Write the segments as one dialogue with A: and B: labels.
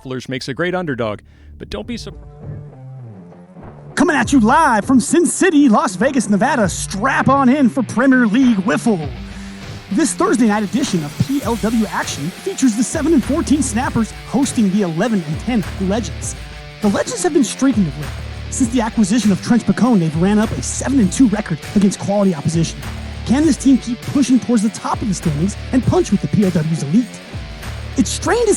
A: WIFFLERS makes a great underdog, but don't be surprised.
B: Coming at you live from Sin City, Las Vegas, Nevada. Strap on in for Premier League WIFFLE. This Thursday night edition of PLW Action features the 7 and 14 Snappers hosting the 11 and 10 Legends. The Legends have been streaking of late. Since the acquisition of Trench Pacone, they've ran up a 7 and 2 record against quality opposition. Can this team keep pushing towards the top of the standings and punch with the PLW's elite? It's strange to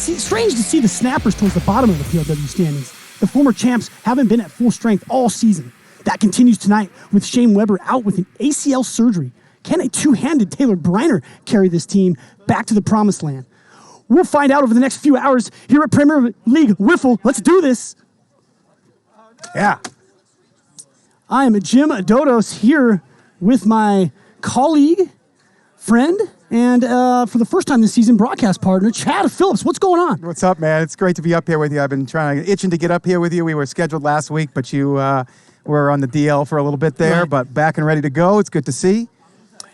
B: see the Snappers towards the bottom of the PLW standings. The former champs haven't been at full strength all season. That continues tonight with Shane Weber out with an ACL surgery. Can a two-handed Taylor Briner carry this team back to the promised land? We'll find out over the next few hours here at Premier League WIFFLE. Let's do this.
C: Yeah.
B: I am Jim Dodos here with my colleague, friend, and for the first time this season, broadcast partner, Chad Phillips. What's going on?
C: What's up, man? It's great to be up here with you. I've been itching to get up here with you. We were scheduled last week, but you were on the DL for a little bit there,
B: right.
C: But back and ready to go. It's good to see.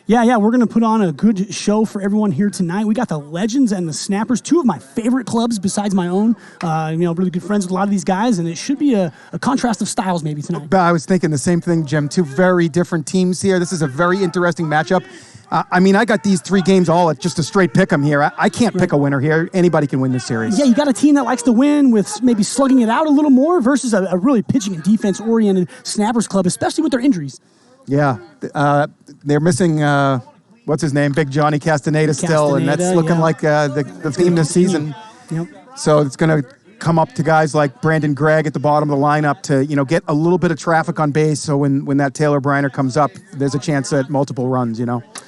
B: Yeah, we're going to put on a good show for everyone here tonight. We got the Legends and the Snappers, two of my favorite clubs besides my own. Really good friends with a lot of these guys, and it should be a contrast of styles maybe tonight.
C: I was thinking the same thing, Jim. Two very different teams here. This is a very interesting matchup. I got these three games all at just a straight pick 'em here. I can't pick a winner here. Anybody can win this series.
B: Yeah, you got a team that likes to win with maybe slugging it out a little more versus a really pitching and defense-oriented Snappers club, especially with their injuries.
C: Yeah, they're missing, what's his name, Big Johnny Castaneda still, and that's looking like the theme this season.
B: Yep.
C: So it's going to come up to guys like Brandon Gregg at the bottom of the lineup to, get a little bit of traffic on base, so when that Taylor Briner comes up, there's a chance at multiple runs,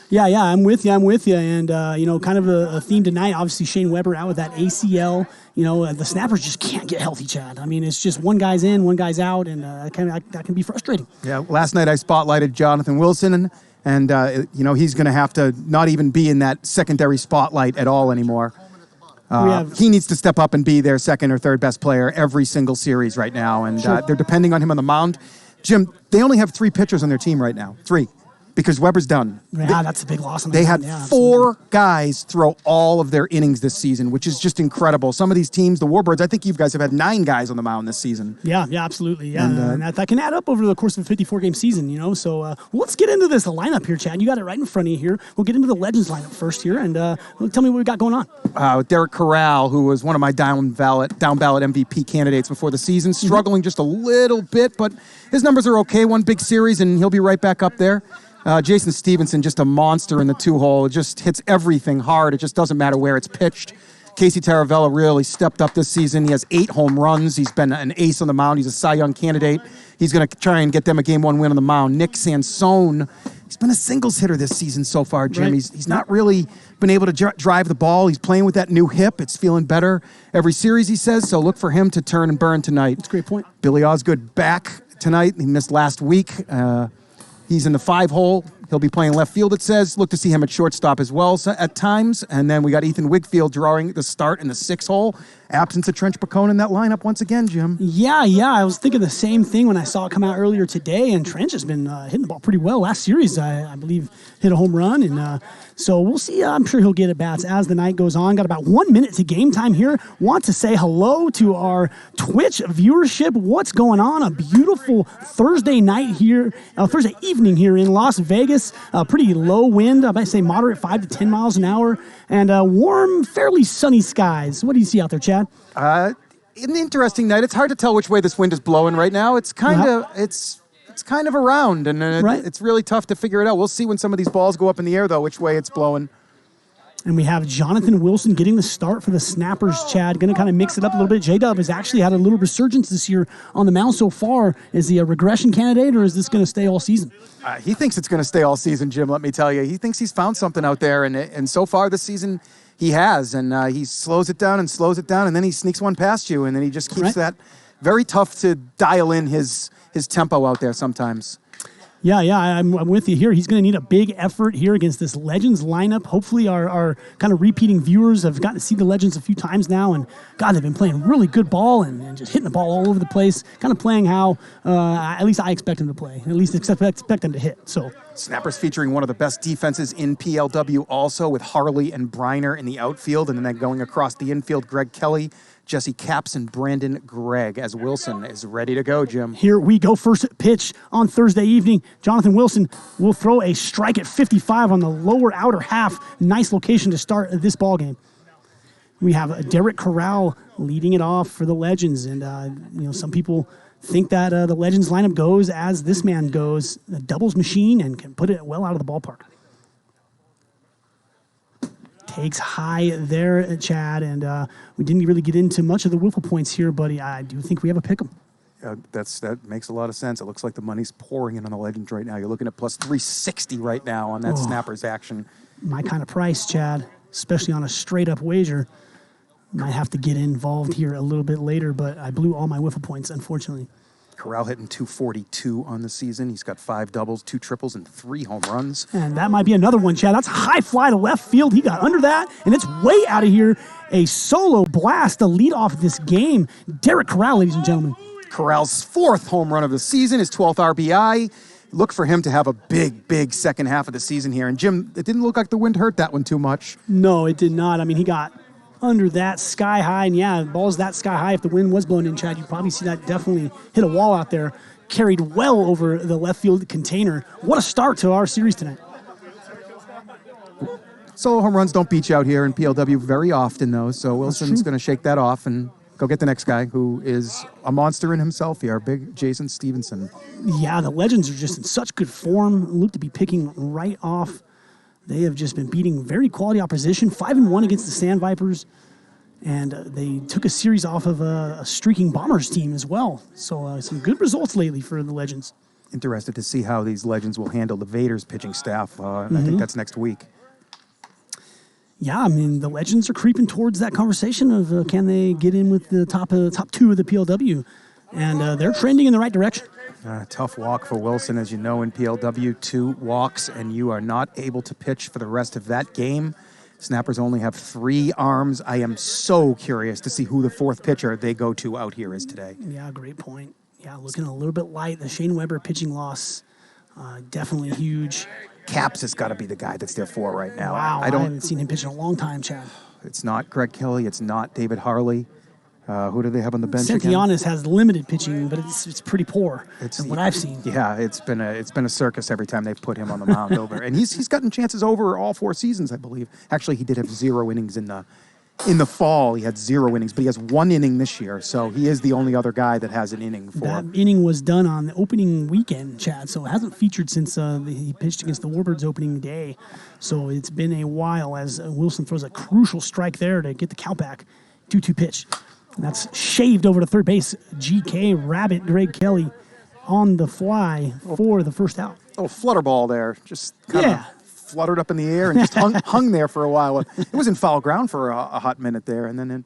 B: Yeah, I'm with you. And, kind of a theme tonight, obviously Shane Weber out with that ACL. The Snappers just can't get healthy, Chad. It's just one guy's in, one guy's out, and that can be frustrating.
C: Yeah, last night I spotlighted Jonathan Wilson, and he's going to have to not even be in that secondary spotlight at all anymore. He needs to step up and be their second or third best player every single series right now, and they're depending on him on the mound. Jim, they only have 3 pitchers on their team right now. 3. Because Weber's done.
B: Yeah, that's a big loss.
C: They had 4 guys throw all of their innings this season, which is just incredible. Some of these teams, the Warbirds, I think you guys have had 9 guys on the mound this season.
B: Yeah, absolutely. Yeah, and that can add up over the course of a 54-game season, So let's get into this lineup here, Chad. You got it right in front of you here. We'll get into the Legends lineup first here, and tell me what we got going on.
C: Derek Corral, who was one of my down ballot MVP candidates before the season, struggling just a little bit, but his numbers are okay. One big series, and he'll be right back up there. Jason Stevenson, just a monster in the 2-hole. It just hits everything hard. It just doesn't matter where it's pitched. Casey Taravella really stepped up this season. He has 8 home runs. He's been an ace on the mound. He's a Cy Young candidate. He's going to try and get them a Game 1 win on the mound. Nick Sansone, he's been a singles hitter this season so far, Jim. Right. He's not really been able to drive the ball. He's playing with that new hip. It's feeling better every series, he says, so look for him to turn and burn tonight.
B: That's a great point.
C: Billy Osgood back tonight. He missed last week. He's in the 5-hole. He'll be playing left field, it says. Look to see him at shortstop as well at times. And then we got Ethan Wigfield drawing the start in the 6-hole. Absence of Trench Pacone in that lineup once again, Jim.
B: Yeah. I was thinking the same thing when I saw it come out earlier today. And Trench has been hitting the ball pretty well. Last series, I believe, hit a home run. And so we'll see. I'm sure he'll get at bats as the night goes on. Got about 1 minute to game time here. Want to say hello to our Twitch viewership. What's going on? A beautiful Thursday night here, Thursday evening here in Las Vegas. Pretty low wind. I might say moderate 5 to 10 miles an hour. And warm, fairly sunny skies. What do you see out there, Chad?
C: An interesting night. It's hard to tell which way this wind is blowing right now. It's kind of it's kind of around, and it's really tough to figure it out. We'll see when some of these balls go up in the air, though, which way it's blowing.
B: And we have Jonathan Wilson getting the start for the Snappers, Chad. Going to kind of mix it up a little bit. J-Dub has actually had a little resurgence this year on the mound so far. Is he a regression candidate, or is this going to stay all season?
C: He thinks it's going to stay all season, Jim, let me tell you. He thinks he's found something out there, and so far this season he has. And he slows it down, and then he sneaks one past you, and then he just keeps that very tough to dial in his tempo out there sometimes.
B: Yeah, I'm with you here. He's going to need a big effort here against this Legends lineup. Hopefully our kind of repeating viewers have gotten to see the Legends a few times now, and God, they've been playing really good ball and just hitting the ball all over the place, kind of playing how at least I expect them to play, at least expect them to hit. So
C: Snappers featuring one of the best defenses in PLW also, with Harley and Briner in the outfield, and then going across the infield, Greg Kelly, Jesse Capps and Brandon Gregg as Wilson is ready to go, Jim.
B: Here we go. First pitch on Thursday evening. Jonathan Wilson will throw a strike at 55 on the lower outer half. Nice location to start this ball game. We have Derek Corral leading it off for the Legends. And, some people think that the Legends lineup goes as this man goes, a doubles machine, and can put it well out of the ballpark. Takes high there, Chad, and we didn't really get into much of the wiffle points here, buddy. I do think we have a pick 'em.
C: That makes a lot of sense. It looks like the money's pouring in on the Legends right now. You're looking at plus 360 right now on that Snappers action.
B: My kind of price, Chad, especially on a straight-up wager. Might have to get involved here a little bit later, but I blew all my wiffle points, unfortunately.
C: Corral hitting 242 on the season. He's got 5 doubles, 2 triples, and 3 home runs.
B: And that might be another one, Chad. That's a high fly to left field. He got under that, and it's way out of here. A solo blast to lead off this game. Derek Corral, ladies and gentlemen.
C: Corral's 4th home run of the season, his 12th RBI. Look for him to have a big second half of the season here. And Jim, it didn't look like the wind hurt that one too much.
B: No, it did not. I mean, he got under that sky high, and yeah, balls that sky high. If the wind was blowing in, Chad, you'd probably see that definitely hit a wall out there. Carried well over the left field container. What a start to our series tonight.
C: Solo home runs don't beat you out here in PLW very often, though, so Wilson's going to shake that off and go get the next guy, who is a monster in himself here, big Jason Stevenson.
B: Yeah, the Legends are just in such good form. Look to be picking right off. They have just been beating very quality opposition, 5-1 against the Sand Vipers, and they took a series off of a streaking Bombers team as well. So some good results lately for the Legends.
C: Interested to see how these Legends will handle the Vaders pitching staff. I think that's next week.
B: Yeah, I mean, the Legends are creeping towards that conversation of can they get in with the top 2 of the PLW, and they're trending in the right direction.
C: Tough walk for Wilson, as you know, in PLW, 2 walks, and you are not able to pitch for the rest of that game. Snappers only have 3 arms. I am so curious to see who the 4th pitcher they go to out here is today.
B: Yeah, great point. Yeah, looking a little bit light. The Shane Weber pitching loss, definitely huge.
C: Capps has got to be the guy that's there for right now.
B: Wow, I haven't seen him pitch in a long time, Chad.
C: It's not Greg Kelly. It's not David Harley. Who do they have on the bench again?
B: Santianis has limited pitching, but it's pretty poor from what I've seen.
C: Yeah, it's been a circus every time they've put him on the mound over, and he's gotten chances over all 4 seasons, I believe. Actually, he did have 0 innings in the fall. He had 0 innings, but he has 1 inning this year, so he is the only other guy that has an inning for.
B: That inning was done on the opening weekend, Chad, so it hasn't featured since he pitched against the Warbirds opening day. So it's been a while as Wilson throws a crucial strike there to get the count back. 2-2 pitch. And that's shaved over to third base. GK Rabbit Greg Kelly on the fly for the first out.
C: Oh, flutter ball there. Just kind of fluttered up in the air and just hung there for a while. It was in foul ground for a hot minute there, and then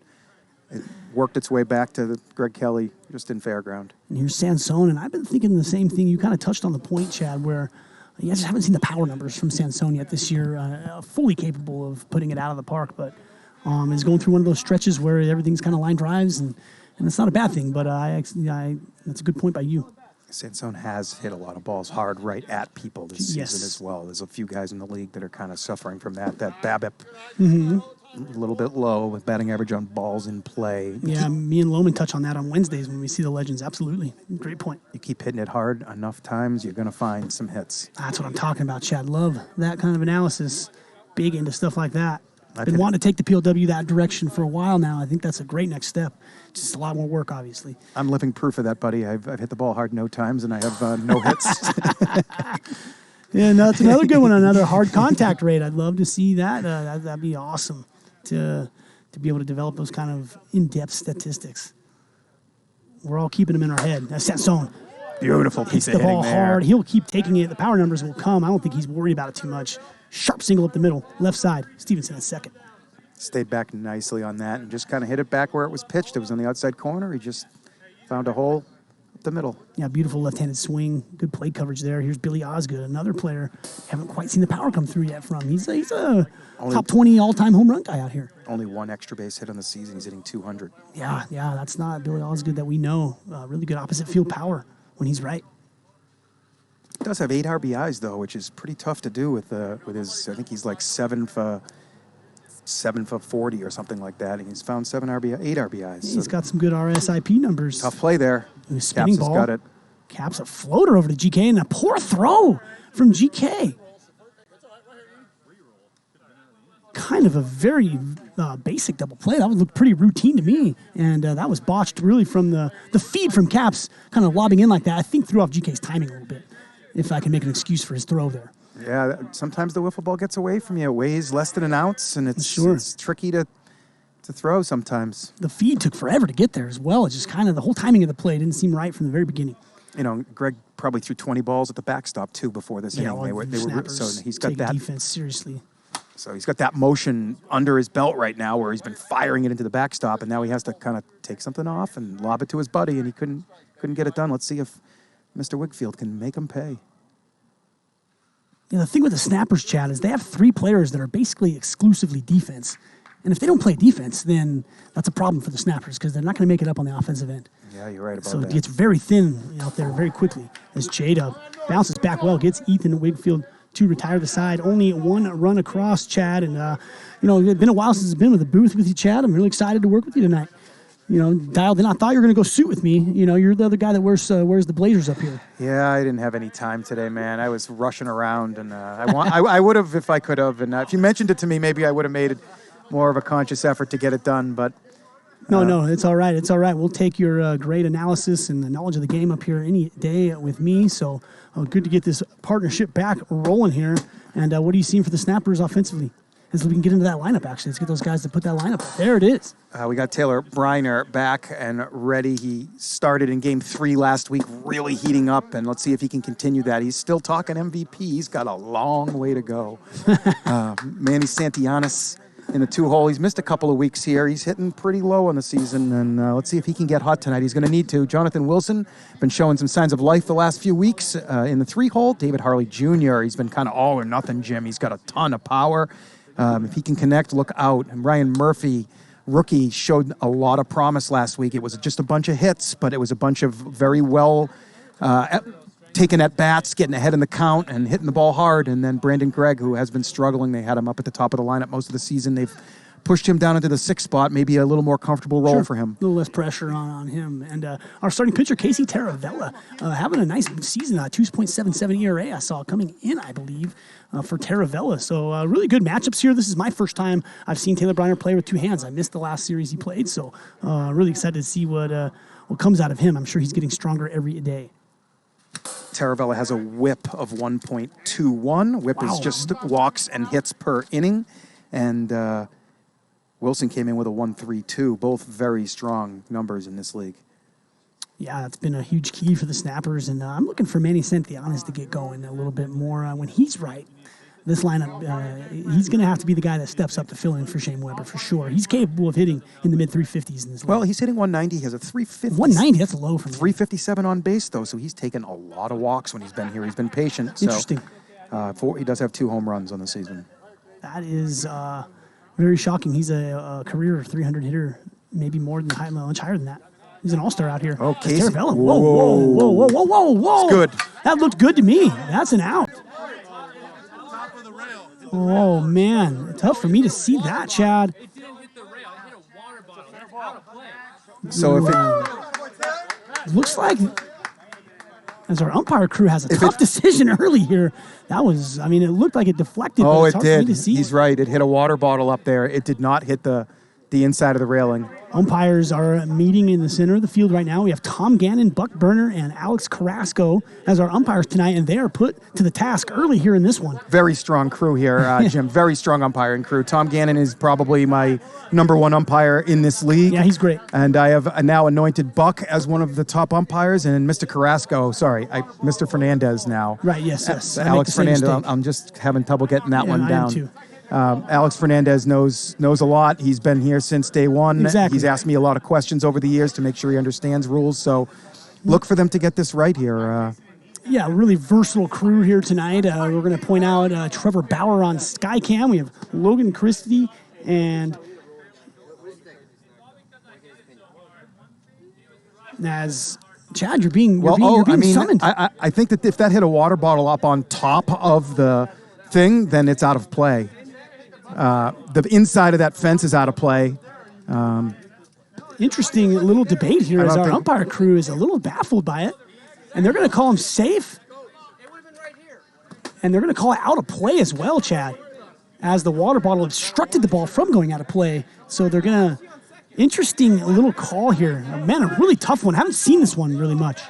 C: it worked its way back to Greg Kelly just in fair ground.
B: And here's Sansone, and I've been thinking the same thing. You kind of touched on the point, Chad, where you just haven't seen the power numbers from Sansone yet this year. Fully capable of putting it out of the park, but is going through one of those stretches where everything's kind of line drives, and it's not a bad thing, but that's a good point by you.
C: Sansone has hit a lot of balls hard right at people this season as well. There's a few guys in the league that are kind of suffering from that. That BABIP, a little bit low with batting average on balls in play.
B: Yeah, me and Lohman touch on that on Wednesdays when we see the Legends. Absolutely. Great point.
C: You keep hitting it hard enough times, you're going to find some hits.
B: That's what I'm talking about, Chad. Love that kind of analysis. Big into stuff like that. I've been wanting to take the PLW that direction for a while now. I think that's a great next step. Just a lot more work, obviously.
C: I'm living proof of that, buddy. I've hit the ball hard no times, and I have no hits.
B: Yeah, no, that's another good one, another hard contact rate. I'd love to see that. That'd be awesome to be able to develop those kind of in-depth statistics. We're all keeping them in our head. That's Sansone.
C: Beautiful piece of hitting there.
B: Hits the ball hard. He'll keep taking it. The power numbers will come. I don't think he's worried about it too much. Sharp single up the middle, left side. Stevenson at second.
C: Stayed back nicely on that and just kind of hit it back where it was pitched. It was on the outside corner. He just found a hole up the middle.
B: Yeah, beautiful left-handed swing. Good plate coverage there. Here's Billy Osgood, another player. Haven't quite seen the power come through yet from. He's a top 20 all-time home run guy out here.
C: Only 1 extra base hit on the season. He's hitting 200.
B: Yeah, that's not Billy Osgood that we know. Really good opposite field power when he's right.
C: He does have 8 RBIs, though, which is pretty tough to do with his, I think he's like 7 for 7 for 40 or something like that, and he's found 8 RBIs.
B: He's got some good RSIP numbers.
C: Tough play there.
B: Spinning
C: Caps
B: ball.
C: has got it.
B: Caps a floater over to GK, and a poor throw from GK. Kind of a very basic double play. That would look pretty routine to me, and that was botched really from the feed from Caps, kind of lobbing in like that. I think threw off GK's timing a little bit, if I can make an excuse for his throw there.
C: Yeah, sometimes the wiffle ball gets away from you. It weighs less than an ounce, and it's tricky to throw sometimes.
B: The feed took forever to get there as well. It's just kind of the whole timing of the play didn't seem right from the very beginning.
C: You know, Greg probably threw 20 balls at the backstop too before this inning. So he's got that
B: defense seriously.
C: So he's got that motion under his belt right now where he's been firing it into the backstop, and now he has to kind of take something off and lob it to his buddy, and he couldn't get it done. Let's see if Mr. Wigfield can make him pay.
B: Yeah, the thing with the snappers, Chad, is they have 3 players that are basically exclusively defense. And if they don't play defense, then that's a problem for the snappers because they're not going to make it up on the offensive end.
C: Yeah, you're right about that.
B: So it gets very thin out there very quickly as Jada bounces back well, gets Ethan Wigfield to retire the side. Only 1 run across, Chad. And, it's been a while since I've been with the booth with you, Chad. I'm really excited to work with you tonight. Dialed in. I thought you were going to go suit with me. You're the other guy that wears the Blazers up here.
C: Yeah, I didn't have any time today, man. I was rushing around, and I would have if I could have. And if you mentioned it to me, maybe I would have made it more of a conscious effort to get it done. But
B: no, it's all right. It's all right. We'll take your great analysis and the knowledge of the game up here any day with me. So good to get this partnership back rolling here. And what are you seeing for the snappers offensively? As we can get into that lineup, actually. Let's get those guys to put that lineup up. There it is.
C: We got Taylor Briner back and ready. He started in Game 3 last week, really heating up, and let's see if he can continue that. He's still talking MVP. He's got a long way to go. Manny Santillanes in the 2-hole. He's missed a couple of weeks here. He's hitting pretty low on the season, and let's see if he can get hot tonight. He's going to need to. Jonathan Wilson, been showing some signs of life the last few weeks in the 3-hole. David Harley Jr., he's been kind of all or nothing, Jim. He's got a ton of power. If he can connect, look out. And Ryan Murphy, rookie, showed a lot of promise last week. It was just a bunch of hits, but it was a bunch of very well taken at bats, getting ahead in the count and hitting the ball hard. And then Brandon Gregg, who has been struggling, they had him up at the top of the lineup most of the season. They've pushed him down into the 6th spot, maybe a little more comfortable role for him.
B: A little less pressure on him. And our starting pitcher, Casey Taravella, having a nice season, 2.77 ERA I saw coming in, I believe, for Taravella. So really good matchups here. This is my first time I've seen Taylor Briner play with 2 hands. I missed the last series he played, so really excited to see what comes out of him. I'm sure he's getting stronger every day.
C: Taravella has a whip of 1.21. Whip is just walks and hits per inning. And Wilson came in with a 1.32, both very strong numbers in this league.
B: Yeah, that's been a huge key for the snappers, and I'm looking for Manny Santillanes to get going a little bit more. When he's right, this lineup, he's going to have to be the guy that steps up to fill in for Shane Weber for sure. He's capable of hitting in the mid-350s in this league.
C: Well, he's hitting 190. He has a 350.
B: 190, that's low for me.
C: 357 on base, though, so he's taken a lot of walks when he's been here. He's been patient. So,
B: interesting.
C: He does have 2 home runs on the season.
B: That is very shocking. He's a career 300 hitter, maybe more than much higher than that. He's an all-star out here.
C: Oh, Casey.
B: Taravella. Whoa.
C: It's good.
B: That looked good to me. That's an out. Oh, man. Tough for me to see that, Chad.
A: It didn't hit the rail. It hit a water bottle. It's out of play.
C: So if
B: it looks like as our umpire crew has a tough decision early here. That was, it looked like it deflected.
C: Oh,
B: but
C: it
B: it's hard for me
C: did.
B: to see.
C: He's right. It hit a water bottle up there. It did not hit the inside of the railing.
B: Umpires are meeting in the center of the field right now. We have Tom Gannon, Buck Burner, and Alex Carrasco as our umpires tonight, and they are put to the task early here in this one.
C: Very strong crew here, Jim. Very strong umpiring crew. Tom Gannon is probably my #1 umpire in this league.
B: Yeah, he's great.
C: And I have now anointed Buck as one of the top umpires, and Mr. Carrasco, Mr. Fernandez now.
B: Right, yes.
C: Alex Fernandez, I'm just having trouble getting that one down.
B: I am too.
C: Alex Fernandez knows a lot. He's been here since day one.
B: Exactly.
C: He's asked me a lot of questions over the years to make sure he understands rules. So look for them to get this right here.
B: Yeah, really versatile crew here tonight. We're going to point out Trevor Bauer on Skycam. We have Logan Christie and as Chad, you're being summoned.
C: I think that if that hit a water bottle up on top of the thing, then it's out of play. The inside of that fence is out of play.
B: Interesting little debate here as our umpire crew is a little baffled by it. And they're going to call him safe. And they're going to call it out of play as well, Chad, as the water bottle obstructed the ball from going out of play. So they're going to... Interesting little call here. Man, a really tough one. I haven't seen this one really much.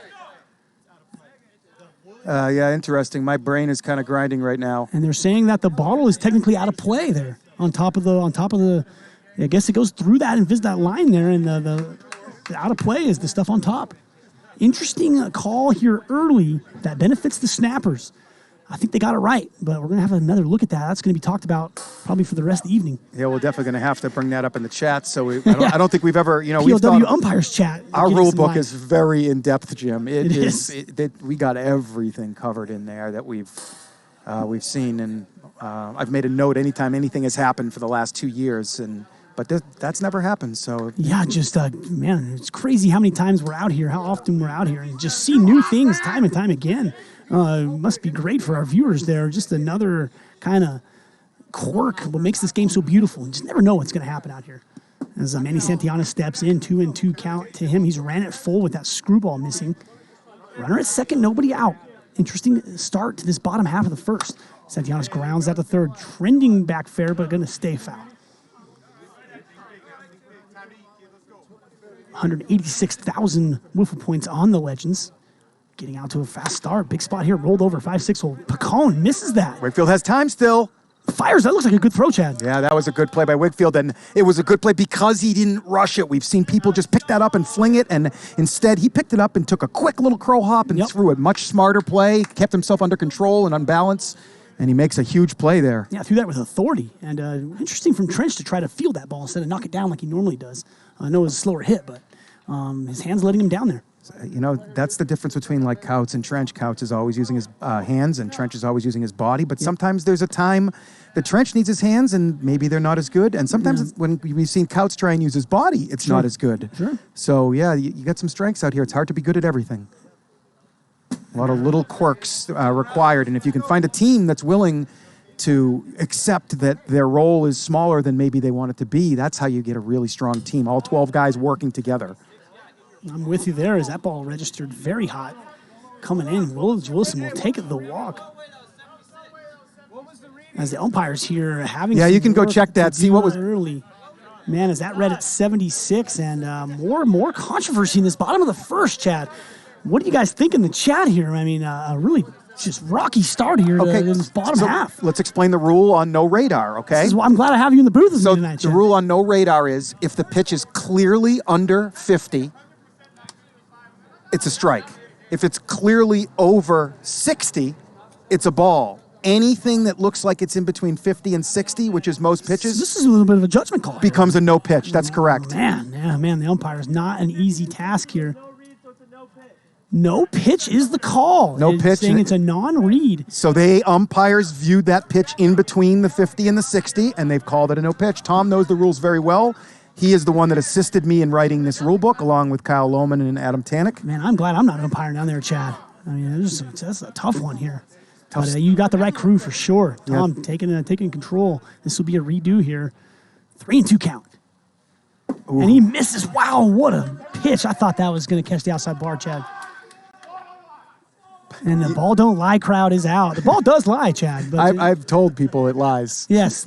C: Yeah, interesting. My brain is kind of grinding right now.
B: And they're saying that the bottle is technically out of play there on top of the. I guess it goes through that and visits that line there, and the out of play is the stuff on top. Interesting call here early that benefits the snappers. I think they got it right, but we're going to have another look at that. That's going to be talked about probably for the rest of the evening.
C: Yeah, we're definitely going to have to bring that up in the chat. So I don't think we've ever,
B: PLW umpires chat.
C: Our rule book is very in depth, Jim. It is. We got everything covered in there that we've seen, and I've made a note anytime anything has happened for the last 2 years, but that's never happened. So
B: yeah, just man, it's crazy how many times we're out here, how often we're out here, and just see new things time and time again. It must be great for our viewers there. Just another kind of quirk, what makes this game so beautiful. You just never know what's going to happen out here. As Manny Santillana steps in, 2-2 count to him. He's ran it full with that screwball missing. Runner at second, nobody out. Interesting start to this bottom half of the first. Santillana grounds out to third, trending back fair, but going to stay foul. 186,000 WIFFLE points on the Legends. Getting out to a fast start. Big spot here. Rolled over. 5-6 hole. Pacone misses that.
C: Wakefield has time still.
B: Fires. That looks like a good throw, Chad.
C: Yeah, that was a good play by Wakefield, and it was a good play because he didn't rush it. We've seen people just pick that up and fling it, and instead he picked it up and took a quick little crow hop and threw a much smarter play, kept himself under control and unbalanced, and he makes a huge play there.
B: Yeah, threw that with authority. And interesting from Trench to try to field that ball instead of knock it down like he normally does. I know it was a slower hit, but his hand's letting him down there.
C: That's the difference between like Couts and Trench. Couts is always using his hands, and Trench is always using his body. But sometimes there's a time the Trench needs his hands, and maybe they're not as good. And sometimes when we've seen Couts try and use his body, it's not as good.
B: Sure.
C: So, yeah, you got some strengths out here. It's hard to be good at everything. A lot of little quirks required. And if you can find a team that's willing to accept that their role is smaller than maybe they want it to be, that's how you get a really strong team. All 12 guys working together.
B: I'm with you there as that ball registered very hot. Coming in, Wilson will take the walk. As the umpires here having
C: you can go check that, see what was
B: early. Man, is that read at 76 and more controversy in this bottom of the first, Chad. What do you guys think in the chat here? I mean, a really just rocky start here in this bottom half.
C: Let's explain the rule on no radar, okay?
B: I'm glad I have you in the booth with me tonight, Chad.
C: The rule on no radar is if the pitch is clearly under 50, it's a strike. If it's clearly over 60, it's a ball. Anything that looks like it's in between 50 and 60, which is most pitches,
B: this is a little bit of a judgment call.
C: Becomes a no pitch. That's correct.
B: Man, the umpire is not an easy task here. No pitch is the call.
C: No pitch.
B: Saying it's a non-read.
C: So umpires viewed that pitch in between the 50 and the 60, and they've called it a no pitch. Tom knows the rules very well. He is the one that assisted me in writing this rule book, along with Kyle Lohman and Adam Tannick.
B: Man, I'm glad I'm not an umpire down there, Chad. I mean, that's a tough one here. But you got the right crew for sure. Tom taking control. This will be a redo here. 3-2 count. Ooh. And he misses. Wow, what a pitch. I thought that was going to catch the outside bar, Chad. And the ball don't lie crowd is out. The ball does lie, Chad. But
C: I've told people it lies.
B: Yes,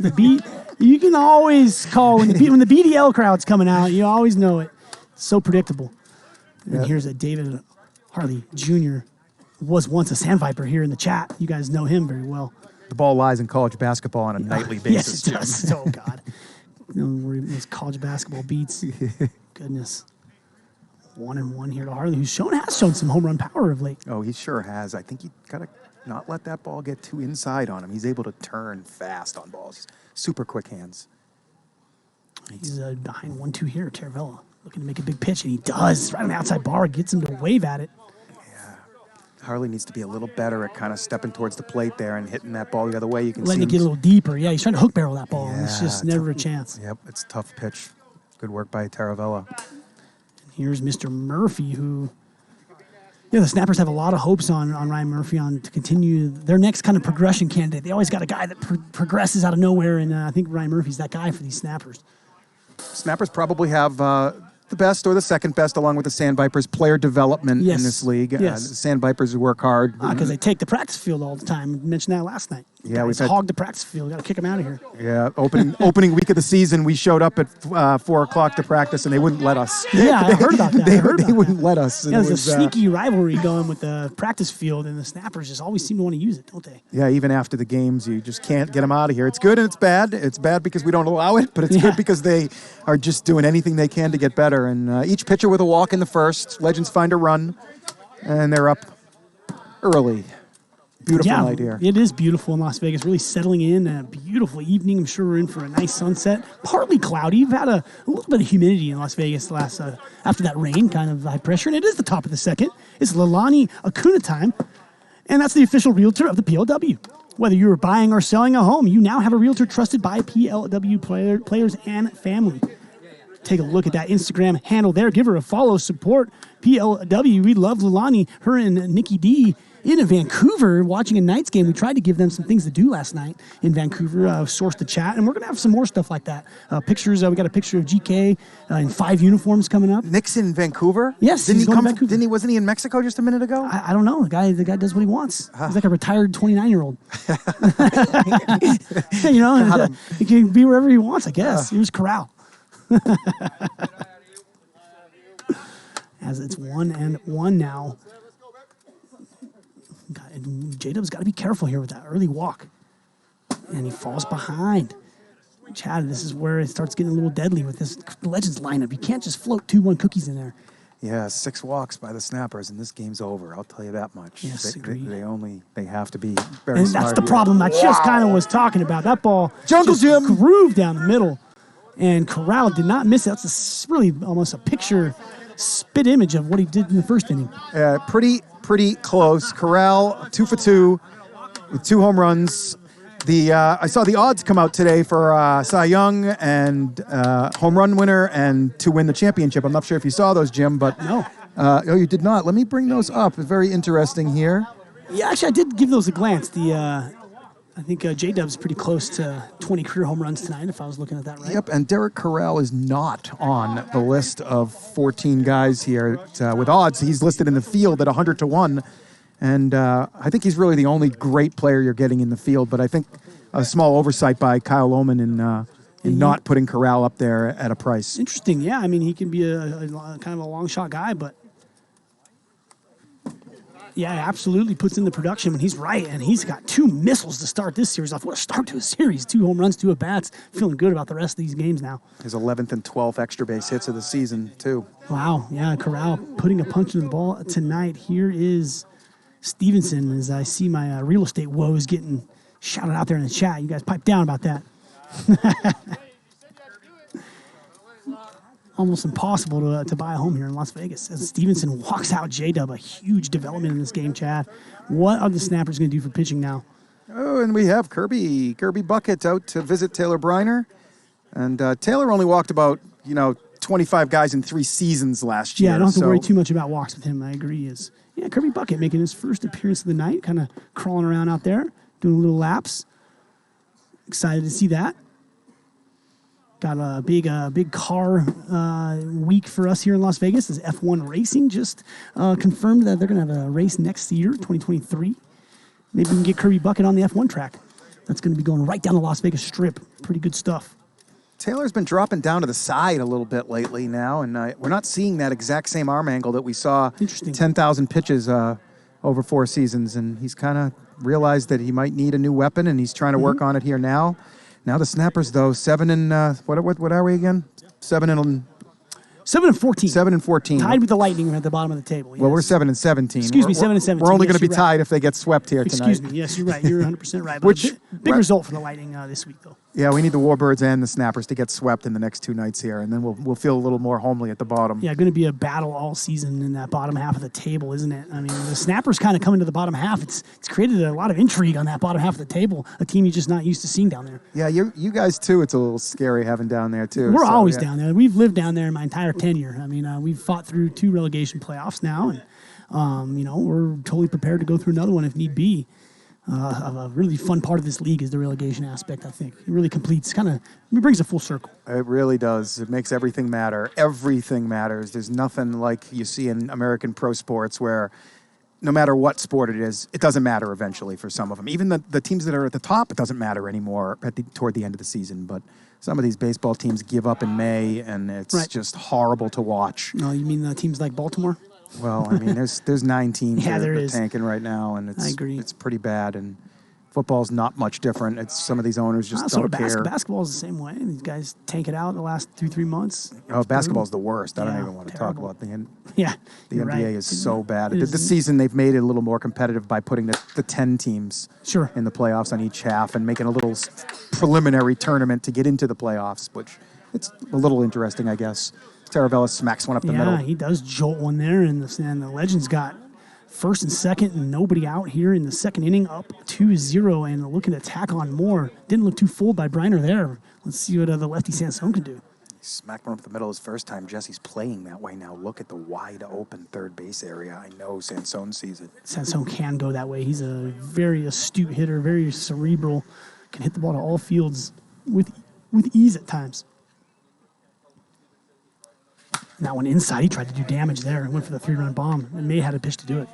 B: you can always call when the BDL crowd's coming out. You always know it. It's so predictable. And here's a David Harley Jr. was once a Sandviper here in the chat. You guys know him very well.
C: The ball lies in college basketball on a nightly basis.
B: Yes, it does. Oh, God. Those college basketball beats. Goodness. 1-1 here to Harley, who has shown some home run power of late.
C: Oh, he sure has. I think you got to not let that ball get too inside on him. He's able to turn fast on balls. Super quick hands.
B: He's behind 1-2 here. Taravella looking to make a big pitch, and he does. Right on the outside bar, gets him to wave at it.
C: Yeah. Harley needs to be a little better at kind of stepping towards the plate there and hitting that ball the other way. You can
B: letting it get a little deeper. Yeah, he's trying to hook barrel that ball.
C: Yeah,
B: and it's just never a chance.
C: Yep, it's a tough pitch. Good work by Taravella.
B: Here's Mr. Murphy, who Yeah, the Snappers have a lot of hopes on Ryan Murphy to continue their next kind of progression candidate. They always got a guy that progresses out of nowhere, and I think Ryan Murphy's that guy for these Snappers.
C: Snappers probably have the best or the second best, along with the Sandvipers, player development in this league.
B: Yes.
C: The Sandvipers work hard.
B: Because they take the practice field all the time. I mentioned that last night.
C: Yeah,
B: we've hog the practice field. Got to kick them out of here.
C: Yeah, opening week of the season, we showed up at 4 o'clock to practice, and they wouldn't let us.
B: Yeah, I heard about that.
C: They wouldn't let us.
B: Yeah, there's a sneaky rivalry going with the practice field, and the Snappers just always seem to want to use it, don't they?
C: Yeah, even after the games, you just can't get them out of here. It's good and it's bad. It's bad because we don't allow it, but it's good because they are just doing anything they can to get better. And each pitcher with a walk in the first. Legends find a run, and they're up early. Beautiful night here.
B: It is beautiful in Las Vegas. Really settling in. A beautiful evening. I'm sure we're in for a nice sunset. Partly cloudy. We've had a little bit of humidity in Las Vegas after that rain, kind of high pressure. And it is the top of the second. It's Leilani Acuna time. And that's the official realtor of the PLW. Whether you are buying or selling a home, you now have a realtor trusted by PLW players and family. Take a look at that Instagram handle there. Give her a follow. Support PLW. We love Leilani. Her and Nikki D in Vancouver watching a Knights game. We tried to give them some things to do last night in Vancouver. Sourced the chat, and we're going to have some more stuff like that. Pictures. We got a picture of GK in 5 uniforms coming up.
C: Nick's in Vancouver?
B: Yes,
C: didn't
B: he's going to Vancouver.
C: Wasn't he in Mexico just a minute ago?
B: I don't know. The guy does what he wants. He's like a retired 29-year-old. He can be wherever he wants, I guess. Here's Corral. As it's 1-1 now. J-Dub's got to be careful here with that early walk. And he falls behind. Chad, this is where it starts getting a little deadly with this Legends lineup. You can't just float 2-1 cookies in there.
C: Yeah, 6 walks by the Snappers, and this game's over. I'll tell you that much.
B: Yes, agreed.
C: They have to be very
B: and
C: smart.
B: That's the problem I just kind of was talking about. That ball
C: Jungle
B: just
C: Gym
B: grooved down the middle. And Corral did not miss it. That's really almost a picture spit image of what he did in the first inning.
C: Pretty close. Corral 2 for 2 with 2 home runs. I saw the odds come out today for Cy Young and home run winner and to win the championship. I'm not sure if you saw those, Jim, but
B: no.
C: Oh, you did not. Let me bring those up. It's very interesting here.
B: Yeah, actually, I did give those a glance. I think J-Dub's pretty close to 20 career home runs tonight, if I was looking at that right.
C: Yep, and Derek Corral is not on the list of 14 guys here. With odds, he's listed in the field at 100 to 1. And I think he's really the only great player you're getting in the field. But I think a small oversight by Kyle Lohman in not putting Corral up there at a price.
B: Interesting, yeah. I mean, he can be a kind of a long shot guy, but yeah, absolutely puts in the production when he's right. And he's got 2 missiles to start this series off. What a start to a series. 2 home runs, 2 at-bats. Feeling good about the rest of these games now.
C: His 11th and 12th extra base hits of the season, too.
B: Wow, yeah, Corral putting a punch in the ball tonight. Here is Stevenson as I see my real estate woes getting shouted out there in the chat. You guys pipe down about that. Almost impossible to buy a home here in Las Vegas. As Stevenson walks out J-Dub, a huge development in this game, Chad. What are the Snappers going to do for pitching now?
C: Oh, and we have Kirby Bucket out to visit Taylor Briner. And Taylor only walked about, 25 guys in 3 seasons last year.
B: Yeah, I don't have to worry too much about walks with him. I agree. Kirby Bucket making his first appearance of the night, kind of crawling around out there, doing a little laps. Excited to see that. Got a big car week for us here in Las Vegas. As F1 Racing just confirmed that they're going to have a race next year, 2023. Maybe we can get Kirby Bucket on the F1 track. That's going to be going right down the Las Vegas Strip. Pretty good stuff.
C: Taylor's been dropping down to the side a little bit lately now, and we're not seeing that exact same arm angle that we saw 10,000 pitches over 4 seasons, and he's kind of realized that he might need a new weapon, and he's trying to work on it here now. Now the Snappers, though, 7 and what are we again? 7 and
B: 14.
C: 7 and 14.
B: Tied with the Lightning at the bottom of the table. Yes.
C: Well, we're 7 and 17.
B: Excuse me, 7 and 17.
C: We're only
B: Yes,
C: going to be
B: you're right.
C: tied if they get swept here tonight.
B: Excuse me. Yes, you're right. You're 100% right. But big result for the Lightning this week, though.
C: Yeah, we need the Warbirds and the Snappers to get swept in the next 2 nights here, and then we'll feel a little more homely at the bottom.
B: Yeah, going to be a battle all season in that bottom half of the table, isn't it? I mean, the Snappers kind of coming to the bottom half. It's created a lot of intrigue on that bottom half of the table, a team you're just not used to seeing down there.
C: Yeah, you guys, too, it's a little scary having down there, too.
B: We're always down there. We've lived down there my entire tenure. I mean, we've fought through 2 relegation playoffs now, and We're totally prepared to go through another one if need be. A really fun part of this league is the relegation aspect, I think. It really completes, it brings it full circle.
C: It really does. It makes everything matter. Everything matters. There's nothing like you see in American pro sports where no matter what sport it is, it doesn't matter eventually for some of them. Even the teams that are at the top, it doesn't matter anymore toward the end of the season. But some of these baseball teams give up in May, and it's just horrible to watch.
B: No, you mean teams like Baltimore?
C: Well, I mean, there's 9 teams that are
B: is.
C: tanking right now, and
B: I agree.
C: It's pretty bad. And football's not much different. It's some of these owners just don't care.
B: Basketball's the same way. These guys tank it out in the last 2-3 months.
C: Oh, basketball's the worst. I don't even want to talk about the NBA is so bad. This season, they've made it a little more competitive by putting the 10 teams in the playoffs on each half and making a little preliminary tournament to get into the playoffs, which it's a little interesting, I guess. Taravella smacks one up the middle.
B: Yeah, he does jolt one there, and the Legends got first and second, and nobody out here in the second inning, up 2-0, and looking to tack on more. Didn't look too fooled by Briner there. Let's see what the lefty Sansone can do.
C: He smacked one up the middle his first time. Jesse's playing that way now. Look at the wide open third base area. I know Sansone sees it.
B: Sansone can go that way. He's a very astute hitter, very cerebral, can hit the ball to all fields with ease at times. And that one inside, he tried to do damage there. He went for the 3-run bomb, and May had a pitch to do it.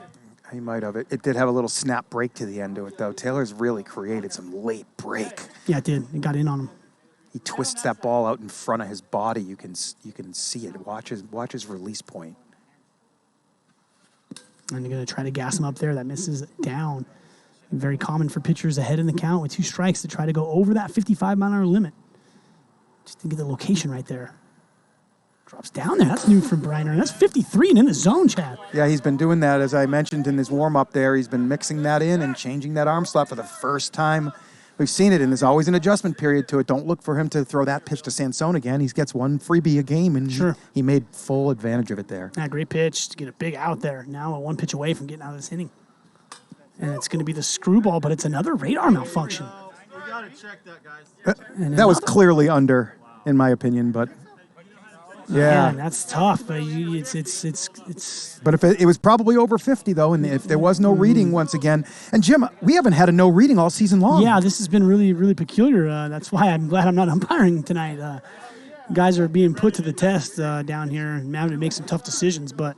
C: He might have. It did have a little snap break to the end of it, though. Taylor's really created some late break.
B: Yeah, it did. It got in on him.
C: He twists that ball out in front of his body. You can see it. Watch his release point.
B: And they're going to try to gas him up there. That misses down. Very common for pitchers ahead in the count with 2 strikes to try to go over that 55-mile-an-hour limit. Just to get the location right there. Drops down there. That's new from Briner. That's 53 and in the zone, Chad.
C: Yeah, he's been doing that, as I mentioned in his warm-up there. He's been mixing that in and changing that arm slot for the first time. We've seen it, and there's always an adjustment period to it. Don't look for him to throw that pitch to Sansone again. He gets one freebie a game, and he made full advantage of it there.
B: Great pitch to get a big out there. Now 1 pitch away from getting out of this inning. And it's going to be the screwball, but it's another radar malfunction.
D: We got to check that, guys.
C: That was clearly under, in my opinion, but... Yeah,
B: man, that's tough, but it's.
C: But if it was probably over 50 though, and if there was no reading once again, and Jim, we haven't had a no reading all season long.
B: Yeah, this has been really, really peculiar. That's why I'm glad I'm not umpiring tonight. Guys are being put to the test down here and having to make some tough decisions. But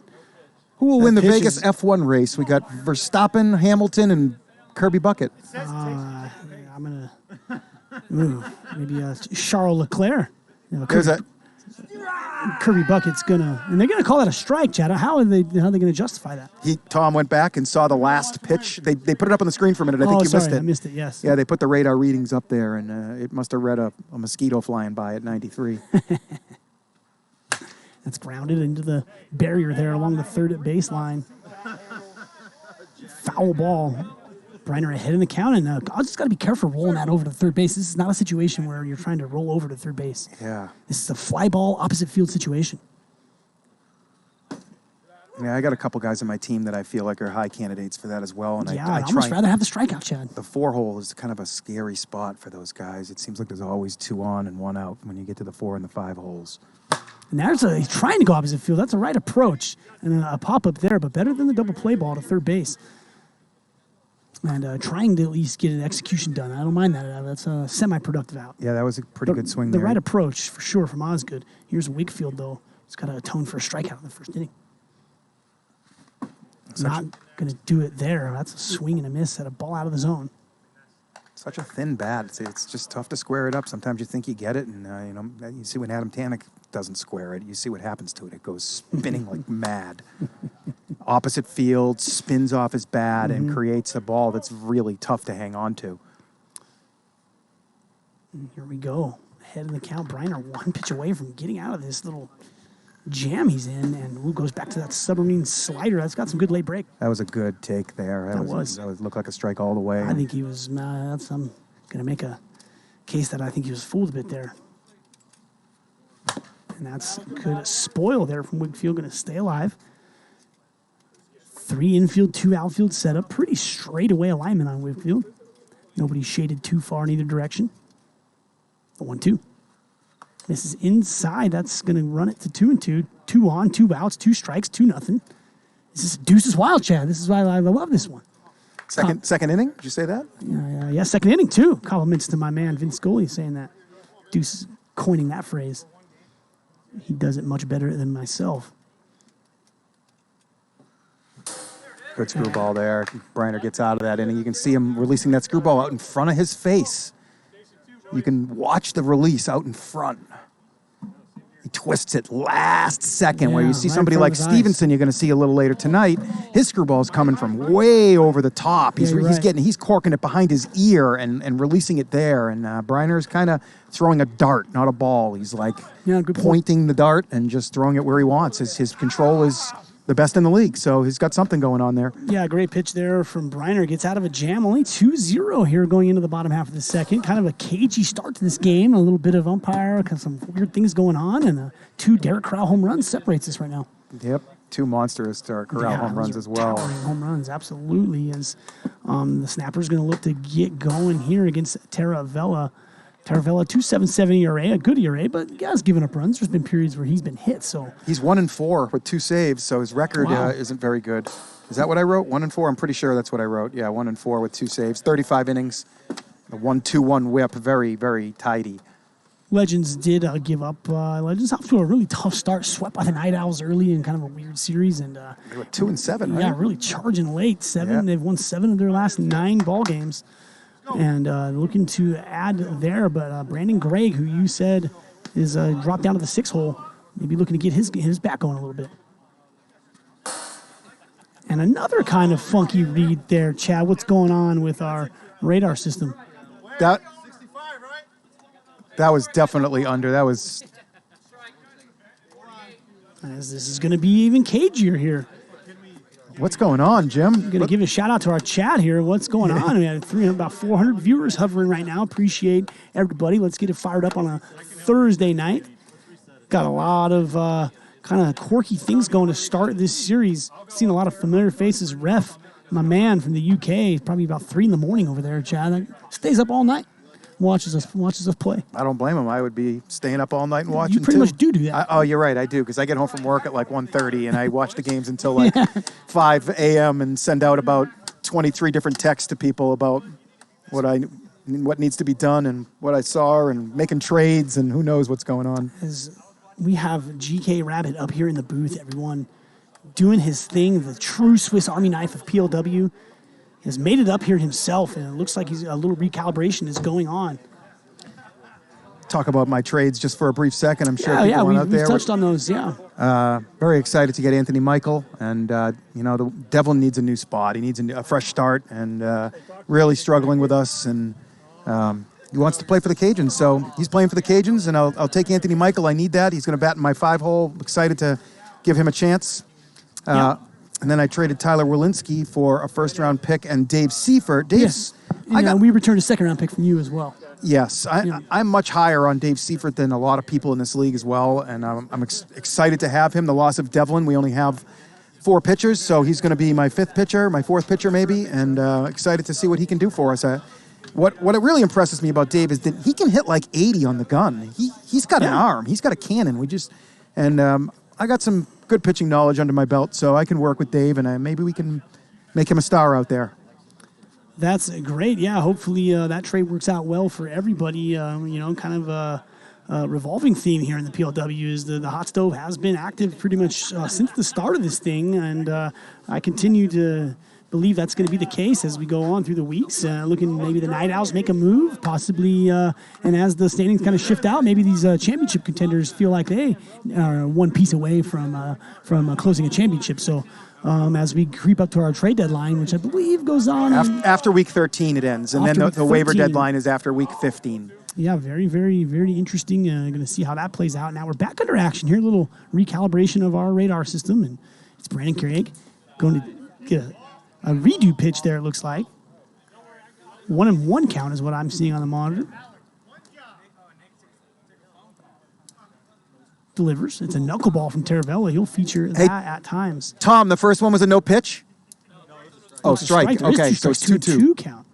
C: who will win the Vegas F1 race? We got Verstappen, Hamilton, and Kirby Bucket.
B: I'm gonna maybe Charles Leclerc. Kirby Bucket's and they're gonna call that a strike, Chad. How are they gonna justify that?
C: Tom went back and saw the last pitch. They put it up on the screen for a minute. I think you missed it.
B: I missed it. Yes.
C: Yeah, they put the radar readings up there, and it must have read a mosquito flying by at 93.
B: That's grounded into the barrier there along the third baseline. Foul ball. Briner ahead in the count, and I just got to be careful rolling that over to third base. This is not a situation where you're trying to roll over to third base.
C: Yeah.
B: This is a fly ball, opposite field situation.
C: Yeah, I got a couple guys on my team that I feel like are high candidates for that as well. And
B: I'd almost rather have the strikeout, Chad.
C: The 4-hole is kind of a scary spot for those guys. It seems like there's always 2 on and 1 out when you get to the 4 and the 5 holes.
B: And he's trying to go opposite field. That's a right approach. And a pop-up there, but better than the double play ball to third base. And trying to at least get an execution done. I don't mind that. That's a semi-productive out.
C: Yeah, that was a pretty good swing there.
B: The right approach, for sure, from Osgood. Here's Wakefield, though. He's got to atone for a strikeout in the first inning. Not going to do it there. That's a swing and a miss at a ball out of the zone.
C: Such a thin bat. It's just tough to square it up. Sometimes you think you get it, and you see when Adam Tanek doesn't square it. You see what happens to it. It goes spinning like mad. Opposite field, spins off his bat, and creates a ball that's really tough to hang on to.
B: And here we go. Ahead in the count. Briner 1 pitch away from getting out of this little jam he's in, and goes back to that submarine slider. That's got some good late break.
C: That was a good take there. That looked like a strike all the way.
B: I think he was. I'm going to make a case that I think he was fooled a bit there. And that's a good spoil there from Wakefield. Going to stay alive. 3 infield, 2 outfield setup. Pretty straightaway alignment on Wakefield. Nobody shaded too far in either direction. The 1-2. Misses inside. That's going to run it to 2-2. 2 on, 2 outs, 2 strikes, 2-0. This is Deuce's Wild, Chad. This is why I love this one.
C: Second inning? Did you say that?
B: Yeah, second inning, too. Compliments to my man, Vince Scully, saying that. Deuce is coining that phrase. He does it much better than myself.
C: Good screwball there. Briner gets out of that inning. You can see him releasing that screwball out in front of his face. You can watch the release out in front. He twists it last second, where you see
B: right
C: somebody
B: in front
C: like
B: of his
C: Stevenson, you're going to see a little later tonight. His screwball is coming from way over the top. He's he's corking it behind his ear and releasing it there. And Briner's kind of throwing a dart, not a ball. He's like pointing the dart and just throwing it where he wants. His control is the best in the league, so he's got something going on there.
B: Yeah, great pitch there from Briner. Gets out of a jam. Only 2-0 here going into the bottom half of the second. Kind of a cagey start to this game. A little bit of umpire, kind of some weird things going on, and 2 Derek Corral home runs separates us right now.
C: Yep, 2 monstrous Corral home runs as well.
B: Home runs, absolutely. As the snapper's going to look to get going here against Taravella. Taravella, 2.77 ERA, a good ERA, but he has given up runs. There's been periods where he's been hit, so.
C: He's 1-4 with 2 saves, so his record isn't very good. Is that what I wrote? 1-4? I'm pretty sure that's what I wrote. Yeah, 1-4 with 2 saves, 35 innings, a 1-2-1 whip, very, very tidy.
B: Legends did give up. Legends off to a really tough start, swept by the Night Owls early in kind of a weird series. And
C: they were 2-7, right?
B: Yeah, really charging late. They've won 7 of their last 9 ball games. And looking to add there, but Brandon Gregg, who you said is dropped down to the 6 hole, maybe looking to get his back going a little bit. And another kind of funky read there, Chad. What's going on with our radar system?
C: That was definitely under. That was.
B: As this is going to be even cagier here.
C: What's going on, Jim?
B: I'm going to give a shout out to our chat here. What's going on? We have about 400 viewers hovering right now. Appreciate everybody. Let's get it fired up on a Thursday night. Got a lot of kind of quirky things going to start this series. Seen a lot of familiar faces. Ref, my man from the UK, probably about 3 in the morning over there, Chad. Stays up all night. Watches us play.
C: I don't blame him. I would be staying up all night and watching.
B: You pretty much do that.
C: Oh, you're right. I do, because I get home from work at like 1:30 and I watch the games until like 5 a.m. and send out about 23 different texts to people about what needs to be done and what I saw and making trades and who knows what's going on.
B: As we have GK Rabbit up here in the booth, everyone doing his thing, the true Swiss Army knife of PLW. Has made it up here himself, and it looks like a little recalibration is going on.
C: Talk about my trades just for a brief second. I'm sure
B: we've touched on those,
C: very excited to get Anthony Michael, and the Devlin needs a new spot. He needs a fresh start, and really struggling with us, and he wants to play for the Cajuns, so he's playing for the Cajuns, and I'll take Anthony Michael. I need that. He's going to bat in my 5-hole. Excited to give him a chance. And then I traded Tyler Walensky for a first-round pick and Dave Seifert.
B: Yes, and we returned a second-round pick from you as well.
C: Yes, I'm much higher on Dave Seifert than a lot of people in this league as well, and I'm excited to have him. The loss of Devlin, we only have 4 pitchers, so he's going to be my 5th pitcher, my 4th pitcher maybe, and excited to see what he can do for us. What it really impresses me about Dave is that he can hit like 80 on the gun. He's got an arm. He's got a cannon. I got some good pitching knowledge under my belt, so I can work with Dave, and maybe we can make him a star out there.
B: That's great. Yeah, hopefully that trade works out well for everybody. Kind of a revolving theme here in the PLW is the hot stove has been active pretty much since the start of this thing, and I continue to believe that's going to be the case as we go on through the weeks. Looking maybe the Night Owls make a move, possibly, and as the standings kind of shift out, maybe these championship contenders feel like they are one piece away from closing a championship. So as we creep up to our trade deadline, which I believe goes on
C: after week 13, it ends, and then the waiver deadline is after week 15.
B: Yeah, very, very, very interesting. Going to see how that plays out. Now we're back under action here. A little recalibration of our radar system, and it's Brandon Craig going to get a redo pitch there, it looks like. 1-1 count is what I'm seeing on the monitor. Delivers. It's a knuckleball from Taravella. He'll feature that at times.
C: Tom, the first one was a no pitch? Oh, strike. Okay, so it's 2-2.
B: 2 count.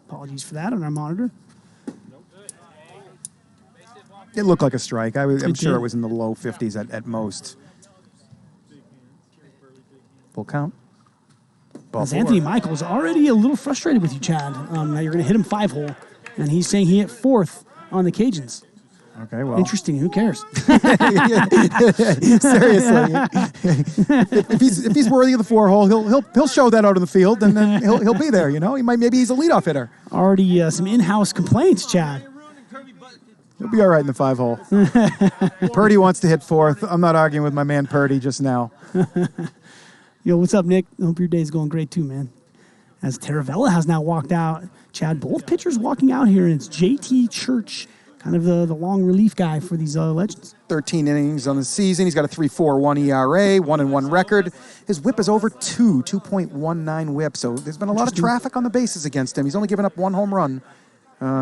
B: Apologies for that on our monitor.
C: It looked like a strike. I'm sure it was in the low 50s at most. Full count. Ball
B: As
C: 4.
B: Anthony Michael's already a little frustrated with you, Chad. Now you're going to hit him 5-hole, and he's saying he hit 4th on the Cajuns.
C: Okay, well.
B: Interesting. Who cares?
C: Seriously. if he's worthy of the 4-hole, he'll show that out on the field, and then he'll be there. You know, maybe he's a leadoff hitter.
B: Already some in-house complaints, Chad.
C: He'll be all right in the 5-hole. Purdy wants to hit 4th. I'm not arguing with my man Purdy just now.
B: Yo, what's up, Nick? I hope your day's going great too, man. As Taravella has now walked out, Chad, both pitchers walking out here, and it's JT Church, kind of the long relief guy for these Legends.
C: 13 innings on the season. He's got a 3.41 ERA, 1-1 record. His WHIP is over 2.19 WHIP. So there's been a lot of traffic on the bases against him. He's only given up 1 home run.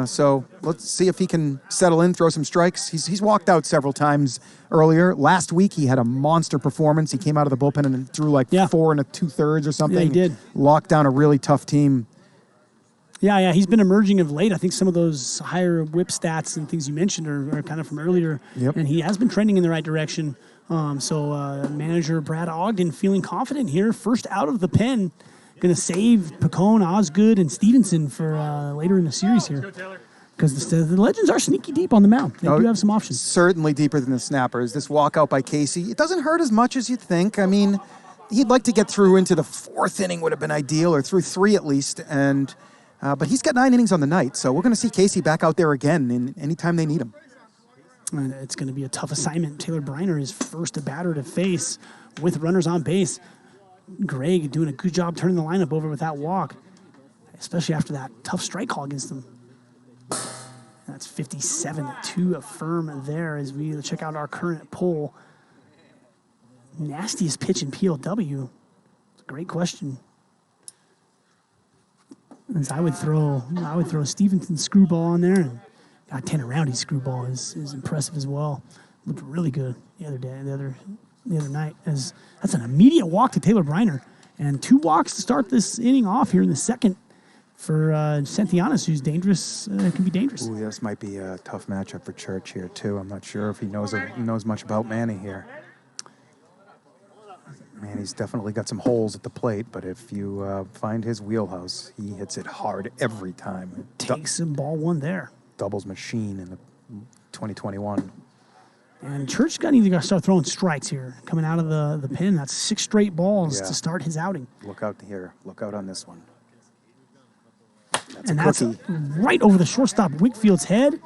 C: So let's see if he can settle in, throw some strikes. He's walked out several times earlier. Last week he had a monster performance. He came out of the bullpen and threw like 4 2/3 or something.
B: Yeah, he did.
C: Locked down a really tough team.
B: Yeah, he's been emerging of late. I think some of those higher WHIP stats and things you mentioned are kind of from earlier.
C: Yep.
B: And he has been trending in the right direction. So manager Brad Ogden feeling confident here. First out of the pen. Going to save Pacone, Osgood, and Stevenson for later in the series here. Because the Legends are sneaky deep on the mound. They do have some options.
C: Certainly deeper than the Snappers. This walkout by Casey, it doesn't hurt as much as you'd think. I mean, he'd like to get through into the 4th inning would have been ideal, or through 3 at least. And but he's got 9 innings on the night, so we're going to see Casey back out there again anytime they need him.
B: And it's going to be a tough assignment. Taylor Briner is first batter to face with runners on base. Greg doing a good job turning the lineup over with that walk, especially after that tough strike call against them. That's 57 to affirm there as we check out our current poll. Nastiest pitch in PLW. It's a great question. As I would throw Stevenson's screwball on there, and Tanner Roundy's screwball is impressive as well. Looked really good the other night. As that's an immediate walk to Taylor Briner, and 2 walks to start this inning off here in the second for Santhianis, who's dangerous. Can be dangerous.
C: Ooh, this might be a tough matchup for Church here too. I'm not sure if he knows much about Manny here. Manny's definitely got some holes at the plate, but if you find his wheelhouse, he hits it hard every time.
B: Takes him ball 1 there.
C: Doubles machine in the 2021.
B: And Church got to start throwing strikes here, coming out of the pen. That's 6 straight balls to start his outing.
C: Look out here. Look out on this one.
B: That's right over the shortstop Wickfield's head.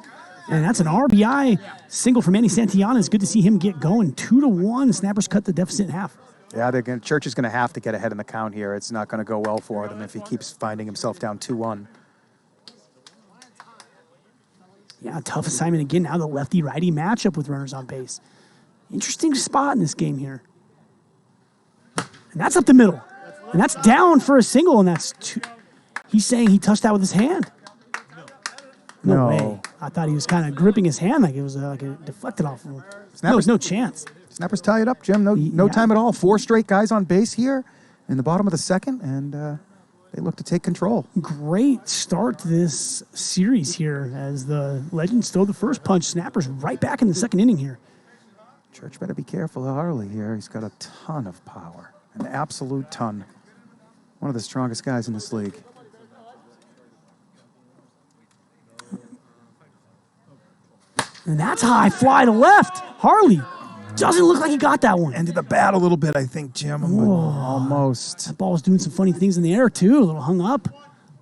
B: And that's an RBI single for Manny Santillana. It's good to see him get going. 2-1. Snappers cut the deficit in half.
C: Yeah, Church is going to have to get ahead in the count here. It's not going to go well for them if he keeps finding himself down 2-1.
B: Yeah, tough assignment again. Now the lefty-righty matchup with runners on base. Interesting spot in this game here. And that's up the middle. And that's down for a single, and that's 2. He's saying he touched that with his hand. No way. I thought he was kind of gripping his hand like it was like it deflected off of him. No chance.
C: Snappers tie it up, Jim. No time at all. 4 straight guys on base here in the bottom of the second, and they look to take control.
B: Great start to this series here as the Legends throw the first punch. Snappers right back in the second inning here.
C: Church better be careful of Harley here. He's got a ton of power, an absolute ton. One of the strongest guys in this league.
B: And that's high fly to left. Harley doesn't look like he got that one.
C: Ended the bat a little bit, I think, Jim. Almost.
B: That ball was doing some funny things in the air, too. A little hung up.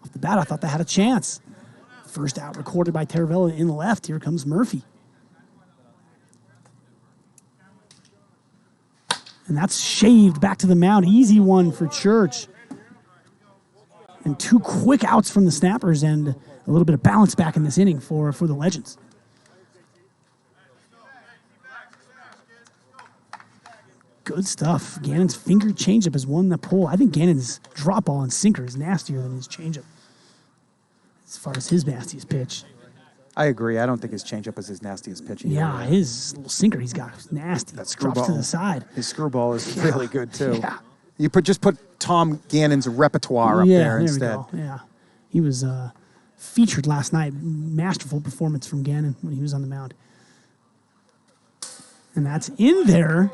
B: Off the bat, I thought they had a chance. First out recorded by Taravella in the left. Here comes Murphy. And that's shaved back to the mound. Easy one for Church. And 2 quick outs from the Snappers and a little bit of balance back in this inning for the Legends. Good stuff. Gannon's finger changeup has won the poll. I think Gannon's drop ball and sinker is nastier than his changeup as far as his nastiest pitch.
C: I agree. I don't think his changeup is his nastiest pitch either.
B: Yeah, his little sinker he's got is nasty.
C: That
B: drops to the side.
C: His screwball is really good, too. Yeah. You just put Tom Gannon's repertoire up there instead.
B: We go. Yeah. He was featured last night. Masterful performance from Gannon when he was on the mound. And that's in there.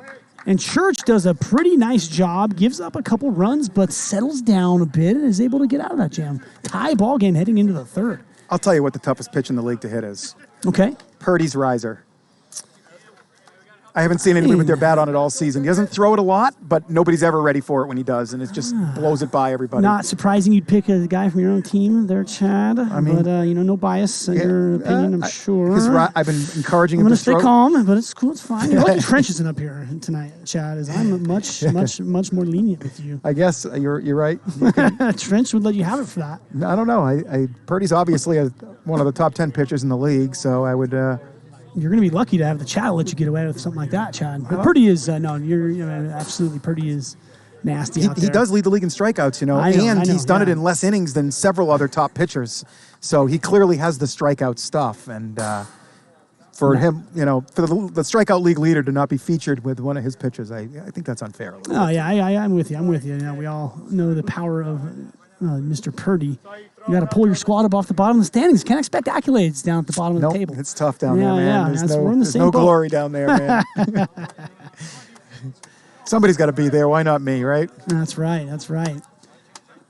B: And Church does a pretty nice job, gives up a couple runs, but settles down a bit and is able to get out of that jam. Tie ball game heading into the third.
C: I'll tell you what the toughest pitch in the league to hit is.
B: Okay.
C: Purdy's riser. I haven't seen anybody with their bat on it all season. He doesn't throw it a lot, but nobody's ever ready for it when he does, and it just blows it by everybody.
B: Not surprising you'd pick a guy from your own team there, Chad. I mean, but, no bias in your opinion, I'm sure.
C: I've been encouraging him
B: I'm
C: to
B: going to stay calm, but it's cool, it's fine. You're lucky Trench isn't up here tonight, Chad, as I'm much more lenient with you.
C: I guess you're right.
B: Trench would let you have it for that.
C: I don't know. Purdy's obviously one of the top 10 pitchers in the league, so I would...
B: You're going to be lucky to have the Chad let you get away with something like that, Chad. But Purdy is, absolutely, Purdy is nasty out there.
C: He does lead the league in strikeouts, and he's done it in less innings than several other top pitchers. So he clearly has the strikeout stuff. And for him, for the strikeout league leader to not be featured with one of his pitches, I think that's unfair.
B: Oh, yeah, I'm with you. We all know the power of Mr. Purdy. You got to pull your squad up off the bottom of the standings. Can't expect accolades down at the bottom of the table.
C: It's tough down there, man. There's no
B: boat.
C: glory down there, man. Somebody's got to be there. Why not me, right?
B: That's right.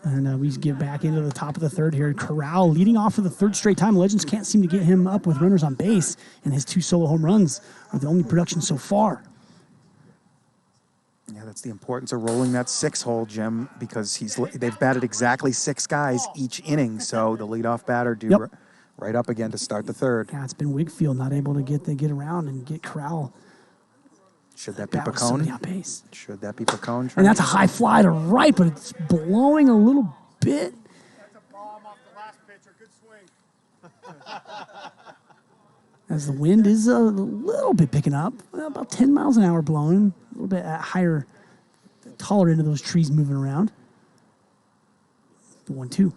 B: And we get back into the top of the third here. Corral leading off for the third straight time. Legends can't seem to get him up with runners on base, and his 2 solo home runs are the only production so far.
C: Yeah, that's the importance of rolling that 6-hole, Jim, because they've batted exactly 6 guys each inning, so the leadoff batter right up again to start the third.
B: Yeah, it's been Wigfield not able to get around and get Corral.
C: Should that be Picone? Should that be Picone?
B: And that's a high fly to right, but it's blowing a little bit.
D: That's a bomb off the last pitcher. Good swing.
B: As the wind is a little bit picking up, about 10 miles an hour blowing, a little bit higher, taller into those trees moving around. The 1-2.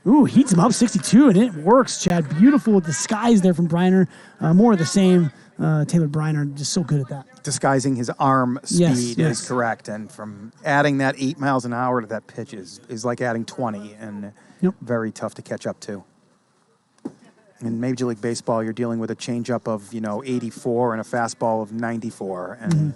B: Ooh, heats him up 62, and it works, Chad. Beautiful with the skies there from Briner. More of the same. Taylor Briner, just so good at that.
C: Disguising his arm speed
B: yes.
C: is correct, and from adding that 8 miles an hour to that pitch is like adding 20, and very tough to catch up to. In Major League Baseball, you're dealing with a changeup of 84 and a fastball of 94, and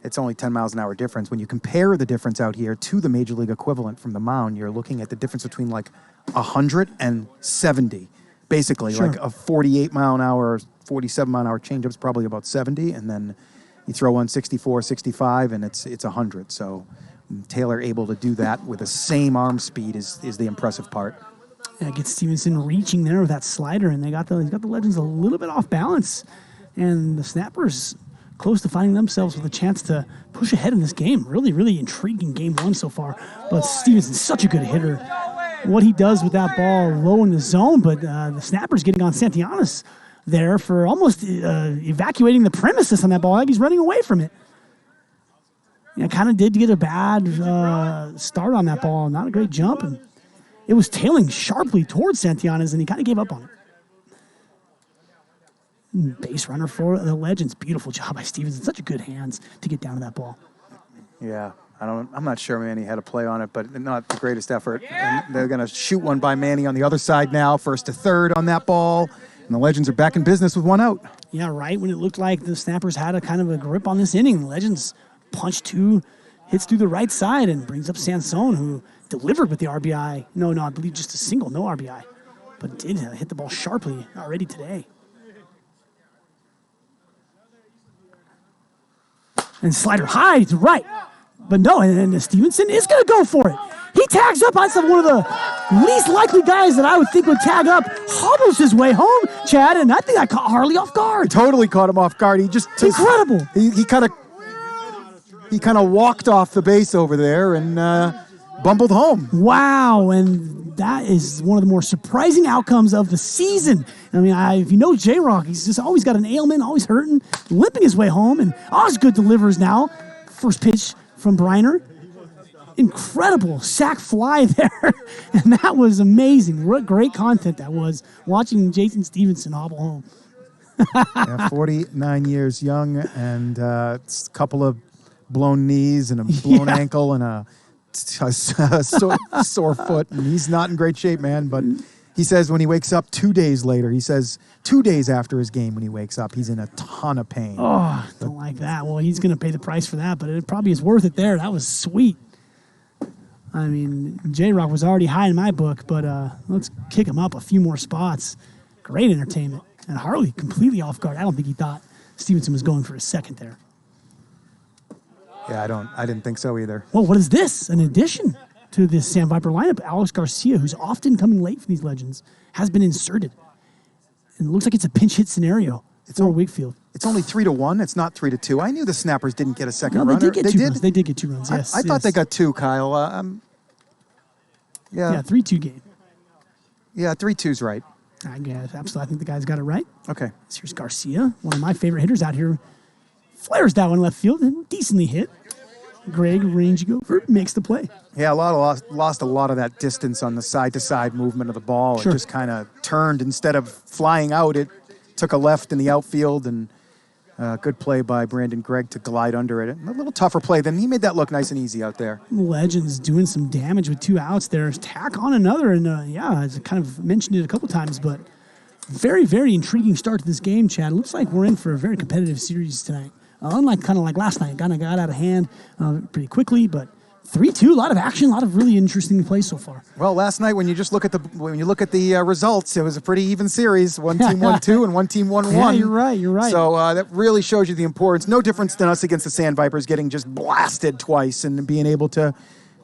C: it's only 10 miles an hour difference. When you compare the difference out here to the Major League equivalent from the mound, you're looking at the difference between like 100 and 70, basically.
B: Sure.
C: Like a 48 mile an hour, 47 mile an hour changeup is probably about 70, and then you throw on 64, 65, and it's 100. So Taylor able to do that with the same arm speed is the impressive part.
B: Yeah, gets Stevenson reaching there with that slider, and he's got the Legends a little bit off balance, and the Snappers close to finding themselves with a chance to push ahead in this game. Really, really intriguing game 1 so far. But Stevenson's such a good hitter. What he does with that ball low in the zone, but the Snappers getting on Santillanes there for almost evacuating the premises on that ball, like he's running away from it. Yeah, kind of did get a bad start on that ball. Not a great jump, and it was tailing sharply towards Santillanes, and he kind of gave up on it. Base runner for the Legends. Beautiful job by Stevenson. Such a good hands to get down to that ball.
C: Yeah, I'm not sure Manny had a play on it, but not the greatest effort. And they're going to shoot one by Manny on the other side now, first to third on that ball, and the Legends are back in business with 1 out. Yeah,
B: right when it looked like the Snappers had a kind of a grip on this inning, the Legends punch 2, hits through the right side, and brings up Sansone, who delivered with the RBI. No, I believe just a single, no RBI. But did hit the ball sharply already today. And slider high to right. But no, and Stevenson is going to go for it. He tags up on one of the least likely guys that I would think would tag up. Hobbles his way home, Chad, and I think I caught Harley off guard.
C: Totally caught him off guard.
B: Incredible.
C: He kind of walked off the base over there and bumbled home.
B: Wow, and that is one of the more surprising outcomes of the season. I mean, if you know J-Rock, he's just always got an ailment, always hurting, limping his way home, and Osgood delivers now. First pitch from Briner. Incredible sack fly there, and that was amazing. What great content that was, watching Jason Stevenson hobble home.
C: 49 years young, and a couple of blown knees and a blown ankle and a sore foot, and he's not in great shape, man, but He says when he wakes up 2 days later, he says 2 days after his game when he wakes up, he's in a ton of pain.
B: Oh, don't like that. Well, he's going to pay the price for that, but it probably is worth it there. That was sweet. I mean, J-Rock was already high in my book, but let's kick him up a few more spots. Great entertainment. And Harley completely off guard. I don't think he thought Stevenson was going for a second there.
C: Yeah, I didn't think so either.
B: Well, what is this? An addition to the Sam Viper lineup. Alex Garcia, who's often coming late for these legends, has been inserted. And it looks like it's a pinch hit scenario for Wakefield.
C: It's only 3-1. It's not 3-2. I knew the Snappers didn't get a second
B: No,
C: runner.
B: they did get 2 runs. They did get 2 runs, yes.
C: I thought they got 2, Kyle.
B: Yeah, 3-2 game.
C: Yeah, 3-2's right.
B: I guess, absolutely. I think the guy's got it right.
C: Okay.
B: So here's Garcia, one of my favorite hitters out here. Flares that one left field and decently hit. Greg, range over, makes the play.
C: Yeah, lost a lot of that distance on the side-to-side movement of the ball.
B: Sure.
C: It just kind of turned. Instead of flying out, it took a left in the outfield, and good play by Brandon Gregg to glide under it. A little tougher play than he made that look nice and easy out there.
B: Legends doing some damage with 2 outs there. Tack on another, and I kind of mentioned it a couple times, but very, very intriguing start to this game, Chad. It looks like we're in for a very competitive series tonight. Unlike kind of like last night, kind of got out of hand pretty quickly, but 3-2, a lot of action, a lot of really interesting plays so far.
C: Well, last night when you look at the results, it was a pretty even series. One team won 2 and one team won 1.
B: Yeah, you're right.
C: So that really shows you the importance. No difference than us against the Sand Vipers getting just blasted twice and being able to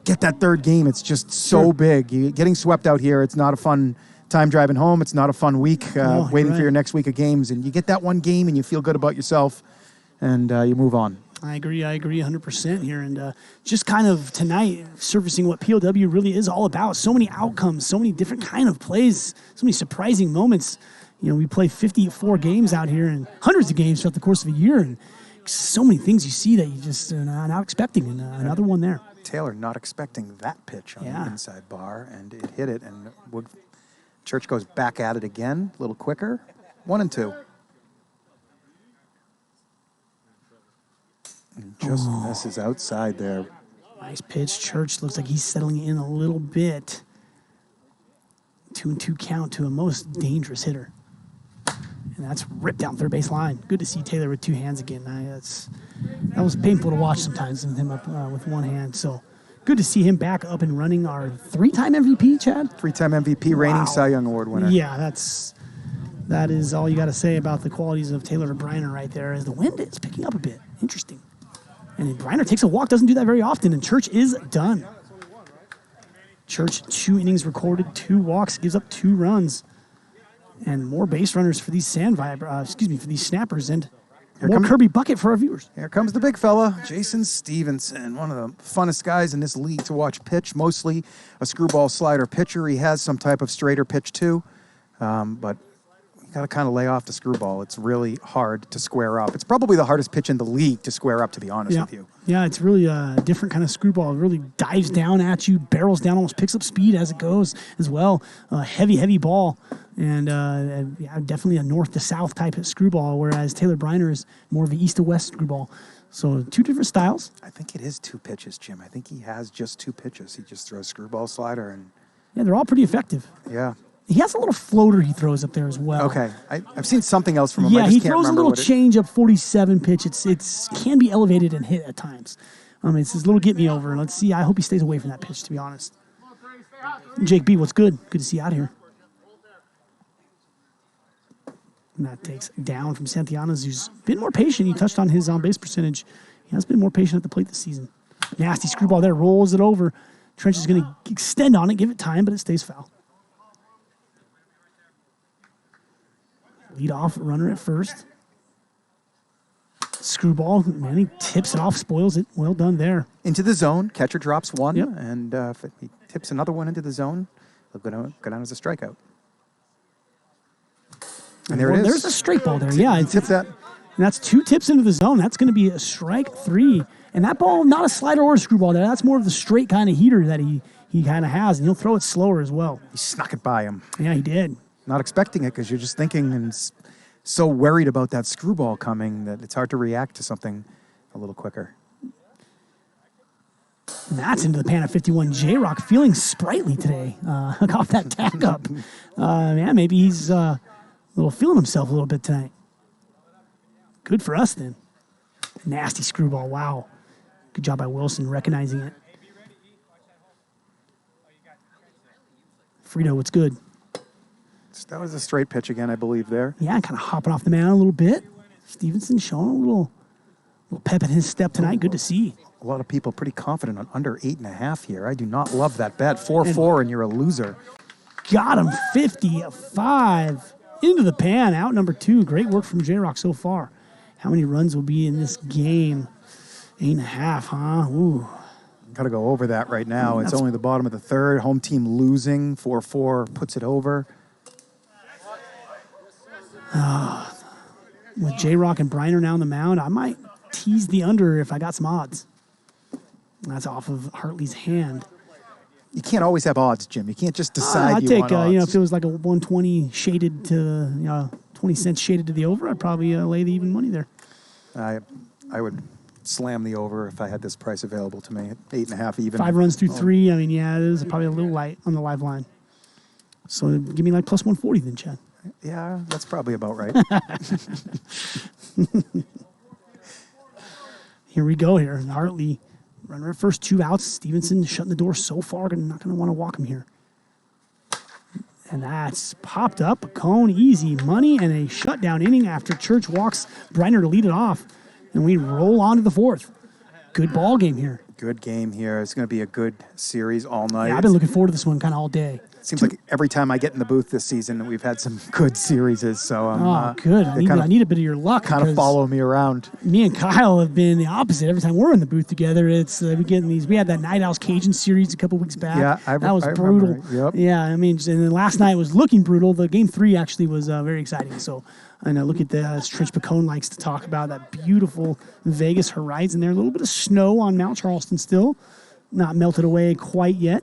C: get that third game. It's just so big. Getting swept out here, it's not a fun time driving home. It's not a fun week waiting for your next week of games. And you get that one game and you feel good about yourself and you move on.
B: I agree 100% here. And just kind of tonight surfacing what PLW really is all about. So many outcomes, so many different kind of plays, so many surprising moments. You know, we play 54 games out here and hundreds of games throughout the course of a year. And so many things you see that you just are not expecting. And another one there.
C: Taylor not expecting that pitch on the inside bar, and it hit it. And Church goes back at it again, a little quicker. 1-2. And just misses outside there.
B: Nice pitch. Church looks like he's settling in a little bit. 2-2 count to a most dangerous hitter. And that's ripped down third base line. Good to see Taylor with 2 hands again. That was painful to watch sometimes with him up with 1 hand. So good to see him back up and running. Our 3-time MVP, Chad?
C: 3-time MVP, reigning Cy Young Award winner.
B: Yeah, that is all you got to say about the qualities of Taylor Briner right there, as the wind is picking up a bit. Interesting. And Briner takes a walk, doesn't do that very often, and Church is done. Church, 2 innings recorded, 2 walks, gives up 2 runs. And more base runners for these for these Snappers, and more Kirby Bucket for our viewers.
C: Here comes the big fella, Jason Stevenson, one of the funnest guys in this league to watch pitch, mostly a screwball slider pitcher. He has some type of straighter pitch too, but you got to kind of lay off the screwball. It's really hard to square up. It's probably the hardest pitch in the league to square up, to be honest with you.
B: Yeah, it's really a different kind of screwball. It really dives down at you, barrels down, almost picks up speed as it goes as well. Heavy ball. And definitely a north to south type of screwball, whereas Taylor Briner is more of an east to west screwball. So 2 different styles.
C: I think it is 2 pitches, Jim. I think he has just 2 pitches. He just throws screwball slider and.
B: Yeah, they're all pretty effective.
C: Yeah.
B: He has a little floater he throws up there as well.
C: Okay, I've seen something else from him.
B: Yeah,
C: I just
B: he
C: can't
B: throws a
C: remember
B: little change up 47 pitch. It's can be elevated and hit at times. It's his little get me over. Let's see. I hope he stays away from that pitch, to be honest. Jake B, what's good? Good to see you out here. And that takes down from Santianas, who's been more patient. He touched on his on-base percentage. He has been more patient at the plate this season. Nasty screwball there, rolls it over. Trench is going to extend on it, give it time, but it stays foul. Lead off runner at first. Screwball, man, he tips it off, spoils it. Well done there.
C: Into the zone, catcher drops 1,
B: Yep.
C: and if he tips another one into the zone, he'll go down as a strikeout. And there it is.
B: There's a straight ball there. Yeah,
C: Tip that.
B: And that's 2 tips into the zone. That's going to be a strike 3. And that ball, not a slider or a screwball there. That's more of the straight kind of heater that he kind of has, and he'll throw it slower as well.
C: He snuck it by him.
B: Yeah, he did.
C: Not expecting it because you're just thinking and so worried about that screwball coming that it's hard to react to something a little quicker.
B: And that's into the pan of 51. J-Rock feeling sprightly today. Off that tack up. Man, maybe he's feeling himself a little bit tonight. Good for us then. Nasty screwball. Wow. Good job by Wilson recognizing it. Frito, what's good?
C: That was a straight pitch again, I believe, there.
B: Yeah, kind of hopping off the mound a little bit. Stevenson showing a little pep in his step tonight. Good to see.
C: A lot of people pretty confident on under 8.5 here. I do not love that bet. 4-4, and you're a loser.
B: Got him 55 into the pan. Out number 2. Great work from J-Rock so far. How many runs will be in this game? 8.5, huh? Ooh.
C: Got to go over that right now. It's only the bottom of the third. Home team losing. 4-4 puts it over. With J-Rock and Briner now on the mound, I might tease the under if I got some odds. That's off of Hartley's hand. You can't always have odds, Jim. You can't just decide
B: I'd
C: you
B: take,
C: want odds.
B: if it was like a 120 shaded to, 20 cents shaded to the over, I'd probably lay the even money there.
C: I would slam the over if I had this price available to me at 8.5 even.
B: 5 runs through 3. I mean, yeah, it is probably a little light on the live line. So give me like plus 140 then, Chad.
C: Yeah, that's probably about right.
B: Here we go here. Hartley, runner at first, 2 outs. Stevenson shutting the door so far, not going to want to walk him here. And that's popped up. A cone, easy money, and a shutdown inning after Church walks Briner to lead it off. And we roll on to the 4th. Good ball game here.
C: Good game here. It's going to be a good series all night.
B: Yeah, I've been looking forward to this one kind of all day.
C: Seems like every time I get in the booth this season, we've had some good series. So
B: good. I need a bit of your luck.
C: Kind of follow me around.
B: Me and Kyle have been the opposite. Every time we're in the booth together, it's we get in these. We had that Night Owls Cajun series a couple weeks back.
C: Yeah,
B: that was brutal.
C: Yep.
B: Yeah, I mean, and then last night was looking brutal. The game 3 actually was very exciting. So, and I look at as Trench Pacone likes to talk about that beautiful Vegas horizon there. A little bit of snow on Mount Charleston still, not melted away quite yet.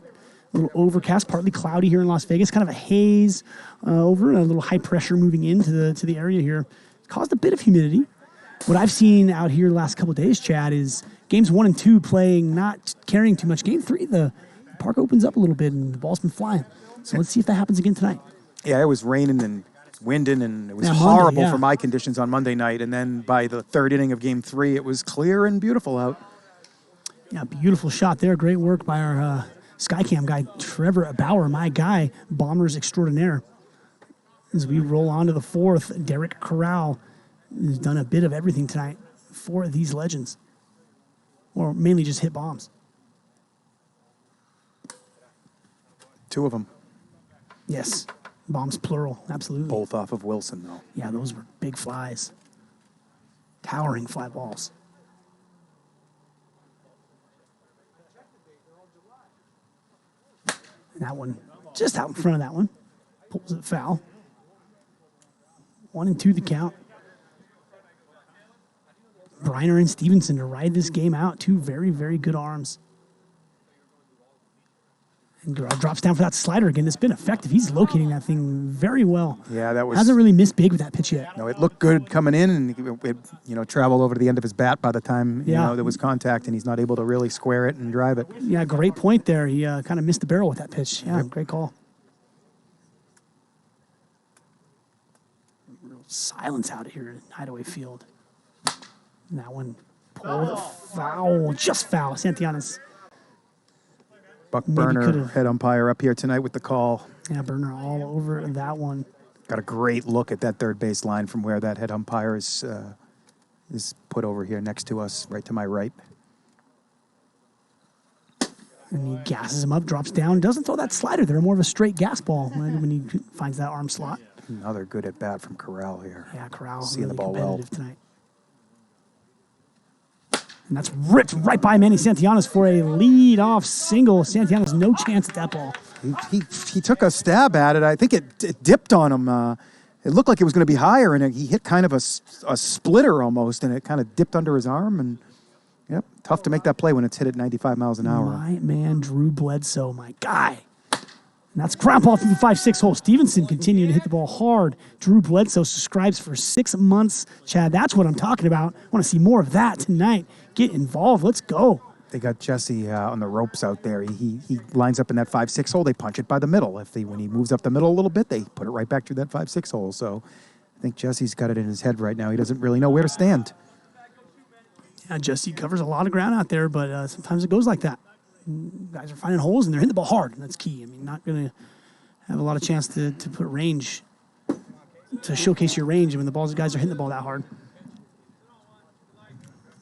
B: A little overcast, partly cloudy here in Las Vegas. Kind of a haze over, and a little high pressure moving into the area here. Caused a bit of humidity. What I've seen out here the last couple of days, Chad, is games 1 and 2 playing, not carrying too much. Game 3, the park opens up a little bit, and the ball's been flying. So let's see if that happens again tonight.
C: Yeah, it was raining and winding, and it was
B: Monday,
C: horrible for my conditions on Monday night. And then by the 3rd inning of Game 3, it was clear and beautiful out.
B: Yeah, beautiful shot there. Great work by our Skycam guy, Trevor Bauer, my guy, Bombers extraordinaire. As we roll on to the 4th, Derek Corral has done a bit of everything tonight for these legends. Or mainly just hit bombs.
C: 2 of them.
B: Yes, bombs plural, absolutely.
C: Both off of Wilson, though.
B: Yeah, those were big flies. Towering fly balls. And that one, just out in front of that one, pulls it foul. 1 and 2 the count. Briner and Stevenson to ride this game out. 2 very, very good arms. And drops down for that slider again. It's been effective. He's locating that thing very well.
C: Yeah, that was...
B: Hasn't really missed big with that pitch yet.
C: No, it looked good coming in, and it traveled over to the end of his bat by the time there was contact, and he's not able to really square it and drive it.
B: Yeah, great point there. He kind of missed the barrel with that pitch. Yeah, great call. Real silence out here in Hideaway Field. And that one pulled foul, just foul. Santillanes.
C: Buck Burner, head umpire, up here tonight with the call.
B: Yeah, Burner all over that one.
C: Got a great look at that third base line from where that head umpire is put over here next to us, right to my right.
B: And he gasses him up, drops down, doesn't throw that slider there, more of a straight gas ball when he finds that arm slot.
C: Another good at bat from Corral here.
B: Yeah, Corral
C: seeing
B: really
C: the ball well
B: tonight. And that's ripped right by Manny Santillanes for a lead-off single. Santillanes no chance at that ball.
C: He took a stab at it. I think it dipped on him. It looked like it was going to be higher, and he hit kind of a splitter almost, and it kind of dipped under his arm. And yep, tough to make that play when it's hit at 95 miles an hour.
B: My man, Drew Bledsoe, my guy. And that's ground ball through the 5-6 hole. Stevenson continuing to hit the ball hard. Drew Bledsoe subscribes for 6 months. Chad, that's what I'm talking about. I want to see more of that tonight. Get involved. Let's go.
C: They got Jesse on the ropes out there. He lines up in that 5-6 hole. They punch it by the middle. When he moves up the middle a little bit, they put it right back through that 5-6 hole. So I think Jesse's got it in his head right now. He doesn't really know where to stand.
B: Yeah, Jesse covers a lot of ground out there, but sometimes it goes like that. Guys are finding holes, and they're hitting the ball hard, and that's key. I mean, not going to have a lot of chance to put range, to showcase your range when the guys are hitting the ball that hard.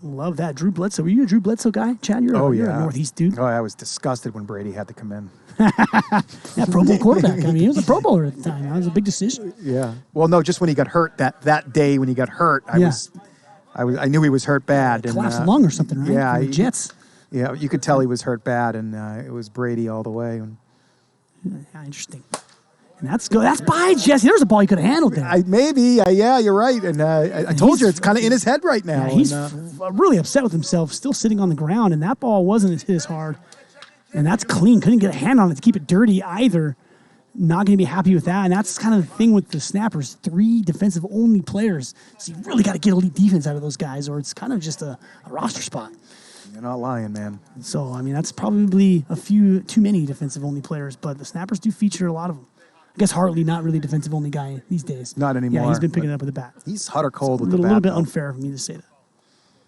B: Love that. Drew Bledsoe. Were you a Drew Bledsoe guy? Chad, you're a Northeast dude.
C: Oh, I was disgusted when Brady had to come in.
B: Yeah, Pro Bowl quarterback. I mean, he was a Pro Bowler at the time. That was a big decision.
C: Yeah. Well, no, just when he got hurt, that day when he got hurt, I knew he was hurt bad.
B: Collapsed lung or something, right?
C: Yeah.
B: The Jets.
C: Yeah, you could tell he was hurt bad, and it was Brady all the way.
B: Yeah, interesting. And that's by Jesse. There's a ball he could have handled there.
C: Yeah, you're right. And I told you, it's kind of in his head right now.
B: Yeah, he's really upset with himself, still sitting on the ground, and that ball wasn't his hard. And that's clean. Couldn't get a hand on it to keep it dirty either. Not going to be happy with that. And that's kind of the thing with the Snappers. 3 defensive-only players. So you really got to get elite defense out of those guys, or it's kind of just a roster spot.
C: You're not lying, man.
B: So, I mean, that's probably a few too many defensive-only players, but the Snappers do feature a lot of them. I guess Hartley, not really defensive-only guy these days.
C: Not anymore.
B: Yeah, he's been picking it up with the bat.
C: He's hot or cold with the bat.
B: A little bit unfair for me to say that.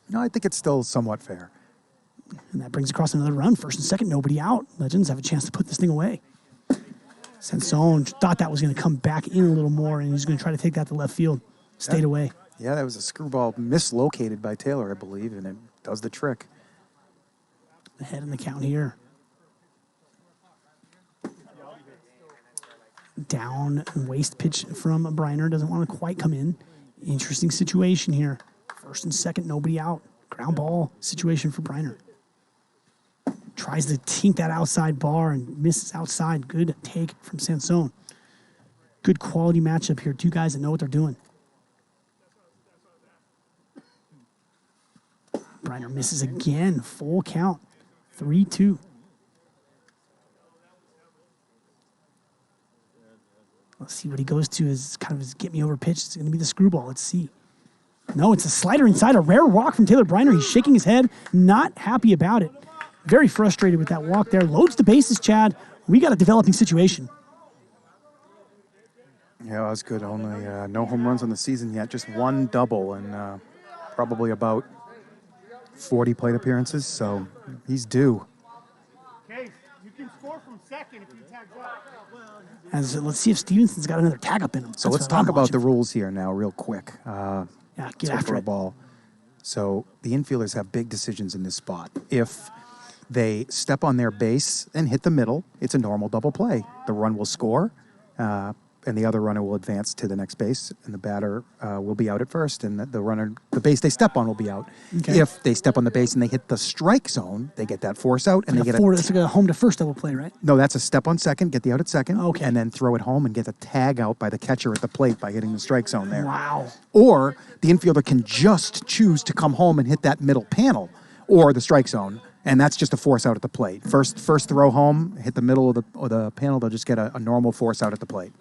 C: No, I think it's still somewhat fair.
B: And that brings across another run. First and second, nobody out. Legends have a chance to put this thing away. Sansone thought that was going to come back in a little more, and he's going to try to take that to left field. Stayed away.
C: Yeah, that was a screwball mislocated by Taylor, I believe, and it does the trick.
B: Ahead in the count here. Down waste pitch from Briner. Doesn't want to quite come in. Interesting situation here. First and second, nobody out. Ground ball situation for Briner. Tries to tink that outside bar and misses outside. Good take from Sansone. Good quality matchup here. 2 guys that know what they're doing. Briner misses again. Full count. 3-2. Let's see what he goes to as kind of his get me over pitch. It's going to be the screwball. Let's see. No, it's a slider inside. A rare walk from Taylor Briner. He's shaking his head. Not happy about it. Very frustrated with that walk there. Loads the bases, Chad. We got a developing situation.
C: Yeah, that was good. Only no home runs on the season yet. Just 1 double and probably about 40 plate appearances. So he's due.
D: Case, you can score from second if he tags up.
B: Let's see if Stevenson's got another tag up in him.
C: So let's talk about the rules here now real quick.
B: Get after
C: a
B: it.
C: ball. So the infielders have big decisions in this spot. If they step on their base and hit the middle, it's a normal double play. The run will score, and the other runner will advance to the next base, and the batter will be out at first, and the base they step on will be out.
B: Okay.
C: If they step on the base and they hit the strike zone, they get that force out, and they get
B: it's like a home to first double play, right?
C: No, that's a step on second, get the out at second,
B: Okay.
C: and then throw it home and get a tag out by the catcher at the plate by hitting the strike zone there.
B: Wow.
C: Or the infielder can just choose to come home and hit that middle panel or the strike zone, and that's just a force out at the plate. First throw home, hit the middle of the panel, they'll just get a normal force out at the plate.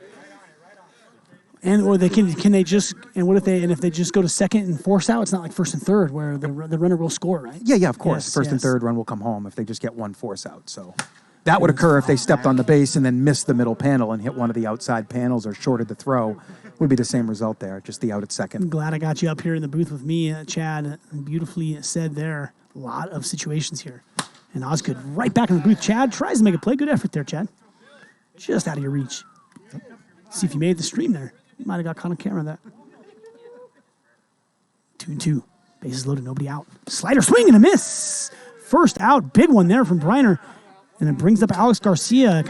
B: And or they can they just if they just go to second and force out, it's not like first and third where the runner will score, right?
C: Yeah, of course.
B: Yes,
C: First and third run will come home if they just get 1 force out. So that would occur if they stepped on the base and then missed the middle panel and hit one of the outside panels or shorted the throw. Would be the same result there, just the out at second.
B: I'm glad I got you up here in the booth with me, Chad. Beautifully said there. A lot of situations here. And Osgood right back in the booth. Chad tries to make a play. Good effort there, Chad. Just out of your reach. See if you made the stream there. You might have got caught on camera that. 2-2. Bases loaded, nobody out. Slider swing and a miss. First out, big one there from Briner. And it brings up Alex Garcia.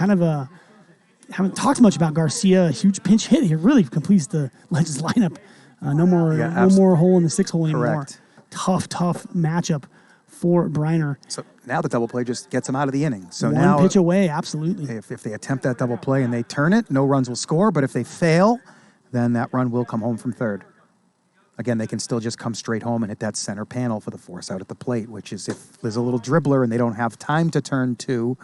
B: Haven't talked much about Garcia. A huge pinch hit. He really completes the Legends lineup. No more hole in the 6 hole anymore.
C: Correct.
B: Tough matchup for Briner.
C: So now the double play just gets them out of the inning. So
B: One pitch away, absolutely.
C: If they attempt that double play and they turn it, no runs will score. But if they fail, then that run will come home from third. Again, they can still just come straight home and hit that center panel for the force out at the plate, which is if there's a little dribbler and they don't have time to turn to,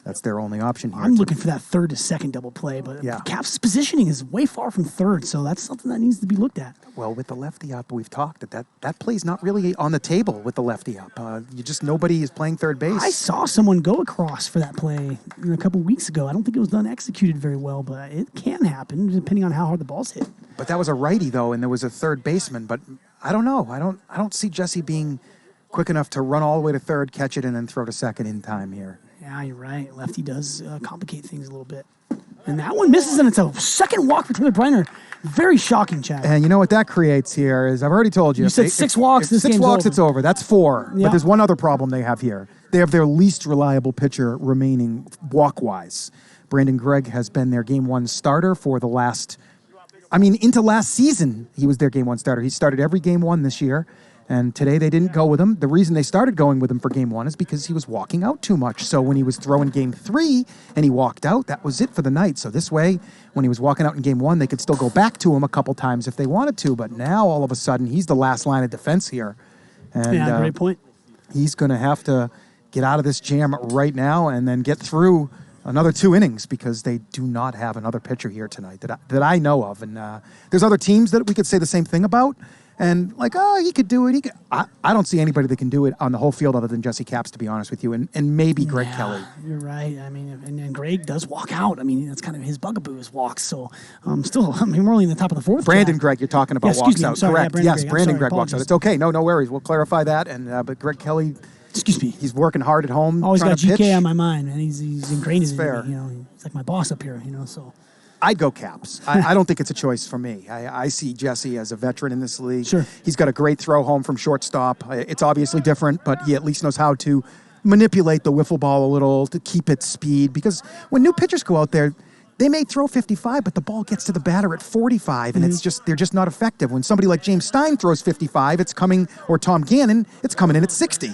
C: That's their only option here.
B: I'm looking for that third to second double play, but
C: Yeah.
B: Caps' positioning is way far from third, so that's something that needs to be looked at.
C: Well, with the lefty up, we've talked that play's not really on the table with the lefty up. Nobody is playing third base.
B: I saw someone go across for that play a couple weeks ago. I don't think it was done executed very well, but it can happen depending on how hard the ball's hit.
C: But that was a righty though, and there was a third baseman. But I don't know. I don't see Jesse being quick enough to run all the way to third, catch it, and then throw to second in time here.
B: Yeah, you're right. Lefty does complicate things a little bit. And that one misses, and it's a second walk for Taylor Briner. Very shocking, Chad.
C: And you know what that creates here is, I've already told you.
B: You said 6 walks, this game's over.
C: It's over. That's 4.
B: Yeah.
C: But there's one other problem they have here. They have their least reliable pitcher remaining walk-wise. Brandon Gregg has been their Game 1 starter for the last, into last season, he was their Game 1 starter. He started every Game 1 this year. And today they didn't go with him. The reason they started going with him for Game 1 is because he was walking out too much. So when he was throwing Game 3 and he walked out, that was it for the night. So this way, when he was walking out in Game 1, they could still go back to him a couple times if they wanted to. But now, all of a sudden, he's the last line of defense here. And,
B: yeah, great point.
C: He's going to have to get out of this jam right now and then get through another 2 innings because they do not have another pitcher here tonight that I know of. And there's other teams that we could say the same thing about. And he could do it. I don't see anybody that can do it on the whole field other than Jesse Caps, to be honest with you, and maybe Greg Kelly.
B: You're right. And Greg does walk out. That's kind of his bugaboo is walks. So we're only in the top of the 4th.
C: Brandon Gregg, you're talking about walks out.
B: Sorry,
C: correct.
B: Yeah,
C: Brandon Gregg walks out. It's okay. No worries. We'll clarify that. And but Greg Kelly,
B: excuse me,
C: he's working hard at home.
B: Always got GK
C: pitch.
B: on my mind, and he's ingrained in
C: fair.
B: me. He's like my boss up here. So.
C: I'd go Caps. I don't think it's a choice for me. I see Jesse as a veteran in this league.
B: Sure.
C: He's got a great throw home from shortstop. It's obviously different, but he at least knows how to manipulate the wiffle ball a little to keep its speed. Because when new pitchers go out there, they may throw 55, but the ball gets to the batter at 45, and they're just not effective. When somebody like James Stein throws 55, or Tom Gannon, it's coming in at 60.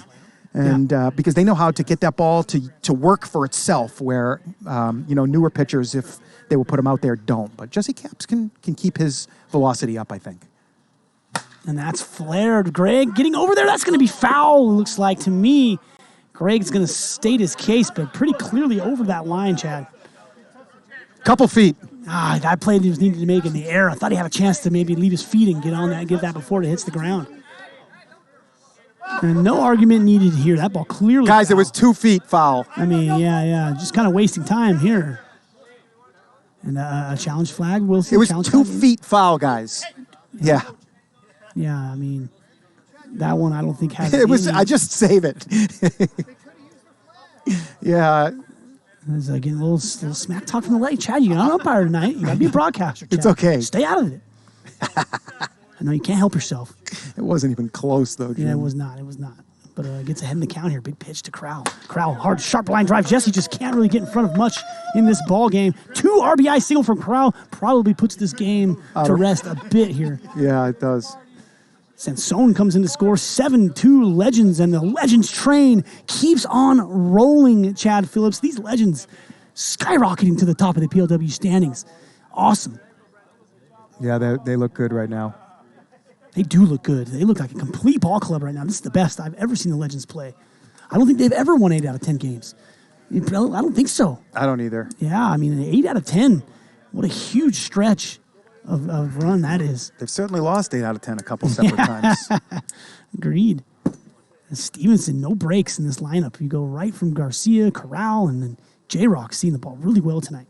C: And because they know how to get that ball to work for itself, where newer pitchers, if they will put him out there, don't. But Jesse Caps can keep his velocity up, I think.
B: And that's flared. Greg getting over there. That's going to be foul, looks like to me. Greg's going to state his case, but pretty clearly over that line, Chad.
C: Couple feet.
B: That play he was needed to make in the air. I thought he had a chance to maybe leave his feet and get on that, get that before it hits the ground. And no argument needed here. That ball clearly
C: Guys,
B: foul.
C: it was 2 feet foul.
B: Yeah. Just kind of wasting time here. And a challenge flag, we'll see.
C: It was 2 feet foul, guys. Yeah.
B: Yeah, that one I don't think has
C: It was. I just save it. Yeah.
B: There's getting a little smack talk from the lake. Chad, you're not an umpire tonight. You got to be a broadcaster, Chad.
C: It's okay.
B: Stay out of it. I know you can't help yourself.
C: It wasn't even close, though, Jim.
B: Yeah, it was not. But gets ahead in the count here. Big pitch to Crowell. Crowell, hard, sharp line drive. Jesse just can't really get in front of much in this ball game. 2 RBI single from Crowell probably puts this game to rest a bit here.
C: Yeah, it does.
B: Sansone comes in to score 7-2 Legends, and the Legends train keeps on rolling, Chad Phillips. These Legends skyrocketing to the top of the PLW standings. Awesome.
C: Yeah, they look good right now.
B: They do look good. They look like a complete ball club right now. This is the best I've ever seen the Legends play. I don't think they've ever won 8 out of 10 games. I don't think so.
C: I don't either.
B: Yeah, 8 out of 10. What a huge stretch of run that is.
C: They've certainly lost 8 out of 10 a couple separate times.
B: Agreed. And Stevenson, no breaks in this lineup. You go right from Garcia, Corral, and then J-Rock seeing the ball really well tonight.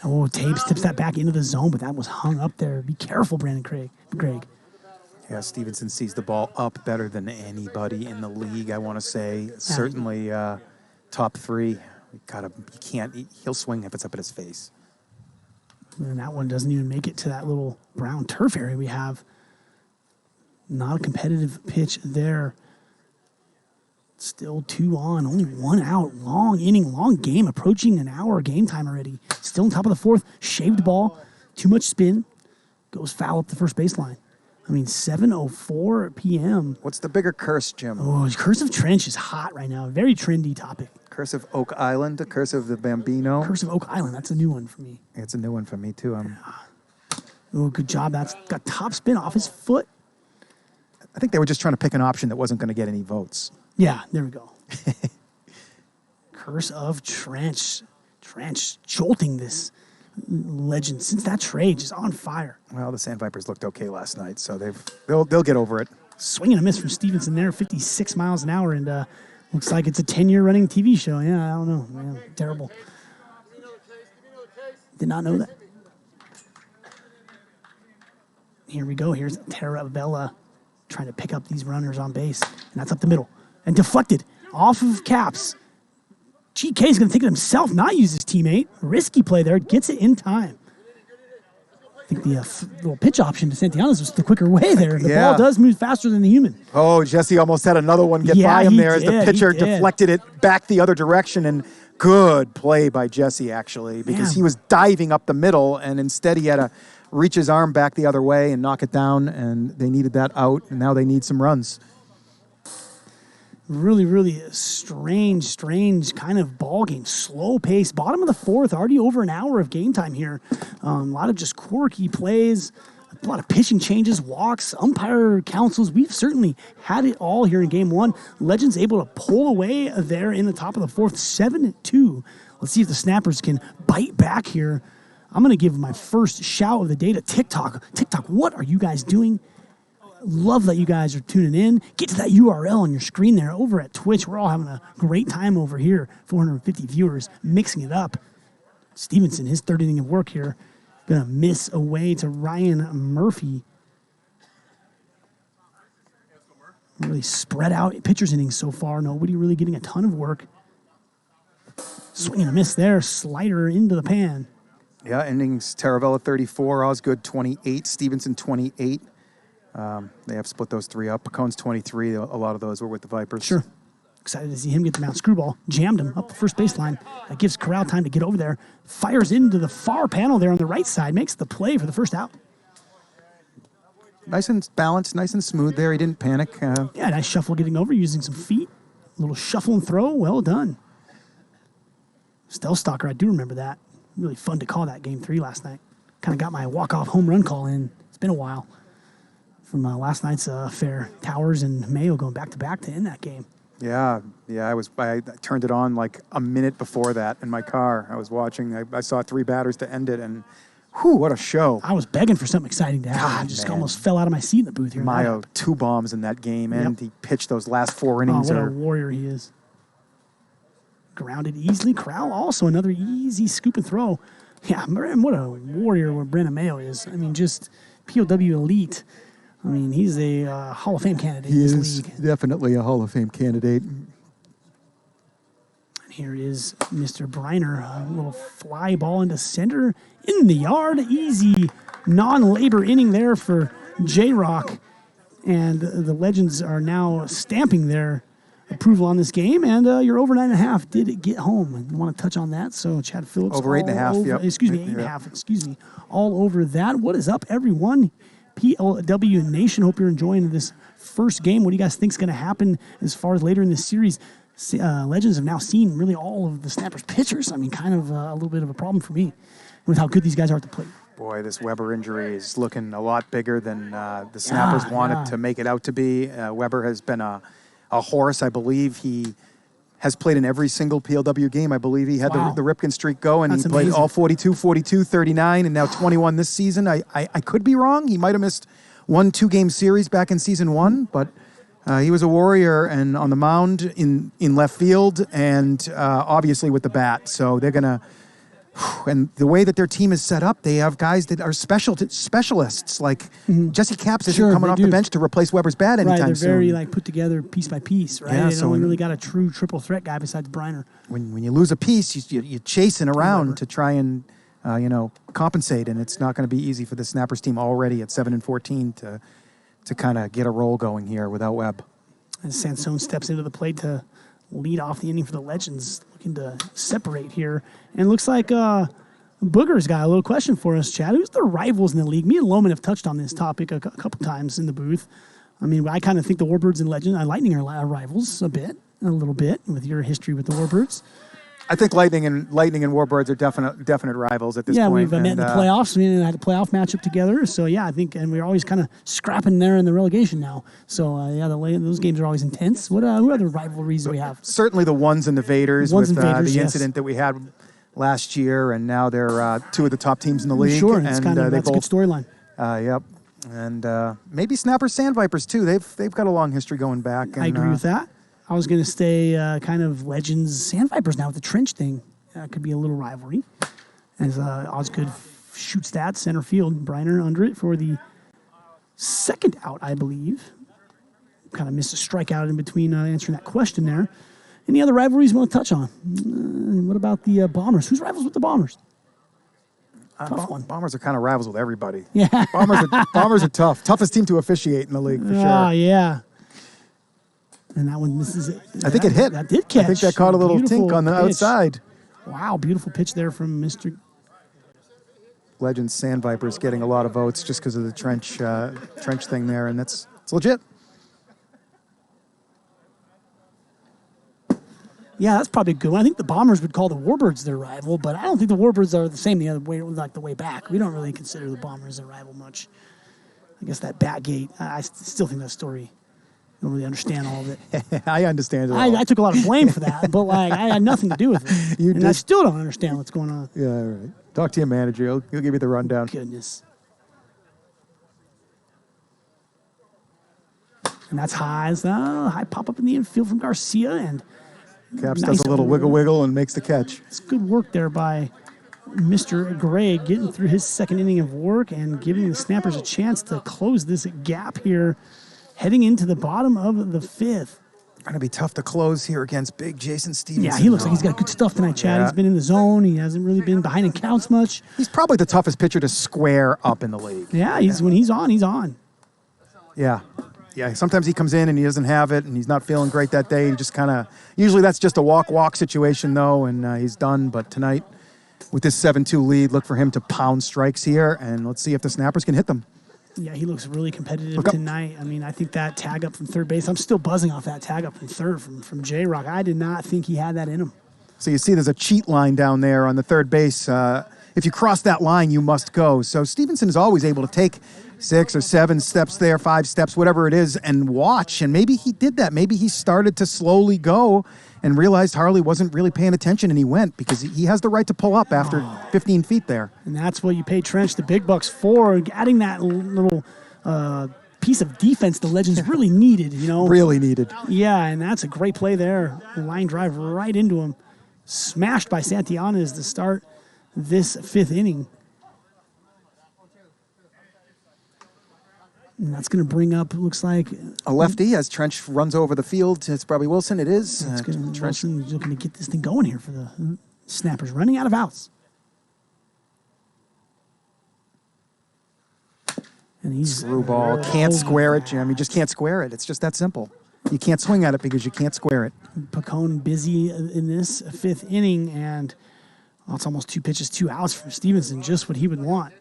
B: Oh, Tapes tips that back into the zone, but that was hung up there. Be careful, Brandon Gregg.
C: Yeah, Stevenson sees the ball up better than anybody in the league, I want to say. Certainly top 3. He'll swing if it's up at his face.
B: And that one doesn't even make it to that little brown turf area we have. Not a competitive pitch there. Still 2 on, only 1 out. Long inning, long game, approaching an hour game time already. Still on top of the 4th, shaved ball, too much spin, goes foul up the first baseline. 7:04 p.m.
C: What's the bigger curse, Jim?
B: Oh, Curse of Trench is hot right now. Very trendy topic.
C: Curse of Oak Island, the Curse of the Bambino.
B: Curse of Oak Island, that's a new one for me.
C: It's a new one for me, too.
B: Oh, good job. That's got top spin off his foot.
C: I think they were just trying to pick an option that wasn't going to get any votes.
B: Yeah, there we go. Curse of Trench. Trench jolting this legend since that trade, just on fire.
C: Well, the Sandvipers looked okay last night, so they'll get over it.
B: Swing and a miss from Stevenson there, 56 miles an hour, and looks like it's a 10-year running TV show. Yeah, I don't know. Man, terrible. Did not know that. Here we go. Here's Tarabella trying to pick up these runners on base, and that's up the middle. And deflected off of Caps. GK is going to take it himself, not use his teammate. Risky play there. Gets it in time. I think the little pitch option to Santillanes was the quicker way there. The ball does move faster than the human.
C: Oh, Jesse almost had another one get by him there as the pitcher deflected it back the other direction. And good play by Jesse, actually, because he was diving up the middle, and instead he had to reach his arm back the other way and knock it down, and they needed that out, and now they need some runs.
B: Really, really strange kind of ball game. Slow pace. Bottom of the fourth, already over an hour of game time here. A lot of just quirky plays, a lot of pitching changes, walks, umpire councils. We've certainly had it all here in game one. Legends able to pull away there in the top of the fourth, 7-2. Let's see if the Snappers can bite back here. I'm going to give my first shout of the day to TikTok. TikTok, what are you guys doing? Love that you guys are tuning in. Get to that URL on your screen there over at Twitch. We're all having a great time over here. 450 viewers, mixing it up. Stevenson, his third inning of work here. Gonna miss away to Ryan Murphy. Really spread out pitcher's innings so far. Nobody really getting a ton of work. Swing and a miss there. Slider into the pan.
C: Yeah, innings, Taravella 34, Osgood 28, Stevenson 28. They have split those three up. Pacone's 23. A lot of those were with the Vipers.
B: Sure. Excited to see him get the mount. Screwball jammed him up the first baseline. That gives Corral time to get over there. Fires into the far panel there on the right side. Makes the play for the first out.
C: Nice and balanced, nice and smooth there. He didn't panic.
B: Nice shuffle getting over, using some feet. A little shuffle and throw. Well done. Stealth Stalker, I do remember that. Really fun to call that game 3 last night. Kind of got my walk-off home run call in. It's been a while from last night's affair. Towers and Mayo going back-to-back to end that game.
C: Yeah. I turned it on like a minute before that in my car. I was watching. I saw 3 batters to end it, and whew, what a show.
B: I was begging for something exciting to happen. I just almost fell out of my seat in the booth here.
C: Mayo, 2 bombs in that game, and he pitched those last 4 innings.
B: Oh, what a warrior he is. Grounded easily. Corral also another easy scoop and throw. Yeah, and what a warrior where Brennan Mayo is. I mean, just POW elite. I mean, he's a Hall of Fame candidate in this league.
C: Definitely a Hall of Fame candidate.
B: And here is Mr. Briner. A little fly ball into center in the yard. Easy non-labor inning there for J-Rock. And the Legends are now stamping their approval on this game. And your over 9.5 did get home. You want to touch on that? So Chad Phillips.
C: Over 8.5, yep.
B: Excuse me, 8.5. Excuse me. All over that. What is up, everyone? PLW Nation, hope you're enjoying this first game. What do you guys think is going to happen as far as later in this series? Legends have now seen really all of the Snappers pitchers. I mean, kind of a little bit of a problem for me with how good these guys are at the plate.
C: Boy, this Weber injury is looking a lot bigger than the Snappers wanted to make it out to be. Weber has been a horse. I believe he has played in every single PLW game. I believe he had the Ripken streak go, and he played all 42, 39, and now 21 this season. I could be wrong. He might have missed 1-2 game series back in season 1, but he was a warrior and on the mound in left field and obviously with the bat. So they're going to, and the way that their team is set up, they have guys that are specialists. Like Jesse Capps isn't coming off the bench to replace Weber's bat anytime soon.
B: Right, they're very put together piece by piece, right?
C: Yeah,
B: they only really got a true triple threat guy besides Briner.
C: When you lose a piece, you're chasing around to try and compensate, and it's not going to be easy for the Snappers team already at 7-14 to kind of get a roll going here without Webb.
B: As Sansone steps into the plate to lead off the inning for the Legends, looking to separate here. And looks like Booger's got a little question for us, Chad. Who's the rivals in the league? Me and Loman have touched on this topic a couple times in the booth. I mean, I kind of think the Warbirds and Lightning are rivals a little bit, with your history with the Warbirds.
C: I think Lightning and Warbirds are definite rivals at this point.
B: Yeah, we've met in the playoffs. We had a playoff matchup together. So, yeah, I think, and we're always kind of scrapping there in the relegation now. So, yeah, those games are always intense. What other rivalries do we have?
C: Certainly the Ones and the Vaders
B: Ones
C: with
B: and Vaders,
C: the
B: yes.
C: incident that we had last year, and now they're two of the top teams in the league.
B: Sure,
C: and
B: it's kind of, that's a good storyline.
C: Yep. And maybe Snappers Sandvipers, too. They've got a long history going back. And,
B: I agree with that. I was going to stay kind of Legends Sandvipers now with the trench thing. Could be a little rivalry. As Osgood shoots that center field. Briner under it for the second out, I believe. Kind of missed a strikeout in between answering that question there. Any other rivalries you want to touch on? What about the Bombers? Who's rivals with the Bombers? Tough one.
C: Bombers are kind of rivals with everybody.
B: Yeah.
C: Bombers are tough. Toughest team to officiate in the league, for sure.
B: Oh, yeah. And that one misses it.
C: I think it hit.
B: That did catch.
C: I think that caught a little
B: Beautiful
C: tink on the
B: pitch.
C: outside.
B: Wow, beautiful pitch there from Mr.
C: Legends Sandvipers getting a lot of votes just because of the trench thing there, and it's legit.
B: Yeah, that's probably a good one. I think the Bombers would call the Warbirds their rival, but I don't think the Warbirds are the same the other way, like the way back. We don't really consider the Bombers a rival much. I guess that Batgate, I still think that story. I don't really understand all of it.
C: I understand it all.
B: I took a lot of blame for that, but like I had nothing to do with it. I still don't understand what's going on.
C: Yeah, all right. Talk to your manager. He'll give you the rundown.
B: Goodness. And that's highs. High pop up in the infield from Garcia, and
C: Caps does a little wiggle and makes the catch.
B: It's good work there by Mr. Gray, getting through his second inning of work and giving the Snappers a chance to close this gap here, heading into the bottom of the fifth.
C: Going to be tough to close here against big Jason Stevenson.
B: Yeah, he looks like he's got good stuff tonight, Chad.
C: Yeah.
B: He's been in the zone. He hasn't really been behind in counts much.
C: He's probably the toughest pitcher to square up in the league.
B: Yeah, when he's on, he's on.
C: Yeah. Yeah, sometimes he comes in and he doesn't have it, and he's not feeling great that day. He just kind of, usually that's just a walk situation, though, and he's done. But tonight, with this 7-2 lead, look for him to pound strikes here, and let's see if the Snappers can hit them.
B: Yeah, he looks really competitive tonight. I mean, I think that tag up from third base, I'm still buzzing off that tag up from third from J-Rock. I did not think he had that in him.
C: So you see there's a cheat line down there on the third base. If you cross that line, you must go. So Stevenson is always able to take 6 or 7 steps there, 5 steps, whatever it is, and watch. And maybe he did that. Maybe he started to slowly go and realized Harley wasn't really paying attention, and he went because he has the right to pull up after 15 feet there.
B: And that's what you pay Trench the big bucks for, adding that little piece of defense the Legends really needed, you know.
C: Really needed.
B: Yeah, and that's a great play there. Line drive right into him. Smashed by Santillanes to start this 5th inning. And that's going to bring up, looks like...
C: a lefty as Trench runs over the field. It's probably Wilson. It is.
B: Trench is looking to get this thing going here for the Snappers. Running out of outs. And he's...
C: through ball. Can't square it, Jim. You just can't square it. It's just that simple. You can't swing at it because you can't square it.
B: Pacone busy in this 5th inning, and it's almost 2 pitches, 2 outs from Stevenson, just what he would want.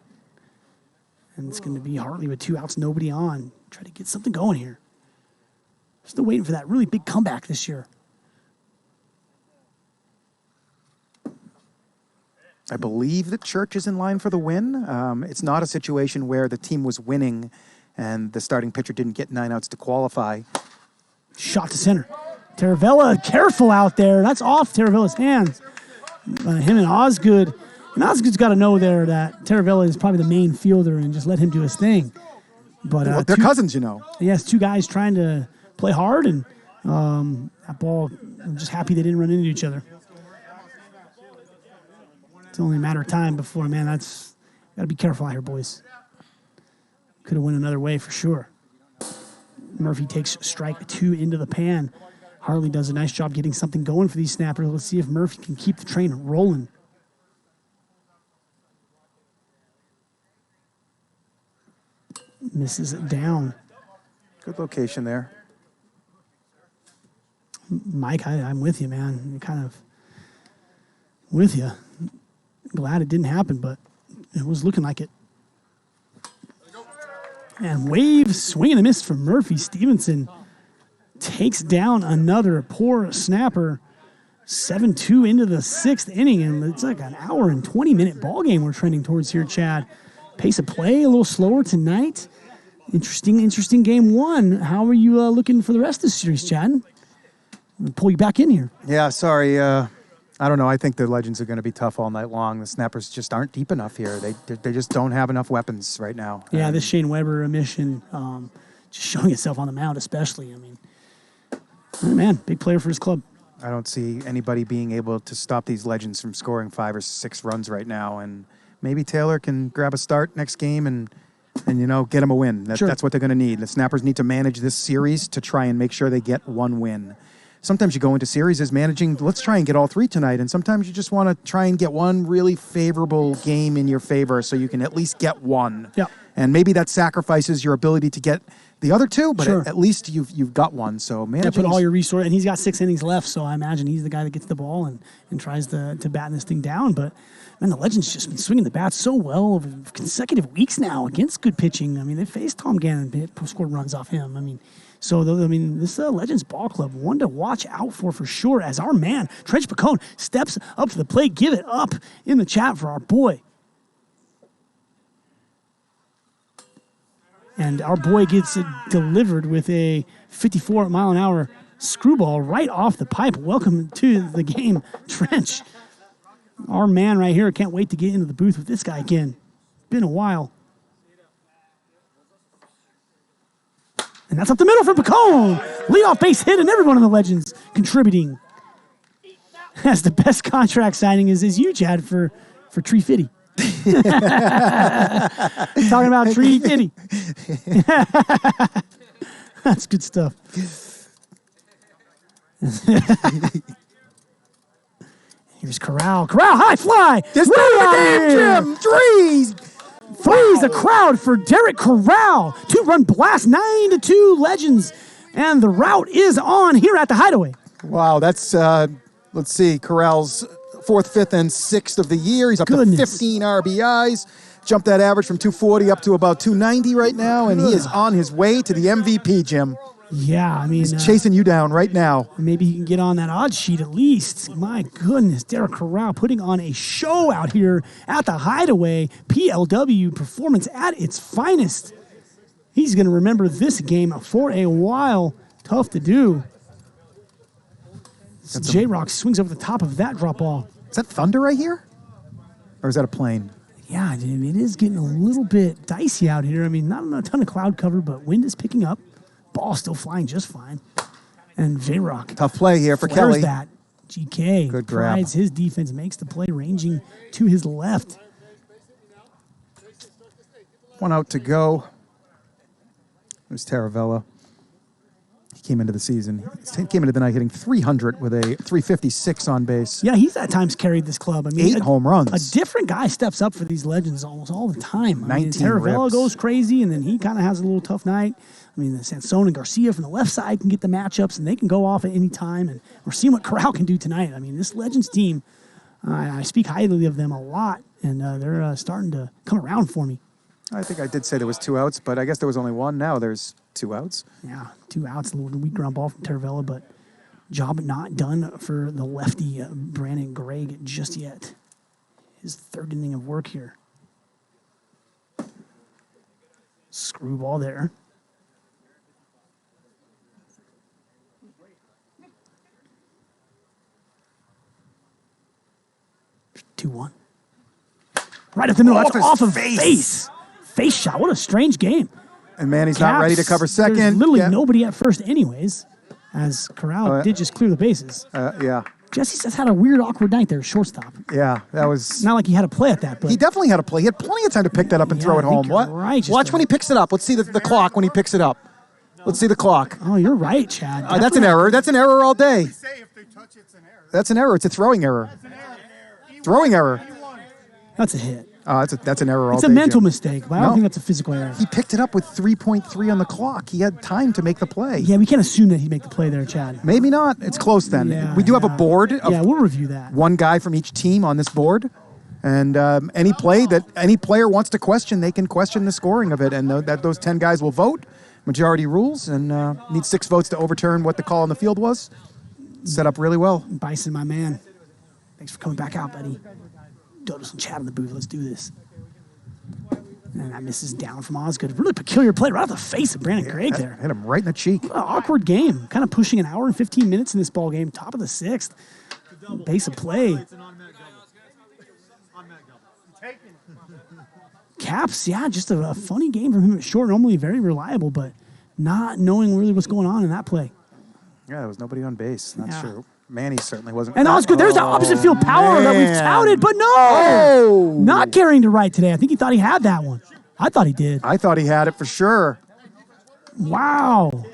B: And it's going to be Hartley with 2 outs, nobody on. Try to get something going here. Still waiting for that really big comeback this year.
C: I believe that Church is in line for the win. It's not a situation where the team was winning and the starting pitcher didn't get 9 outs to qualify.
B: Shot to center. Taravella, careful out there. That's off Taravella's hands. Him and Osgood. And Osgood's got to know there that Taravella is probably the main fielder and just let him do his thing. But
C: they're cousins, you know.
B: Yes, 2 guys trying to play hard, and that ball, I'm just happy they didn't run into each other. It's only a matter of time before, man, that's got to be careful out here, boys. Could have went another way for sure. Murphy takes strike 2 into the pan. Harley does a nice job getting something going for these Snappers. Let's see if Murphy can keep the train rolling. Misses it down.
C: Good location there.
B: Mike, I'm with you, man. I'm kind of with you. Glad it didn't happen, but it was looking like it. And wave, swing and a miss from Murphy. Stevenson takes down another poor Snapper. 7-2 into the 6th inning, and it's like an hour and 20-minute ball game we're trending towards here, Chad. Pace of play a little slower tonight. Interesting game one. How are you looking for the rest of the series, Chad? I'm going to pull you back in here.
C: Yeah, sorry. I don't know. I think the Legends are going to be tough all night long. The Snappers just aren't deep enough here. They just don't have enough weapons right now.
B: Yeah, this Shane Weber omission just showing itself on the mound especially. I mean, oh, man, big player for his club.
C: I don't see anybody being able to stop these Legends from scoring 5 or 6 runs right now. And maybe Taylor can grab a start next game and get them a win. That's what they're going to need. The Snappers need to manage this series to try and make sure they get one win. Sometimes you go into series as managing, let's try and get all 3 tonight. And sometimes you just want to try and get one really favorable game in your favor so you can at least get one.
B: Yeah.
C: And maybe that sacrifices your ability to get the other 2, but at least you've got one. So managing,
B: put all your resources, and he's got 6 innings left, so I imagine he's the guy that gets the ball and tries to batten this thing down. But man, the Legends just been swinging the bat so well over consecutive weeks now against good pitching. I mean, they faced Tom Gannon, scored runs off him. I mean, this Legends ball club, one to watch out for sure. As our man Trench Pacone steps up to the plate, give it up in the chat for our boy. And our boy gets it delivered with a 54-mile-an-hour screwball right off the pipe. Welcome to the game, Trench. Our man right here. Can't wait to get into the booth with this guy again. Been a while. And that's up the middle for Pacone. Leadoff base hit, and everyone in the Legends contributing. As the best contract signing is you, Chad, for Tree Fitty. Talking about Tree Fitty. That's good stuff. Here's Corral. High fly.
C: This is the game, Jim. Threes.
B: The crowd for Derek Corral. 2-run blast, 9-2 Legends. And the route is on here at the Hideaway.
C: Wow, that's, let's see, Corral's 4th, 5th, and 6th of the year. He's up to 15 RBIs. Jumped that average from 240 up to about 290 right now, and he is on his way to the MVP, Jim.
B: Yeah, I mean...
C: He's chasing you down right now.
B: Maybe he can get on that odds sheet at least. My goodness, Derek Corral putting on a show out here at the Hideaway. PLW performance at its finest. He's going to remember this game for a while. Tough to do. J-Rock swings over the top of that drop ball.
C: Is that thunder right here? Or is that a plane?
B: Yeah, it is getting a little bit dicey out here. I mean, not a ton of cloud cover, but wind is picking up. Ball still flying just fine. And J-Rock.
C: Tough play here for Kelly.
B: that. GK.
C: Good grab.
B: Prides his defense, makes the play ranging to his left.
C: 1 out to go. There's Taravella. He came into the season. He came into the night hitting 300 with a 356 on base.
B: Yeah, he's at times carried this club. I mean,
C: 8 home runs.
B: A different guy steps up for these Legends almost all the time.
C: 19
B: Taravella
C: rips.
B: goes crazy, and then he kind of has a little tough night. I mean, Sansone and Garcia from the left side can get the matchups, and they can go off at any time. And we're seeing what Corral can do tonight. I mean, this Legends team, I speak highly of them a lot, and they're starting to come around for me.
C: I think I did say there was 2 outs, but I guess there was only 1. Now there's 2 outs.
B: Yeah, 2 outs, a little weak ground ball from Taravella, but job not done for the lefty Brandon Gregg just yet. His 3rd inning of work here. Screwball there. Two-one. Right up the middle. That's off of face. Face shot. What a strange game.
C: And Manny's not ready to cover second.
B: There's literally nobody at first anyways, as Corral did just clear the bases.
C: Yeah.
B: Jesse just had a weird, awkward night there, shortstop.
C: Yeah, that was...
B: Not like he had a play at that, but...
C: He definitely had a play. He had plenty of time to pick that up and throw it home. What?
B: Right,
C: Watch when he picks it up. Let's see the clock when he picks it up. Let's see the clock.
B: Oh, you're right, Chad.
C: That's an error. That's an error all day.
D: Say if they touch it's an error.
C: That's an error. It's a throwing error. Throwing error.
B: That's a hit.
C: That's an error all day.
B: It's a mental
C: Jim.
B: mistake, but I don't think that's a physical error.
C: He picked it up with 3.3 on the clock. He had time to make the play.
B: Yeah, we can't assume that he'd make the play there, Chad.
C: Maybe not. It's close then.
B: Yeah,
C: we do have a board of
B: we'll review that.
C: 1 guy from each team on this board. And any play that any player wants to question, they can question the scoring of it. And those 10 guys will vote. Majority rules, and need 6 votes to overturn what the call on the field was. set up really well.
B: Bison, my man. Thanks for coming back out, buddy. Dodos and Chad in the booth. Let's do this. And that misses down from Osgood. Really peculiar play right off the face of Brandon Gregg there.
C: Hit him right in the cheek.
B: What an awkward game. Kind of pushing an hour and 15 minutes in this ball game. Top of the 6th. Base of play. Caps, yeah, just a funny game from him at short. Normally very reliable, but not knowing really what's going on in that play.
C: Yeah, there was nobody on base. That's true. Manny certainly wasn't.
B: And Osgood, there's the opposite field power that we've touted, but no!
C: Oh.
B: Not carrying to right today. I think he thought he had that one. I thought he did.
C: I thought he had it for sure.
B: Wow.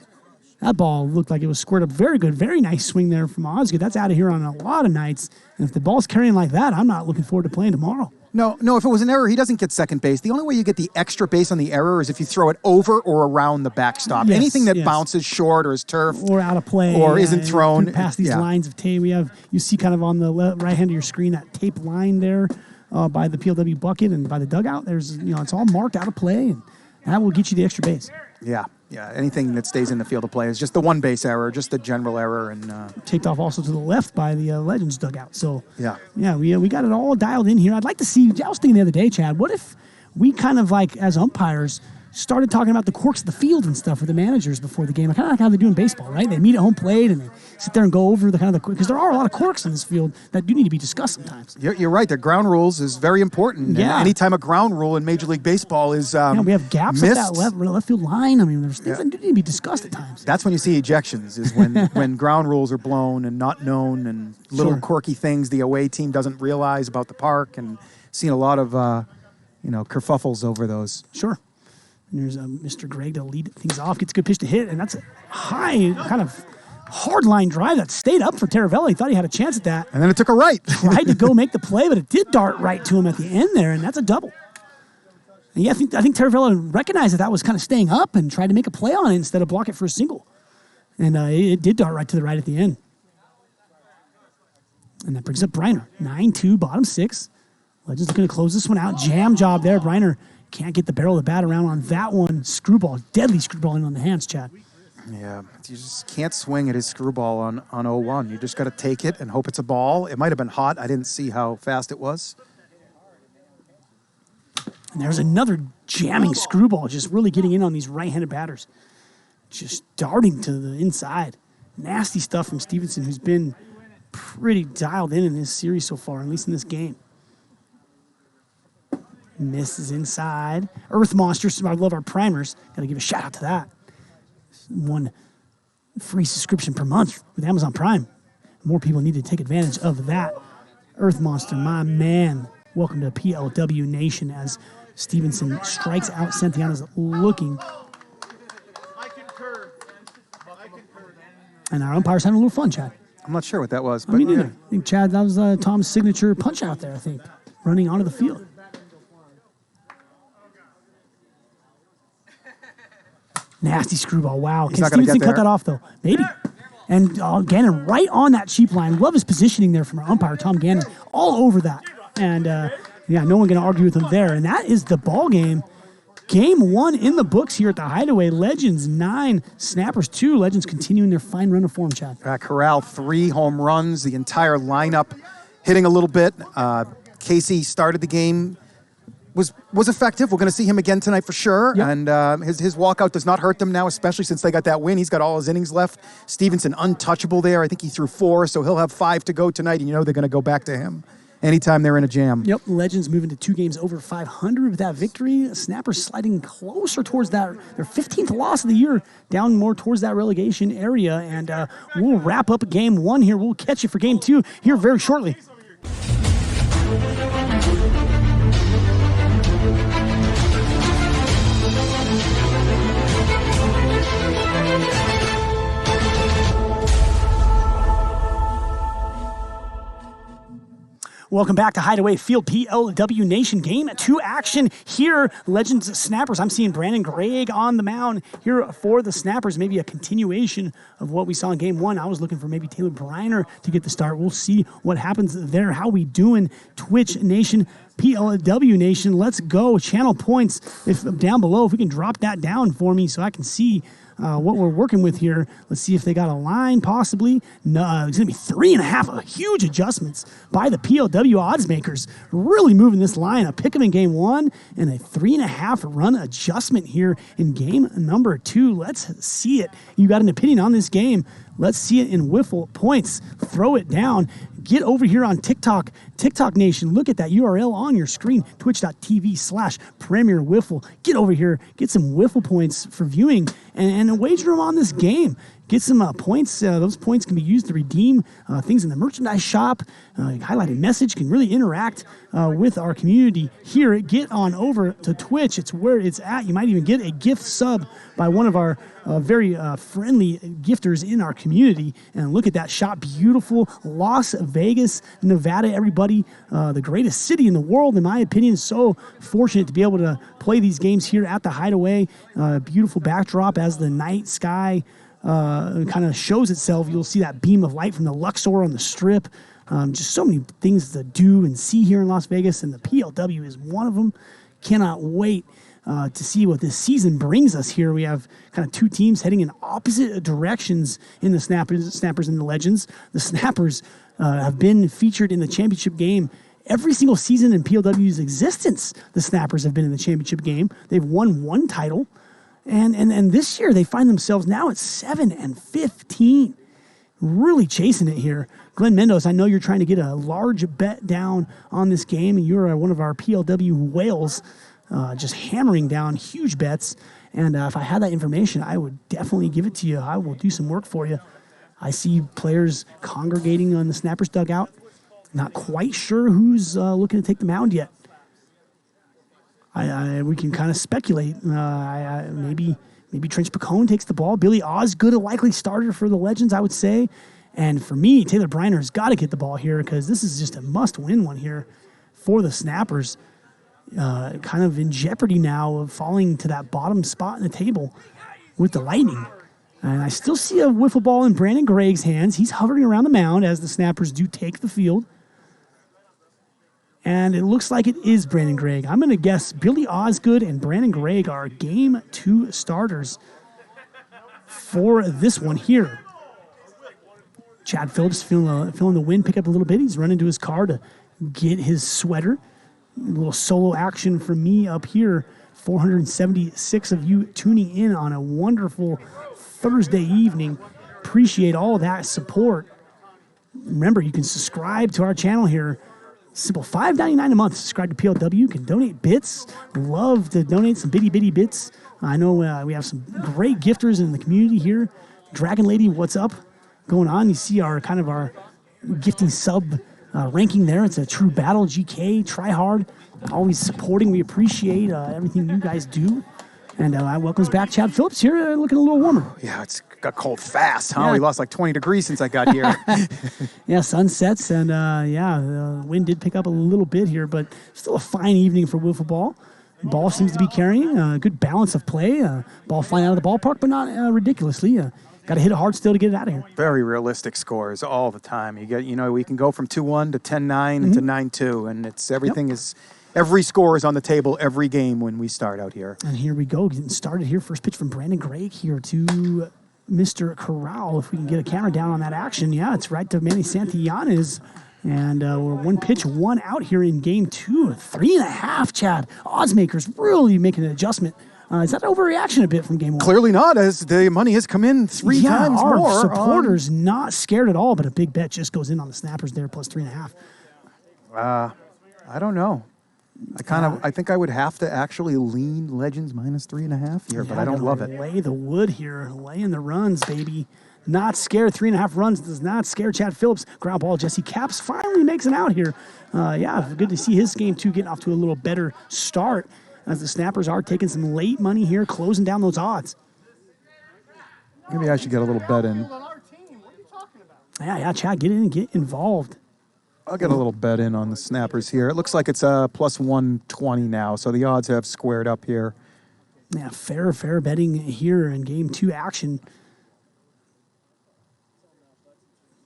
B: That ball looked like it was squared up. Very good. Very nice swing there from Osgood. That's out of here on a lot of nights. And if the ball's carrying like that, I'm not looking forward to playing tomorrow.
C: No, if it was an error, he doesn't get second base. The only way you get the extra base on the error is if you throw it over or around the backstop.
B: Yes,
C: Anything that bounces short or is turf
B: or out of play
C: or isn't thrown
B: past these lines of tape. You see kind of on the right hand of your screen that tape line there by the PLW bucket and by the dugout. There's it's all marked out of play, and that will get you the extra base.
C: Yeah, anything that stays in the field of play is just the one base error, just the general error. And
B: taped off also to the left by the Legends dugout. So, we got it all dialed in here. I'd like to see, I was thinking the other day, Chad, what if we kind of like, as umpires, started talking about the quirks of the field and stuff with the managers before the game. Kind of like how they do in baseball, right? They meet at home plate and they sit there and go over the because there are a lot of quirks in this field that do need to be discussed sometimes.
C: You're right. The ground rules is very important.
B: Yeah.
C: And anytime a ground rule in Major League Baseball is
B: we have gaps
C: missed,
B: at that left field line. I mean, there's things that do need to be discussed at times.
C: That's when you see ejections, is when ground rules are blown and not known and little quirky things the away team doesn't realize about the park, and seen a lot of kerfuffles over those.
B: Sure. And there's Mr. Gregg to lead things off, gets a good pitch to hit, and that's a high kind of hard line drive that stayed up for Taravella. He thought he had a chance at that.
C: And then it took a right.
B: Tried to go make the play, but it did dart right to him at the end there, and that's a double. And I think Taravella recognized that was kind of staying up and tried to make a play on it instead of block it for a single. And it did dart right to the right at the end. And that brings up Briner. 9-2, bottom 6. Legends looking to close this one out. Jam job there. Briner can't get the barrel of the bat around on that one. Screwball, deadly screwball in on the hands, Chad.
C: Yeah, you just can't swing at his screwball on 0-1. You just got to take it and hope it's a ball. It might have been hot. I didn't see how fast it was.
B: And there's another jamming screwball, just really getting in on these right-handed batters. Just darting to the inside. Nasty stuff from Stevenson, who's been pretty dialed in this series so far, at least in this game. Misses inside. Earth Monsters, I love our primers. Got to give a shout out to that. One free subscription per month with Amazon Prime. More people need to take advantage of that. Earth Monster, my man. Welcome to PLW Nation as Stevenson strikes out. Santiana's looking.
D: I concur.
B: And our umpire's having a little fun, Chad.
C: I'm not sure what that was. But
B: Me neither. I think, Chad, that was Tom's signature punch out there, I think, running onto the field. Nasty screwball. Wow. Can Stevenson cut that off, though? Maybe. And Gannon right on that cheap line. Love his positioning there from our umpire, Tom Gannon, all over that. And, no one going to argue with him there. And that is the ball game. Game 1 in the books here at the Hideaway. Legends 9, Snappers 2. Legends continuing their fine run of form, Chad.
C: Corral 3 home runs. The entire lineup hitting a little bit. Casey started the game. Was effective. We're going to see him again tonight for sure. Yep. And his walkout does not hurt them now, especially since they got that win. He's got all his innings left. Stevenson untouchable there. I think he threw 4, so he'll have 5 to go tonight, and they're going to go back to him anytime they're in a jam.
B: Yep, Legends moving to 2 games over 500 with that victory. Snappers sliding closer towards that, their 15th loss of the year, down more towards that relegation area. And we'll wrap up Game 1 here. We'll catch you for Game 2 here very shortly. Welcome back to Hideaway Field PLW Nation. Game 2 action here. Legends Snappers. I'm seeing Brandon Gregg on the mound here for the Snappers. Maybe a continuation of what we saw in Game 1. I was looking for maybe Taylor Briner to get the start. We'll see what happens there. How we doing, Twitch Nation, PLW Nation? Let's go. Channel points if down below. If we can drop that down for me so I can see what we're working with here. Let's see if they got a line, possibly. No, it's going to be 3.5. Huge adjustments by the PLW odds makers. Really moving this line. A pick 'em in game 1 and a 3.5 run adjustment here in game number 2. Let's see it. You got an opinion on this game? Let's see it in WIFFLE points. Throw it down. Get over here on TikTok. TikTok Nation, look at that URL on your screen, twitch.tv/Premier WIFFLE. Get over here. Get some WIFFLE points for viewing and wager them on this game. Get some points. Those points can be used to redeem things in the merchandise shop. Highlighted message can really interact with our community here. Get on over to Twitch. It's where it's at. You might even get a gift sub by one of our very friendly gifters in our community. And look at that shot. Beautiful Las Vegas, Nevada, everybody. The greatest city in the world, in my opinion. So fortunate to be able to play these games here at the Hideaway. Beautiful backdrop as the night sky kind of shows itself. You'll see that beam of light from the Luxor on the Strip. Just so many things to do and see here in Las Vegas, and the PLW is one of them. Cannot wait to see what this season brings us here. We have kind of two teams heading in opposite directions in the Snappers and the Legends. The Snappers have been featured in the championship game every single season in PLW's existence. The Snappers have been in the championship game. They've won one title. And this year they find themselves now at 7-15. Really chasing it here. Glenn Mendos, I know you're trying to get a large bet down on this game, and you're one of our PLW whales, just hammering down huge bets. And if I had that information, I would definitely give it to you. I will do some work for you. I see players congregating on the Snappers dugout. Not quite sure who's looking to take the mound yet. We can kind of speculate. Maybe Trench Pacone takes the ball. Billy Osgood, a likely starter for the Legends, I would say. And for me, Taylor Briner's got to get the ball here because this is just a must-win one here for the Snappers. Kind of in jeopardy now of falling to that bottom spot in the table with the Lightning. And I still see a wiffle ball in Brandon Gregg's hands. He's hovering around the mound as the Snappers do take the field. And it looks like it is Brandon Gregg. I'm going to guess Billy Osgood and Brandon Gregg are game 2 starters for this one here. Chad Phillips feeling the wind pick up a little bit. He's running to his car to get his sweater. A little solo action from me up here. 476 of you tuning in on a wonderful Thursday evening. Appreciate all that support. Remember, you can subscribe to our channel here. Simple $5.99 a month. Subscribe to PLW. You can donate bits. Love to donate some bitty bits. I know we have some great gifters in the community here. Dragon Lady, what's up? Going on. You see our gifting sub ranking there. It's a true battle. GK, try hard, always supporting. We appreciate everything you guys do. And welcomes back Chad Phillips here, looking a little warmer.
C: Yeah, it's got cold fast, huh? Yeah. We lost like 20 degrees since I got here.
B: Yeah, sun sets, and the wind did pick up a little bit here, but still a fine evening for wiffle ball. Ball seems to be carrying a good balance of play. Ball flying out of the ballpark, but not ridiculously. Got to hit it hard still to get it out of here.
C: Very realistic scores all the time. We can go from 2-1 to 10-9 and to 9-2, and it's everything is. Every score is on the table every game when we start out here.
B: And here we go, getting started here. First pitch from Brandon Gregg here to Mr. Corral. If we can get a camera down on that action. Yeah, it's right to Manny Santillanes. And we're one pitch, one out here in game 2. 3.5, Chad. Oddsmakers really making an adjustment. Is that an overreaction a bit from game 1?
C: Clearly not, as the money has come in 3 times
B: our
C: more.
B: Supporters not scared at all, but a big bet just goes in on the Snappers there, plus 3.5.
C: I don't know. I think I would have to actually lean Legends minus 3.5 here, but I don't love it.
B: Lay the wood here, laying the runs, baby. Not scared. 3.5 runs does not scare Chad Phillips. Ground ball. Jesse Caps finally makes it out here. Good to see his game too getting off to a little better start as the Snappers are taking some late money here, closing down those odds.
C: Maybe I should get a little bet in.
B: Yeah, Chad, get in and get involved.
C: I'll get a little bet in on the Snappers here. It looks like it's plus 120 now, so the odds have squared up here.
B: Yeah, fair betting here in game 2 action.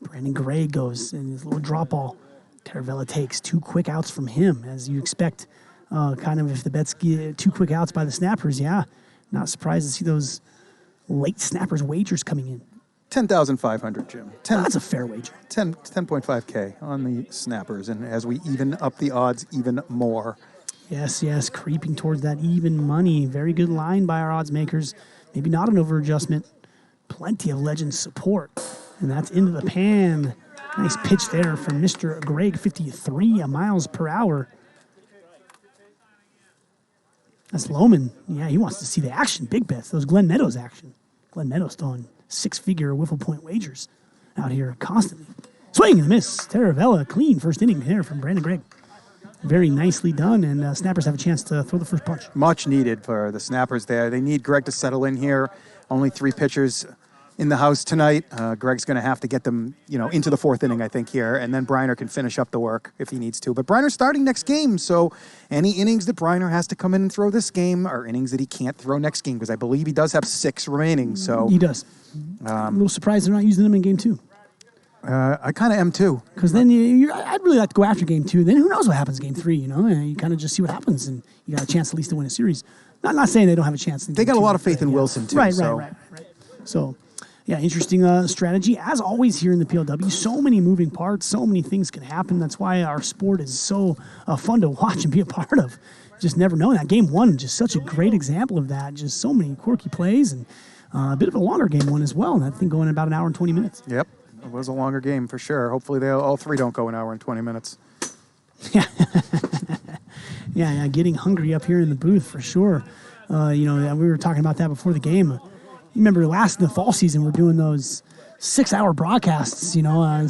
B: Brandon Gregg goes in his little drop ball. Taravella takes 2 quick outs from him, as you expect. Kind of if the bets get 2 quick outs by the Snappers, yeah. Not surprised to see those late Snappers wagers coming in.
C: 10,500, Jim.
B: That's a fair wager.
C: 10.5K on the Snappers, and as we even up the odds even more.
B: Yes, creeping towards that even money. Very good line by our odds makers. Maybe not an over adjustment. Plenty of Legends support. And that's into the pan. Nice pitch there from Mr. Greg, 53 miles per hour. That's Lohman. Yeah, he wants to see the action. Big bets. Those Glen Meadows action. Glen Meadows throwing six-figure wiffle point wagers out here constantly. Swing and a miss. Taravella, clean first inning here from Brandon Gregg. Very nicely done, and Snappers have a chance to throw the first punch.
C: Much needed for the Snappers there. They need Greg to settle in here. Only 3 pitchers in the house tonight. Greg's going to have to get them, into the 4th inning, I think, here, and then Briner can finish up the work if he needs to. But Briner's starting next game, so any innings that Briner has to come in and throw this game are innings that he can't throw next game, because I believe he does have 6 remaining. So
B: he does. I'm a little surprised they're not using him in game 2.
C: I kind of am too.
B: Because then I'd really like to go after game 2. Then who knows what happens in game 3? You kind of just see what happens, and you got a chance at least to win a series. Not saying they don't have a chance.
C: They got a lot of faith in Wilson too.
B: Right. So, yeah, interesting strategy as always here in the PLW. So many moving parts, so many things can happen. That's why our sport is so fun to watch and be a part of. Just never know. That game 1, just such a great example of that. Just so many quirky plays, and a bit of a longer game 1 as well. That thing going about an hour and 20 minutes.
C: Yep. It was a longer game for sure. Hopefully all 3 don't go an hour and 20 minutes.
B: Yeah, getting hungry up here in the booth for sure. We were talking about that before the game. You remember in the fall season, we're doing those 6-hour broadcasts,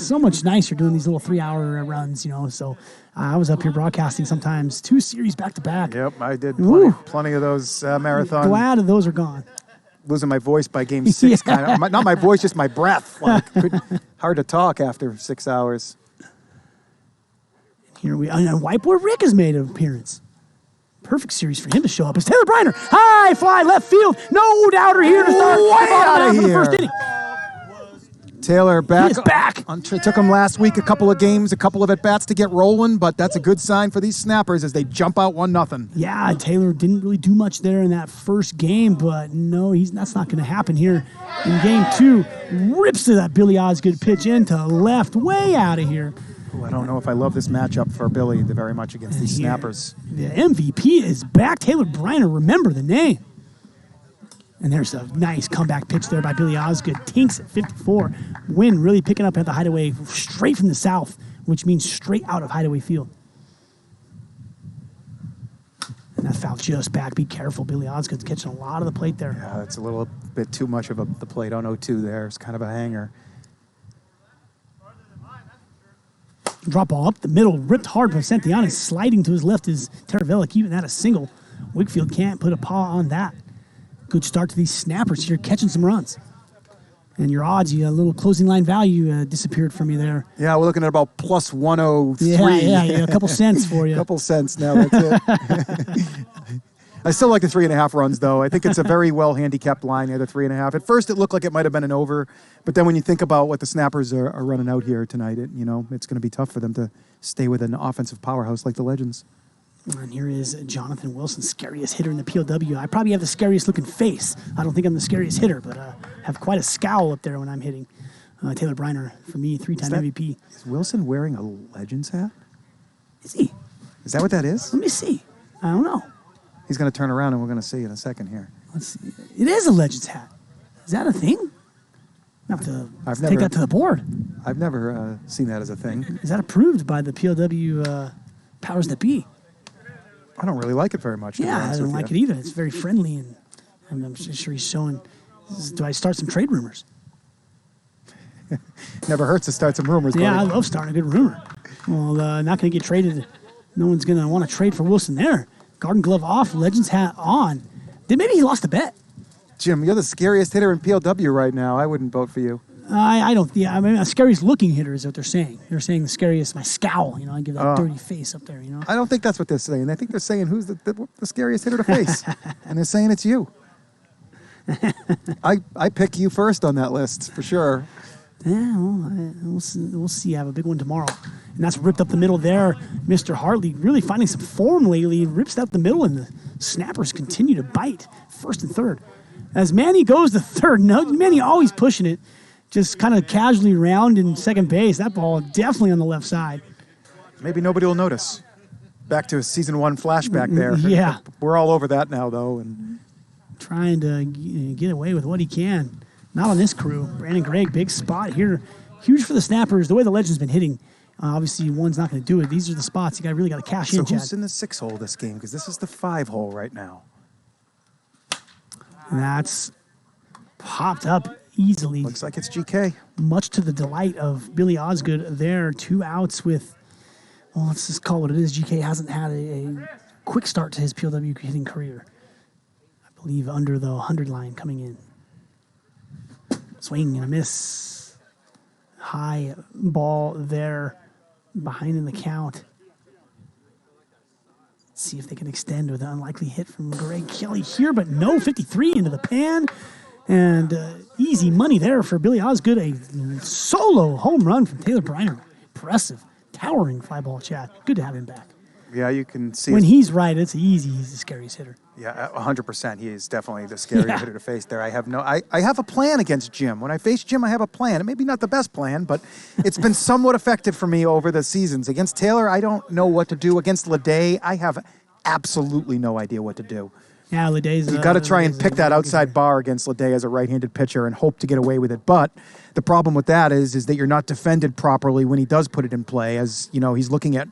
B: so much nicer doing these little 3-hour runs, So I was up here broadcasting sometimes 2 series back to back.
C: Yep, I did plenty of those marathons.
B: Glad those are gone.
C: Losing my voice by game 6, kind of. Not my voice, just my breath. Hard to talk after 6 hours.
B: Here and Whiteboard Rick has made an appearance. Perfect series for him to show up. It's Taylor Briner. High fly left field. No doubter here to start.
C: Way out of
B: here. The first inning.
C: Taylor back.
B: He is back.
C: It took him last week a couple of games, a couple of at-bats to get rolling, but that's a good sign for these Snappers as they jump out 1-0.
B: Yeah, Taylor didn't really do much there in that first game, but no, that's not going to happen here in game 2. Rips to that Billy Osgood pitch into left, way out of here.
C: Ooh, I don't know if I love this matchup for Billy very much against these Snappers.
B: The MVP is back. Taylor Briner, remember the name. And there's a nice comeback pitch there by Billy Osgood. Tinks at 54. Wind really picking up at the Hideaway straight from the south, which means straight out of Hideaway Field. And that foul just back. Be careful. Billy Osgood's catching a lot of the plate there.
C: Yeah, it's a little bit too much of the plate on 0-2 there. It's kind of a hanger.
B: Drop ball up the middle. Ripped hard by Santianes. Sliding to his left is Taravella, keeping that a single. Wakefield can't put a paw on that. Good start to these Snappers here, catching some runs. And your odds, a little closing line value disappeared from you there.
C: Yeah, we're looking at about plus 103.
B: Yeah, a couple cents for you.
C: A couple cents now, that's it. I still like the 3.5 runs, though. I think it's a very well-handicapped line there, the 3.5. At first, it looked like it might have been an over, but then when you think about what the Snappers are running out here tonight, it's going to be tough for them to stay with an offensive powerhouse like the Legends.
B: And here is Jonathan Wilson, scariest hitter in the PLW. I probably have the scariest looking face. I don't think I'm the scariest hitter, but have quite a scowl up there when I'm hitting. Taylor Briner, for me, 3-time MVP.
C: Is Wilson wearing a Legends hat?
B: Is he?
C: Is that what that is?
B: Let me see. I don't know.
C: He's going to turn around and we're going to see in a second here.
B: Let's see. It is a Legends hat. Is that a thing? I have to take that to the board.
C: I've never seen that as a thing.
B: Is that approved by the PLW powers that be?
C: I don't really like it very much.
B: Yeah, I don't like it either. It's very friendly, and I'm sure he's showing. Do I start some trade rumors?
C: Never hurts to start some rumors.
B: Yeah,
C: buddy.
B: I love starting a good rumor. Well, not going to get traded. No one's going to want to trade for Wilson there. Garden glove off, Legends hat on. Then maybe he lost a bet.
C: Jim, you're the scariest hitter in PLW right now. I wouldn't vote for you.
B: I don't. Yeah, I mean, the scariest looking hitter is what they're saying. They're saying the scariest, my scowl. I give that dirty face up there.
C: I don't think that's what they're saying. I think they're saying who's the scariest hitter to face, and they're saying it's you. I pick you first on that list for sure.
B: Yeah, well, we'll see. I have a big one tomorrow, and that's ripped up the middle there. Mr. Hartley really finding some form lately. Rips out the middle, and the Snappers continue to bite. First and third. As Manny goes to third. No, Manny always pushing it, just kind of casually round in second base. That ball definitely on the left side.
C: Maybe nobody will notice. Back to a season 1 flashback there.
B: Yeah.
C: We're all over that now, though. And
B: trying to get away with what he can. Not on this crew. Brandon Gregg, big spot here. Huge for the snappers. The way the Legend's been hitting, obviously one's not going to do it. These are the spots you really got to cash in,
C: so who's
B: Chad.
C: in the 6 hole this game? Because this is the 5 hole right now.
B: And that's popped up easily.
C: Looks like it's GK.
B: Much to the delight of Billy Osgood there. 2 outs with, well, let's just call it what it is. GK hasn't had a quick start to his PLW hitting career. I believe under the 100 line coming in. Swing and a miss. High ball there behind in the count. Let's see if they can extend with an unlikely hit from Greg Kelly here, but no, 53 into the pan. And easy money there for Billy Osgood. A solo home run from Taylor Briner. Impressive, towering fly ball, Chad. Good to have him back.
C: Yeah, you can see.
B: When he's right, it's easy. He's the scariest hitter.
C: Yeah, 100%. He is definitely the scary hitter to face there. I have a plan against Jim. When I face Jim, I have a plan. It may be not the best plan, but it's been somewhat effective for me over the seasons. Against Taylor, I don't know what to do. Against Leday, I have absolutely no idea what to do.
B: Yeah, Leday's...
C: You got to try and pick that outside bar against Leday as a right-handed pitcher and hope to get away with it. But the problem with that is that you're not defended properly when he does put it in play. As you know, he's looking at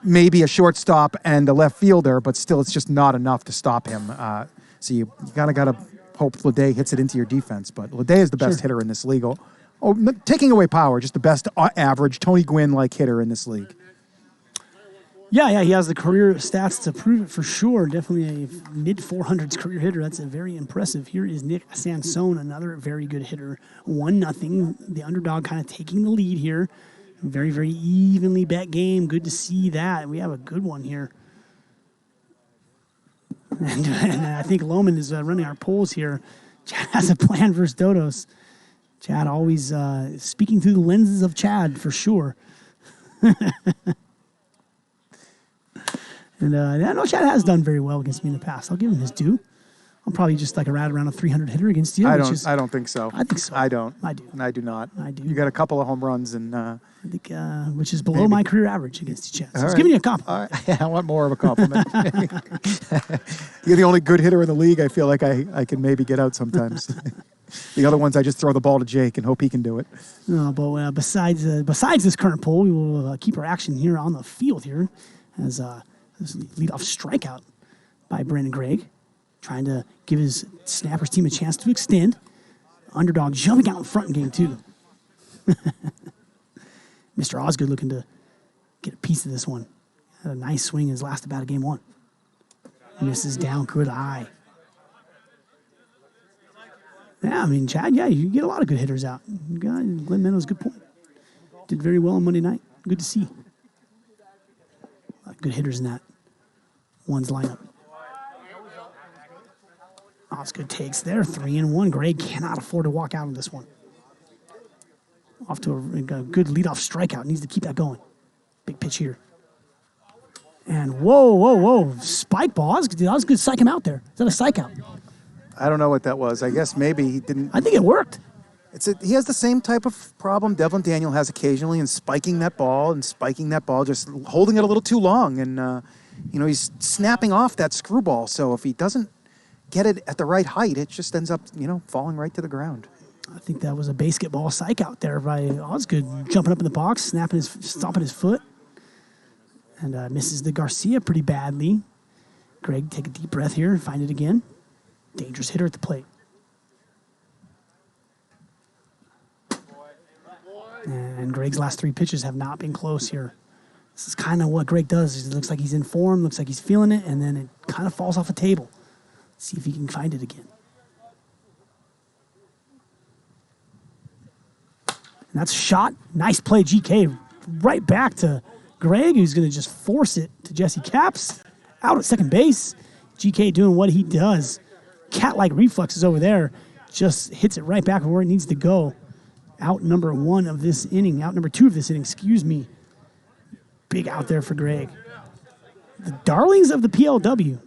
C: maybe a shortstop and a left fielder, but still it's just not enough to stop him. So you got to hope Leday hits it into your defense. But Leday is the best hitter in this league. Taking away power, just the best average Tony Gwynn-like hitter in this league.
B: Yeah, he has the career stats to prove it for sure. Definitely a mid-400s career hitter. That's very impressive. Here is Nick Sansone, another very good hitter. 1-0. The underdog kind of taking the lead here. Very, very evenly bet game. Good to see that. We have a good one here. And I think Lohman is running our polls here. Chad has a plan versus Dodos. Chad always speaking through the lenses of Chad for sure. And I know Chad has done very well against me in the past. I'll give him his due. I'm probably just like around a 300 hitter against you.
C: I don't think so.
B: I think so.
C: I don't.
B: I do.
C: I do not.
B: I do.
C: You got a couple of home runs and.
B: I think, which is below my career average against you, Chad. So I was
C: right.
B: giving you a compliment.
C: All right. Yeah, I want more of a compliment. You're the only good hitter in the league. I feel like I can maybe get out sometimes. The other ones, I just throw the ball to Jake and hope he can do it.
B: No, but besides this current poll, we will keep our action here on the field here as this leadoff strikeout by Brandon Gregg, trying to give his Snappers team a chance to extend. Underdog jumping out in front in game 2. Mr. Osgood looking to get a piece of this one. Had a nice swing in his last at-bat of game 1. Misses down, good eye. Yeah, I mean, Chad, you get a lot of good hitters out. Glenn Meadows, good point. Did very well on Monday night. Good to see. A lot of good hitters in that one's lineup. Osgood takes there, 3-1. Gregg cannot afford to walk out on this one. Off to a good leadoff strikeout. Needs to keep that going. Big pitch here. And whoa. Spike ball. Osgood psych him out there. Is that a psych out?
C: I don't know what that was. I guess maybe he didn't.
B: I think it worked.
C: He has the same type of problem Devlin Daniel has occasionally in spiking that ball, just holding it a little too long. And, he's snapping off that screwball. So if he doesn't get it at the right height, it just ends up, falling right to the ground.
B: I think that was a basketball psych out there by Osgood, jumping up in the box, stomping his foot. And misses the Garcia pretty badly. Gregg, take a deep breath here, find it again. Dangerous hitter at the plate. And Gregg's last 3 pitches have not been close here. This is kind of what Gregg does. It looks like he's in form, looks like he's feeling it, and then it kind of falls off the table. Let's see if he can find it again. And that's shot. Nice play, GK. Right back to Gregg, who's going to just force it to Jesse Capps. Out at second base. GK doing what he does. Cat-like reflexes over there. Just hits it right back where it needs to go. Out number 1 of this inning. Out number 2 of this inning, excuse me. Big out there for Gregg. The darlings of the PLW.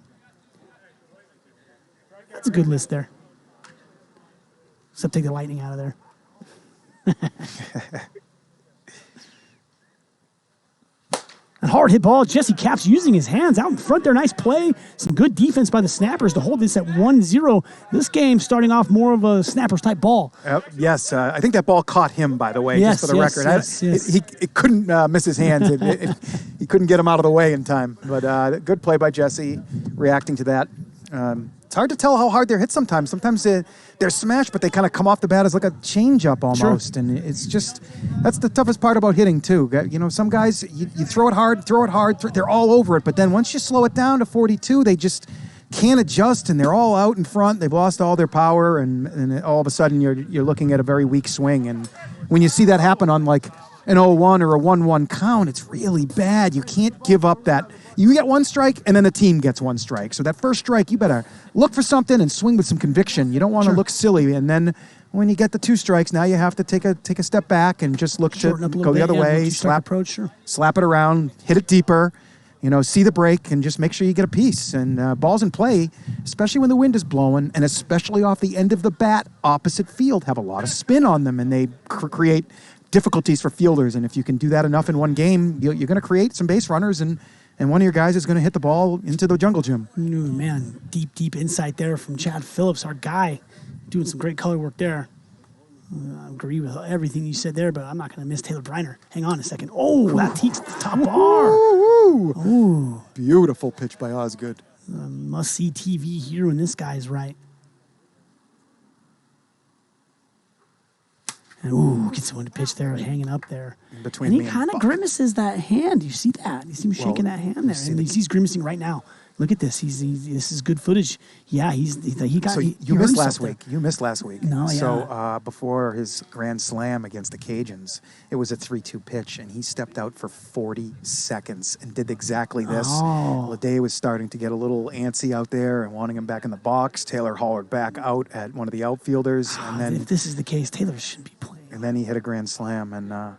B: That's a good list there. Except take the lightning out of there. And hard hit ball. Jesse Capps using his hands out in front there. Nice play. Some good defense by the Snappers to hold this at 1-0. This game starting off more of a Snappers type ball.
C: Yes, I think that ball caught him, by the way,
B: yes,
C: just for the record.
B: Yes.
C: He couldn't miss his hands. He couldn't get him out of the way in time. But good play by Jesse, reacting to that. It's hard to tell how hard they're hit sometimes. Sometimes they're smashed, but they kind of come off the bat as like a changeup almost. Sure. And it's just, that's the toughest part about hitting too. You know, some guys, you throw it hard, they're all over it. But then once you slow it down to 42, they just can't adjust and they're all out in front. They've lost all their power and all of a sudden you're looking at a very weak swing. And when you see that happen on like an 0-1 or a 1-1 count, it's really bad. You can't give up that. You get one strike, and then the team gets one strike. So that first strike, you better look for something and swing with some conviction. You don't want to look silly. And then when you get the two strikes, now you have to take a step back and just look to go the other way, slap it around, hit it deeper, you know, see the break, and just make sure you get a piece. And balls in play, especially when the wind is blowing, and especially off the end of the bat, opposite field, have a lot of spin on them, and they create difficulties for fielders. And if you can do that enough in one game, you're going to create some base runners, and one of your guys is going to hit the ball into the jungle gym.
B: Ooh, man, deep insight there from Chad Phillips, our guy, doing some great color work there. I agree with everything you said there, but I'm not going to miss Taylor Briner. Hang on a second. Oh, that teaks the top bar. Ooh.
C: Beautiful pitch by Osgood.
B: Must-see TV here when this guy's right. And ooh, gets one to pitch there, hanging up there.
C: Between
B: and he kind of grimaces that hand. You see that? You see him shaking that hand there. And he's grimacing right now. Look at this. This is good footage. Yeah, he got.
C: So you missed last week. You missed last week.
B: No, yeah.
C: So before his grand slam against the Cajuns, it was a 3-2 pitch, and he stepped out for 40 seconds and did exactly this.
B: Oh.
C: Leday was starting to get a little antsy out there and wanting him back in the box. Taylor hollered back out at one of the outfielders, and then
B: if this is the case, Taylor shouldn't be playing.
C: And then he hit a grand slam, and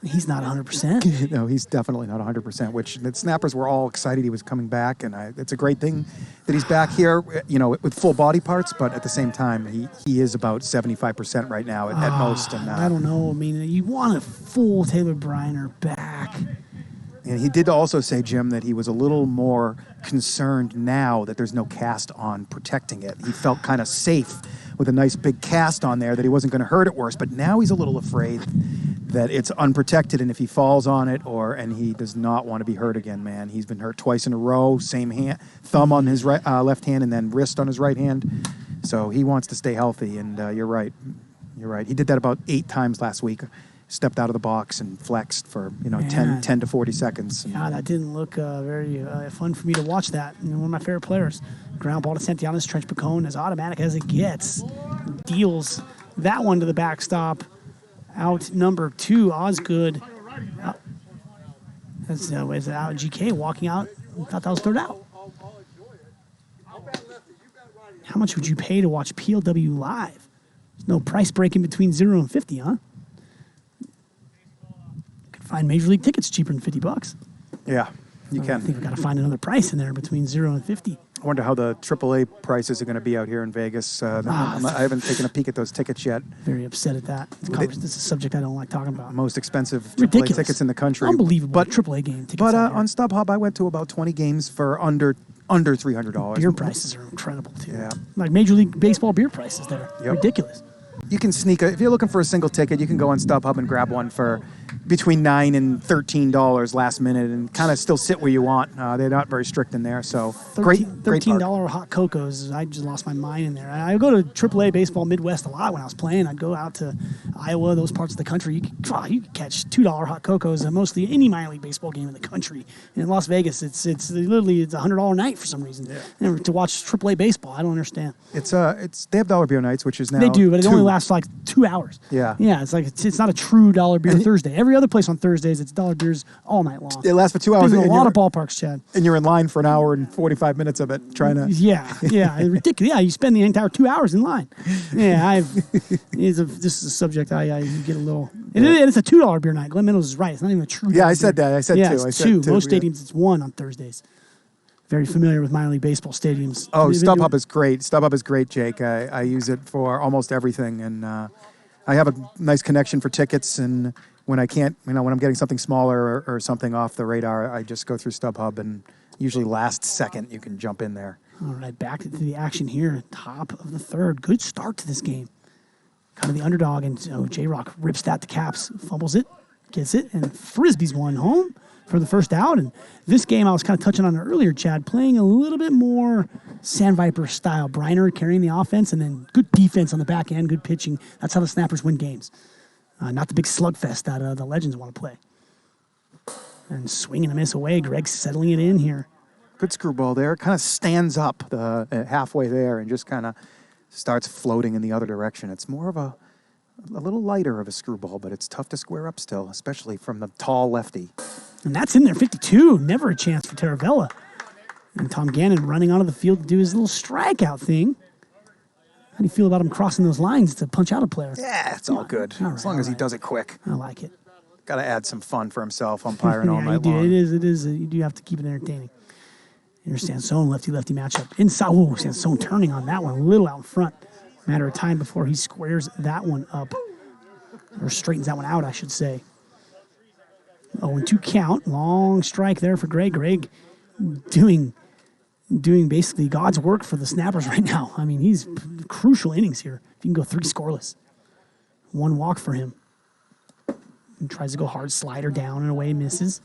B: he's not 100%.
C: No, he's definitely not 100%, which the Snappers were all excited he was coming back, and it's a great thing that he's back here, you know, with full body parts, but at the same time, he is about 75% right now at most. And
B: I don't know. I mean, you want a full Taylor Briner back.
C: And he did also say, Jim, that he was a little more concerned now that there's no cast on protecting it. He felt kind of safe with a nice big cast on there, that he wasn't going to hurt it worse, but now he's a little afraid that it's unprotected, and if he falls on it, and he does not want to be hurt again, man. He's been hurt twice in a row, same hand, thumb on his left hand, and then wrist on his right hand. So he wants to stay healthy, and you're right. You're right. He did that about 8 times last week. Stepped out of the box and flexed for 10 to 40 seconds.
B: Yeah, that didn't look very fun for me to watch that. One of my favorite players. Ground ball to Santianes, Trench Pacone, as automatic as it gets. Deals that one to the backstop. Out number 2, Osgood. That's out. GK walking out. Thought that was third out. How much would you pay to watch PLW live? There's no price break in between 0 and 50, huh? Find Major League tickets cheaper than $50.
C: Yeah, you can.
B: I think we've got to find another price in there between 0 and 50.
C: I wonder how the AAA prices are going to be out here in Vegas. I haven't taken a peek at those tickets yet.
B: Very upset at that. This is a subject I don't like talking about.
C: Most expensive AAA tickets in the country.
B: Unbelievable. But AAA game tickets.
C: But on StubHub, I went to about 20 games for under $300.
B: Beer prices are incredible too.
C: Yeah,
B: like Major League Baseball beer prices there. Yep. Ridiculous.
C: You can if you're looking for a single ticket, you can go on StubHub and grab one for between $9 and $13 last minute and kind of still sit where you want. They're not very strict in there, so great
B: $13 hot cocos. I just lost my mind in there. I go to AAA Baseball Midwest a lot when I was playing. I'd go out to Iowa, those parts of the country. You could catch $2 hot cocos at mostly any minor league baseball game in the country. And in Las Vegas, it's literally a $100 night for some reason. Yeah. And to watch AAA baseball, I don't understand.
C: They have dollar beer nights, which is now
B: they do, but it only lasts like 2 hours.
C: Yeah,
B: it's like it's not a true dollar beer Thursday. Every other place on Thursdays, it's dollar beers all night long.
C: It lasts for 2 hours.
B: There's a lot of ballparks, Chad.
C: And you're in line for an hour and 45 minutes of it trying to...
B: Yeah, ridiculous. Yeah, you spend the entire 2 hours in line. Yeah, this is a subject I get a little... And it's a $2 beer night. Glenn Meadows is right. It's not even a true
C: I said that. I said two.
B: It's two. Most stadiums, it's 1 on Thursdays. very familiar with minor league baseball stadiums.
C: Oh, StubHub is great. StubHub is great, Jake. I use it for almost everything, and I have a nice connection for tickets. And when I can't, when I'm getting something smaller or something off the radar, I just go through StubHub, and usually last second you can jump in there.
B: All right, back to the action here. Top of the third. Good start to this game. Kind of the underdog, and J-Rock rips that to Caps, fumbles it, gets it, and Frisbee's one home for the first out. And this game, I was kind of touching on it earlier, Chad, playing a little bit more Sand Viper style. Briner carrying the offense, and then good defense on the back end, good pitching. That's how the Snappers win games. Not the big slugfest that the Legends want to play. And swinging a miss away. Greg's settling it in here.
C: Good screwball there. Kind of stands up halfway there and just kind of starts floating in the other direction. It's more of a little lighter of a screwball, but it's tough to square up still, especially from the tall lefty.
B: And that's in there, 52. Never a chance for Taravella. And Tom Gannon running onto the field to do his little strikeout thing. How do you feel about him crossing those lines to punch out a player?
C: Yeah, it's all good. As long as he does it quick.
B: I like it.
C: Got to add some fun for himself, umpiring all
B: Yeah,
C: night
B: you do.
C: long.
B: It is. You do have to keep it entertaining. Here's Sansone, lefty-lefty matchup. Inside, Sansone turning on that one, a little out in front. Matter of time before he squares that one up. Or straightens that one out, I should say. 0-2 count. Long strike there for Greg. Greg doing basically God's work for the Snappers right now. I mean, he's crucial innings here. If you can go 3 scoreless. 1 walk for him. And tries to go hard, slider down and away, misses.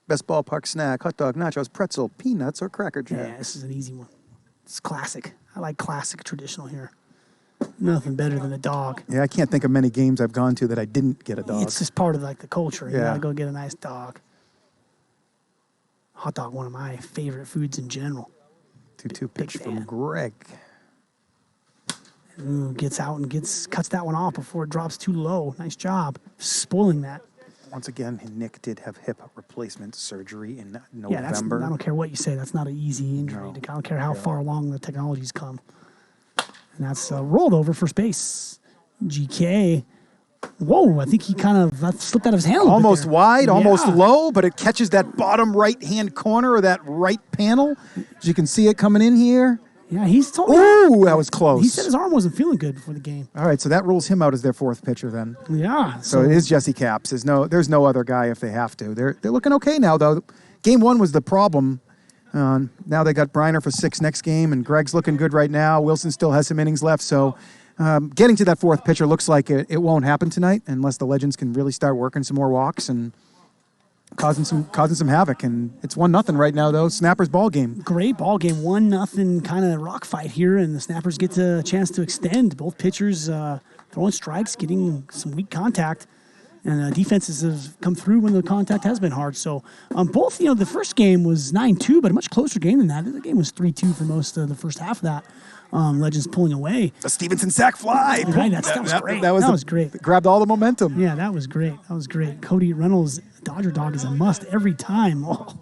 C: Best ballpark snack, hot dog, nachos, pretzel, peanuts, or Cracker Jack.
B: Yeah, this is an easy one. It's classic. I like classic traditional here. Nothing better than a dog.
C: Yeah, I can't think of many games I've gone to that I didn't get a dog.
B: It's just part of like the culture. You
C: Yeah.
B: gotta go get a nice dog. Hot dog, one of my favorite foods in general.
C: 2-2 pitch
B: Big
C: from
B: fan.
C: Greg.
B: Ooh, gets out and cuts that one off before it drops too low. Nice job spoiling that.
C: Once again, Nick did have hip replacement surgery in
B: Yeah, I
C: November.
B: don't care what you say. That's not an easy injury.
C: No.
B: I don't care how far along the technology's come. And that's rolled over first base. GK. Whoa, I think he kind of slipped out of his hand a little bit
C: Almost
B: there.
C: wide, almost
B: Yeah.
C: low, but it catches that bottom right-hand corner of that right panel. As you can see it coming in here.
B: Yeah, he's told me.
C: Ooh, that was close.
B: He said his arm wasn't feeling good before the game.
C: All right, so that rules him out as their 4th pitcher then.
B: Yeah.
C: So it is Jesse Caps. There's no other guy if they have to. They're looking okay now, though. Game 1 was the problem. Now they got Briner for 6 next game, and Greg's looking good right now. Wilson still has some innings left, so getting to that 4th pitcher looks like it won't happen tonight unless the Legends can really start working some more walks and causing some havoc. And it's 1-0 right now, though. Snappers ball game.
B: Great ball game, 1-0 kind of rock fight here, and the Snappers get a chance to extend. Both pitchers throwing strikes, getting some weak contact, and defenses have come through when the contact has been hard. So both, the first game was 9-2, but a much closer game than that. The game was 3-2 for most of the first half of that. Legends pulling away.
C: The Stevenson sack fly.
B: Right, that was great.
C: That was
B: great.
C: Grabbed all the momentum.
B: Yeah, that was great. Cody Reynolds, Dodger Dog, is a must every time. Oh.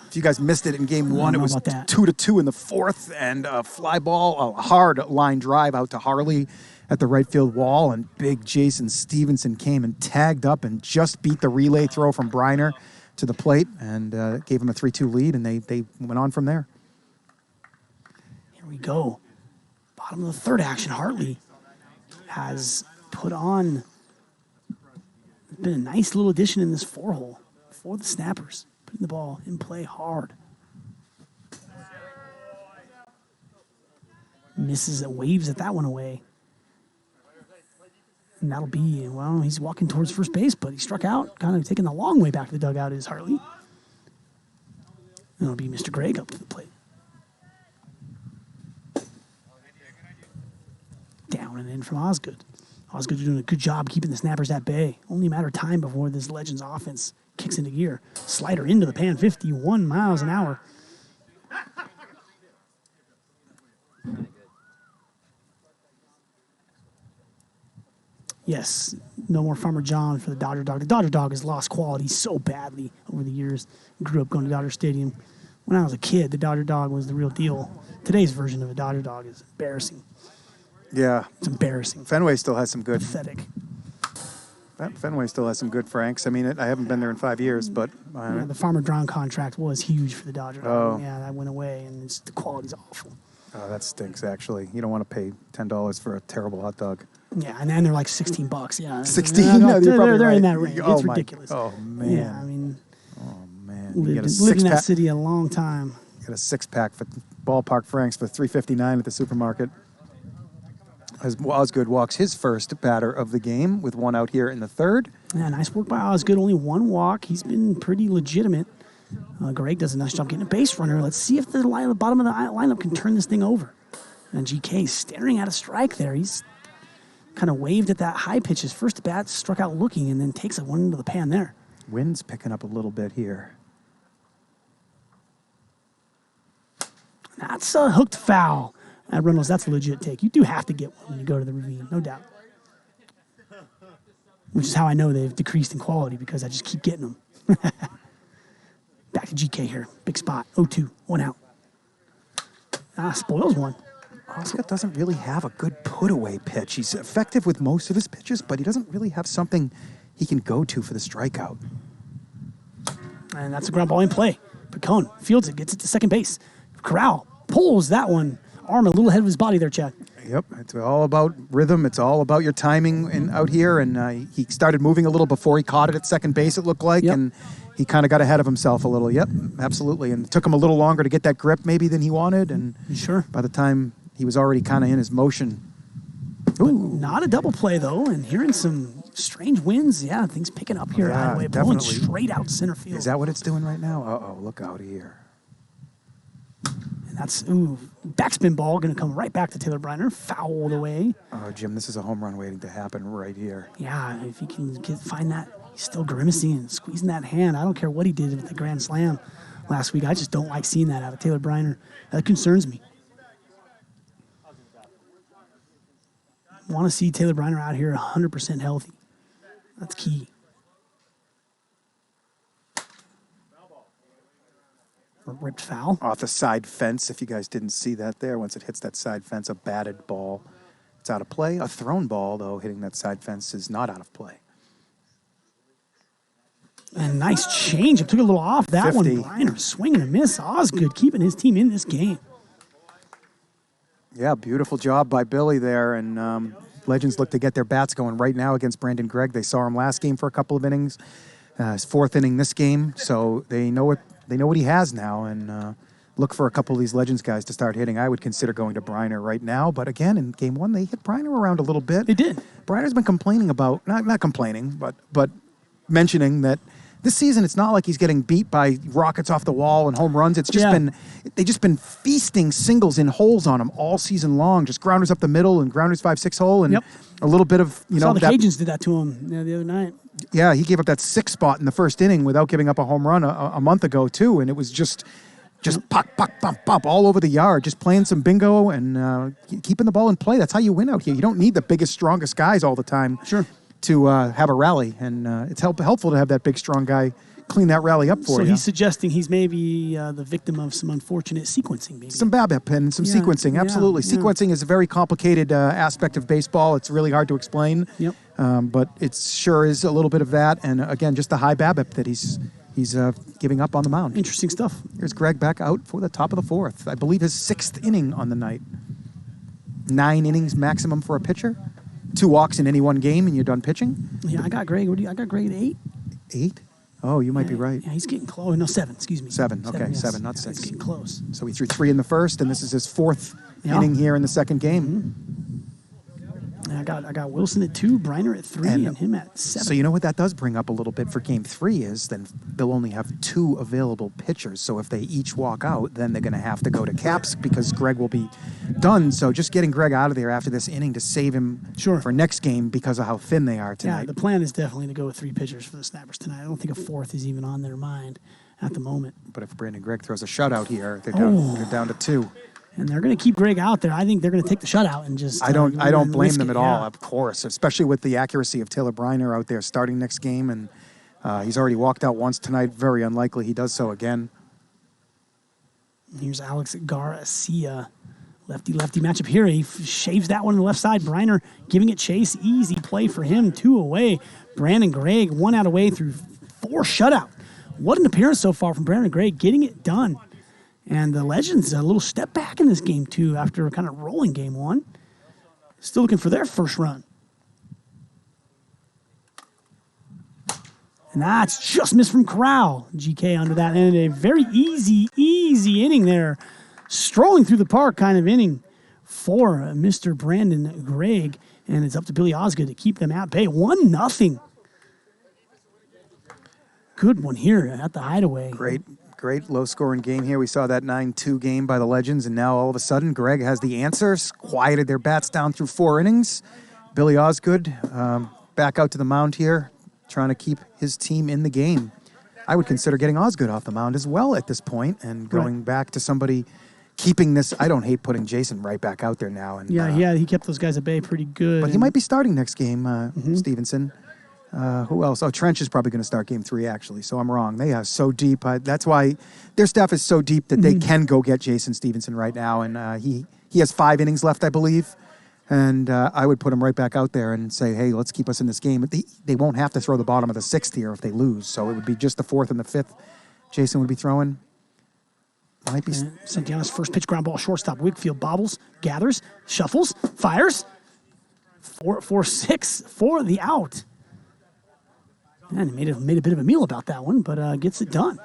C: If you guys missed it in game 1, it
B: know
C: was
B: about that.
C: 2-2 in the 4th, and a fly ball, a hard line drive out to Harley at the right field wall, and big Jason Stevenson came and tagged up and just beat the relay throw from Briner to the plate and gave him a 3-2 lead, and they went on from there.
B: Here we go. Bottom of the 3rd action. Hartley has put on, been a nice little addition in this 4-hole for the Snappers, putting the ball in play hard. Misses it, waves at that one away. And that'll be, he's walking towards first base, but he struck out, kind of taking the long way back to the dugout is Hartley. And it'll be Mr. Gregg up to the plate. Down and in from Osgood. Osgood doing a good job keeping the Snappers at bay. Only a matter of time before this Legends offense kicks into gear. Slider into the pan, 51 miles an hour. Yes, no more Farmer John for the Dodger Dog. The Dodger Dog has lost quality so badly over the years. Grew up going to Dodger Stadium. When I was a kid, the Dodger Dog was the real deal. Today's version of a Dodger Dog is embarrassing.
C: Yeah.
B: It's embarrassing.
C: Fenway still has some good.
B: Pathetic.
C: That Fenway still has some good Franks. I mean, I haven't been there in 5 years, but
B: Yeah, the Farmer Drawn contract was huge for the Dodgers.
C: Oh.
B: Yeah, that went away, and the quality's awful.
C: that stinks. Actually, you don't want to pay $10 for a terrible hot dog.
B: Yeah, and then they're like $16. Yeah,
C: 16?
B: Yeah,
C: No, you're probably
B: they're in
C: right.
B: that range.
C: Oh,
B: it's
C: my-
B: ridiculous.
C: oh, man.
B: Yeah, I mean,
C: Man, you get a
B: lived in that
C: six-pack.
B: city a long time.
C: Get a 6-pack for ballpark Franks for $3.59 at the supermarket. As Osgood walks his first batter of the game with one out here in the third.
B: Yeah, nice work by Osgood. Only one walk. He's been pretty legitimate. Greg does a nice job getting a base runner. Let's see if the bottom of the lineup can turn this thing over. And GK staring at a strike there. He's kind of waved at that high pitch. His first bat struck out looking and then takes a one into the pan there.
C: Wind's picking up a little bit here.
B: That's a hooked foul. Reynolds, that's a legit take. You do have to get one when you go to the ravine, no doubt. Which is how I know they've decreased in quality, because I just keep getting them. Back to GK here. Big spot. 0-2. 1 out. Spoils one.
C: Osgood doesn't really have a good put-away pitch. He's effective with most of his pitches, but he doesn't really have something he can go to for the strikeout.
B: And that's a ground ball in play. Picone fields it, gets it to second base. Corral pulls that one. Arm a little ahead of his body there, Chad.
C: Yep, it's all about rhythm. It's all about your timing out here. And he started moving a little before he caught it at second base, it looked like.
B: Yep.
C: And he kind of got ahead of himself a little. Yep, absolutely. And it took him a little longer to get that grip maybe than he wanted. And
B: Sure.
C: by the time he was already kind of in his motion. Ooh.
B: Not a double play, though. And hearing some strange winds. Yeah, things picking up here.
C: Yeah,
B: By the way, blowing
C: definitely.
B: straight out center field.
C: Is that what it's doing right now? Uh-oh, look out here.
B: And that's, backspin ball going to come right back to Taylor Briner. Fouled away.
C: Oh, Jim, this is a home run waiting to happen right here.
B: Yeah, if he can find that, he's still grimacing and squeezing that hand. I don't care what he did with the grand slam last week. I just don't like seeing that out of Taylor Briner. That concerns me. Want to see Taylor Briner out here 100% healthy. That's key. A ripped foul.
C: Off the side fence, if you guys didn't see that there. Once it hits that side fence, a batted ball, it's out of play. A thrown ball, though, hitting that side fence is not out of play.
B: And nice change. It took a little off. That
C: 50.
B: one, Briner swing and a miss. Osgood keeping his team in this game.
C: Yeah, beautiful job by Billy there. And Legends look to get their bats going right now against Brandon Gregg. They saw him last game for a couple of innings. His fourth inning this game, so they know what he has now, and look for a couple of these Legends guys to start hitting. I would consider going to Briner right now, but again, in game one, they hit Briner around a little bit.
B: They did.
C: Briner's been complaining about, not complaining, but mentioning that this season it's not like he's getting beat by rockets off the wall and home runs. It's just they've just been feasting singles in holes on him all season long, just grounders up the middle and grounders 5-6 hole, and a little bit of
B: Saw the Cajuns did that to him the other night.
C: Yeah, he gave up that 6 spot in the first inning without giving up a home run a month ago too, and it was just pop, pop, pop, pop all over the yard, just playing some bingo and keeping the ball in play. That's how you win out here. You don't need the biggest, strongest guys all the time to have a rally, and it's helpful to have that big, strong guy clean that rally up for you.
B: So he's suggesting he's maybe the victim of some unfortunate sequencing, maybe.
C: Some BABIP and some sequencing, absolutely. Sequencing is a very complicated aspect of baseball. It's really hard to explain.
B: Yep.
C: But it sure is a little bit of that, and again, just the high BABIP that he's giving up on the mound.
B: Interesting stuff.
C: Here's Greg back out for the top of the fourth. I believe his 6th inning on the night. 9 innings maximum for a pitcher. 2 walks in any one game, and you're done pitching.
B: Yeah, I got Greg. I got Greg at 8.
C: 8? Oh, you might be right.
B: Yeah, he's getting close. No, 7. Excuse me.
C: 7. Okay,
B: yes.
C: 7, not
B: Yeah,
C: 6.
B: He's getting close.
C: So he threw 3 in the first, and this is his 4th inning here in the second game.
B: I got Wilson at 2, Briner at 3, and him at 7.
C: So you know what that does bring up a little bit for game 3 is then they'll only have 2 available pitchers. So if they each walk out, then they're going to have to go to caps because Greg will be done. So just getting Greg out of there after this inning to save him for next game because of how thin they are tonight.
B: Yeah, the plan is definitely to go with 3 pitchers for the Snappers tonight. I don't think a 4th is even on their mind at the moment.
C: But if Brandon Gregg throws a shutout here, they're down to 2.
B: And they're going to keep Greg out there. I think they're going to take the shutout and just.
C: I don't blame them at all,
B: yeah.
C: of course, especially with the accuracy of Taylor Briner out there starting next game, and he's already walked out once tonight. Very unlikely he does so again.
B: Here's Alex Garcia, lefty matchup here. He shaves that one on the left side. Briner giving it chase, easy play for him. 2 away. Brandon Gregg, 1 out away through 4 shutout. What an appearance so far from Brandon Gregg, getting it done. And the Legends, a little step back in this game, too, after kind of rolling game 1. Still looking for their first run. And that's just missed from Corral. GK under that. And a very easy inning there. Strolling through the park kind of inning for Mr. Brandon Gregg. And it's up to Billy Osgood to keep them at bay. 1-0. Good one here at the Hideaway.
C: Great low-scoring game here. We saw that 9-2 game by the Legends, and now all of a sudden, Gregg has the answers, quieted their bats down through 4 innings. Billy Osgood back out to the mound here, trying to keep his team in the game. I would consider getting Osgood off the mound as well at this point and going back to somebody keeping this. I don't hate putting Jason right back out there now. And
B: yeah, he kept those guys at bay pretty good.
C: But he might be starting next game, Stevenson. Who else? Oh, Trench is probably going to start game 3, actually, so I'm wrong. They are so deep. That's why their staff is so deep that they can go get Jason Stevenson right now. And he has 5 innings left, I believe. And I would put him right back out there and say, hey, let's keep us in this game. But they won't have to throw the bottom of the 6th here if they lose. So it would be just the 4th and the 5th Jason would be throwing. Might be
B: Santana's first pitch, ground ball, shortstop. Wickfield bobbles, gathers, shuffles, fires. 4-6 for the out. And made a bit of a meal about that one, but gets it done.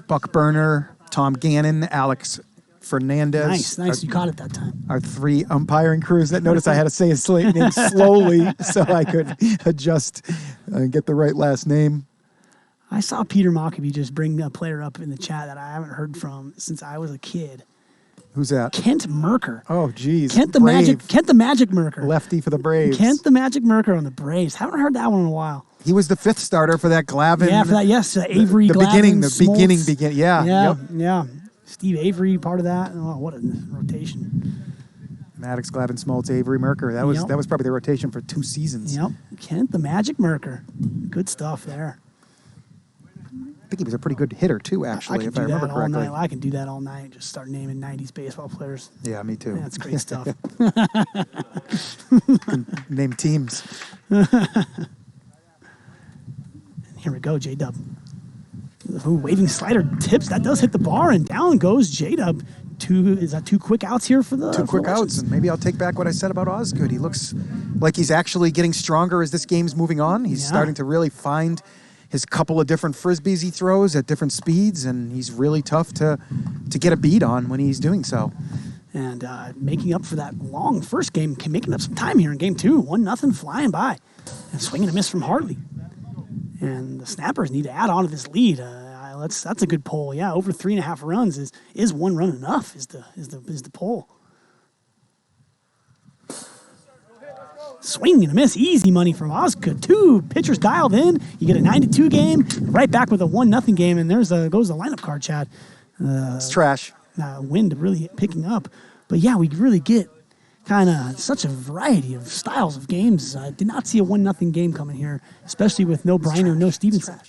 C: Buck Burner, Tom Gannon, Alex Fernandez.
B: Nice. You caught it that time.
C: Our 3 umpiring crews that noticed I had to say his name slowly so I could adjust and get the right last name.
B: I saw Peter Mockabee just bring a player up in the chat that I haven't heard from since I was a kid.
C: Who's that?
B: Kent Merker.
C: Oh, geez.
B: Kent the Magic Merker.
C: Lefty for the Braves.
B: Kent the Magic Merker on the Braves. Haven't heard that one in a while.
C: He was the 5th starter for that Glavin.
B: Yeah, for that, yes. Avery,
C: the
B: Glavin,
C: beginning. Yeah.
B: Yeah. Steve Avery, part of that. Oh, what a rotation.
C: Maddox, Glavin, Smoltz, Avery, Merker. That was probably the rotation for 2 seasons.
B: Yep. Kent the Magic Merker. Good stuff there.
C: I think he was a pretty good hitter, too, actually, if I remember correctly.
B: I can do that all night. Just start naming 90s baseball players.
C: Yeah, me too.
B: That's great stuff.
C: Name teams.
B: Here we go, J-Dub. Waving slider tips. That does hit the bar, and down goes J-Dub. Is that 2 quick outs here for the
C: 2 quick outs, and maybe I'll take back what I said about Osgood. He looks like he's actually getting stronger as this game's moving on. He's starting to really find his couple of different frisbees he throws at different speeds, and he's really tough to get a beat on when he's doing so.
B: And making up for that long first game, making up some time here in game 2. 1-0 flying by. And swinging a miss from Hartley. And the Snappers need to add on to this lead. That's a good poll. Yeah, over 3.5 runs is 1 run enough? Is the poll. Swing and a miss. Easy money from Osgood. 2 pitchers dialed in. You get a 9-2 game. Right back with a 1-0 game. And goes the lineup card, Chad.
C: It's trash.
B: Wind really picking up. But yeah, we really get kind of such a variety of styles of games. I did not see a 1-0 game coming here, especially with no Briner, no Stevenson.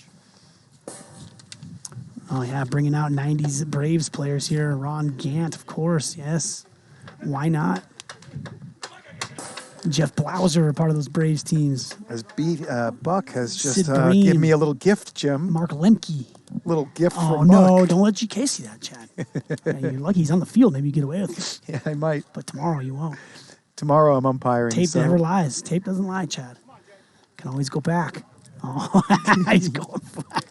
B: Oh yeah, bringing out 90s Braves players here. Ron Gant, of course, yes. Why not? Jeff Blauser, part of those Braves teams.
C: As Buck has just given me a little gift, Jim.
B: Mark Lemke.
C: Little gift from Buck.
B: Oh, no, don't let GK see that, Chad. You're lucky he's on the field. Maybe you get away with it.
C: Yeah, I might.
B: But tomorrow you won't.
C: Tomorrow I'm umpiring.
B: Tape never lies. Tape doesn't lie, Chad. Can always go back. Oh, he's going flat.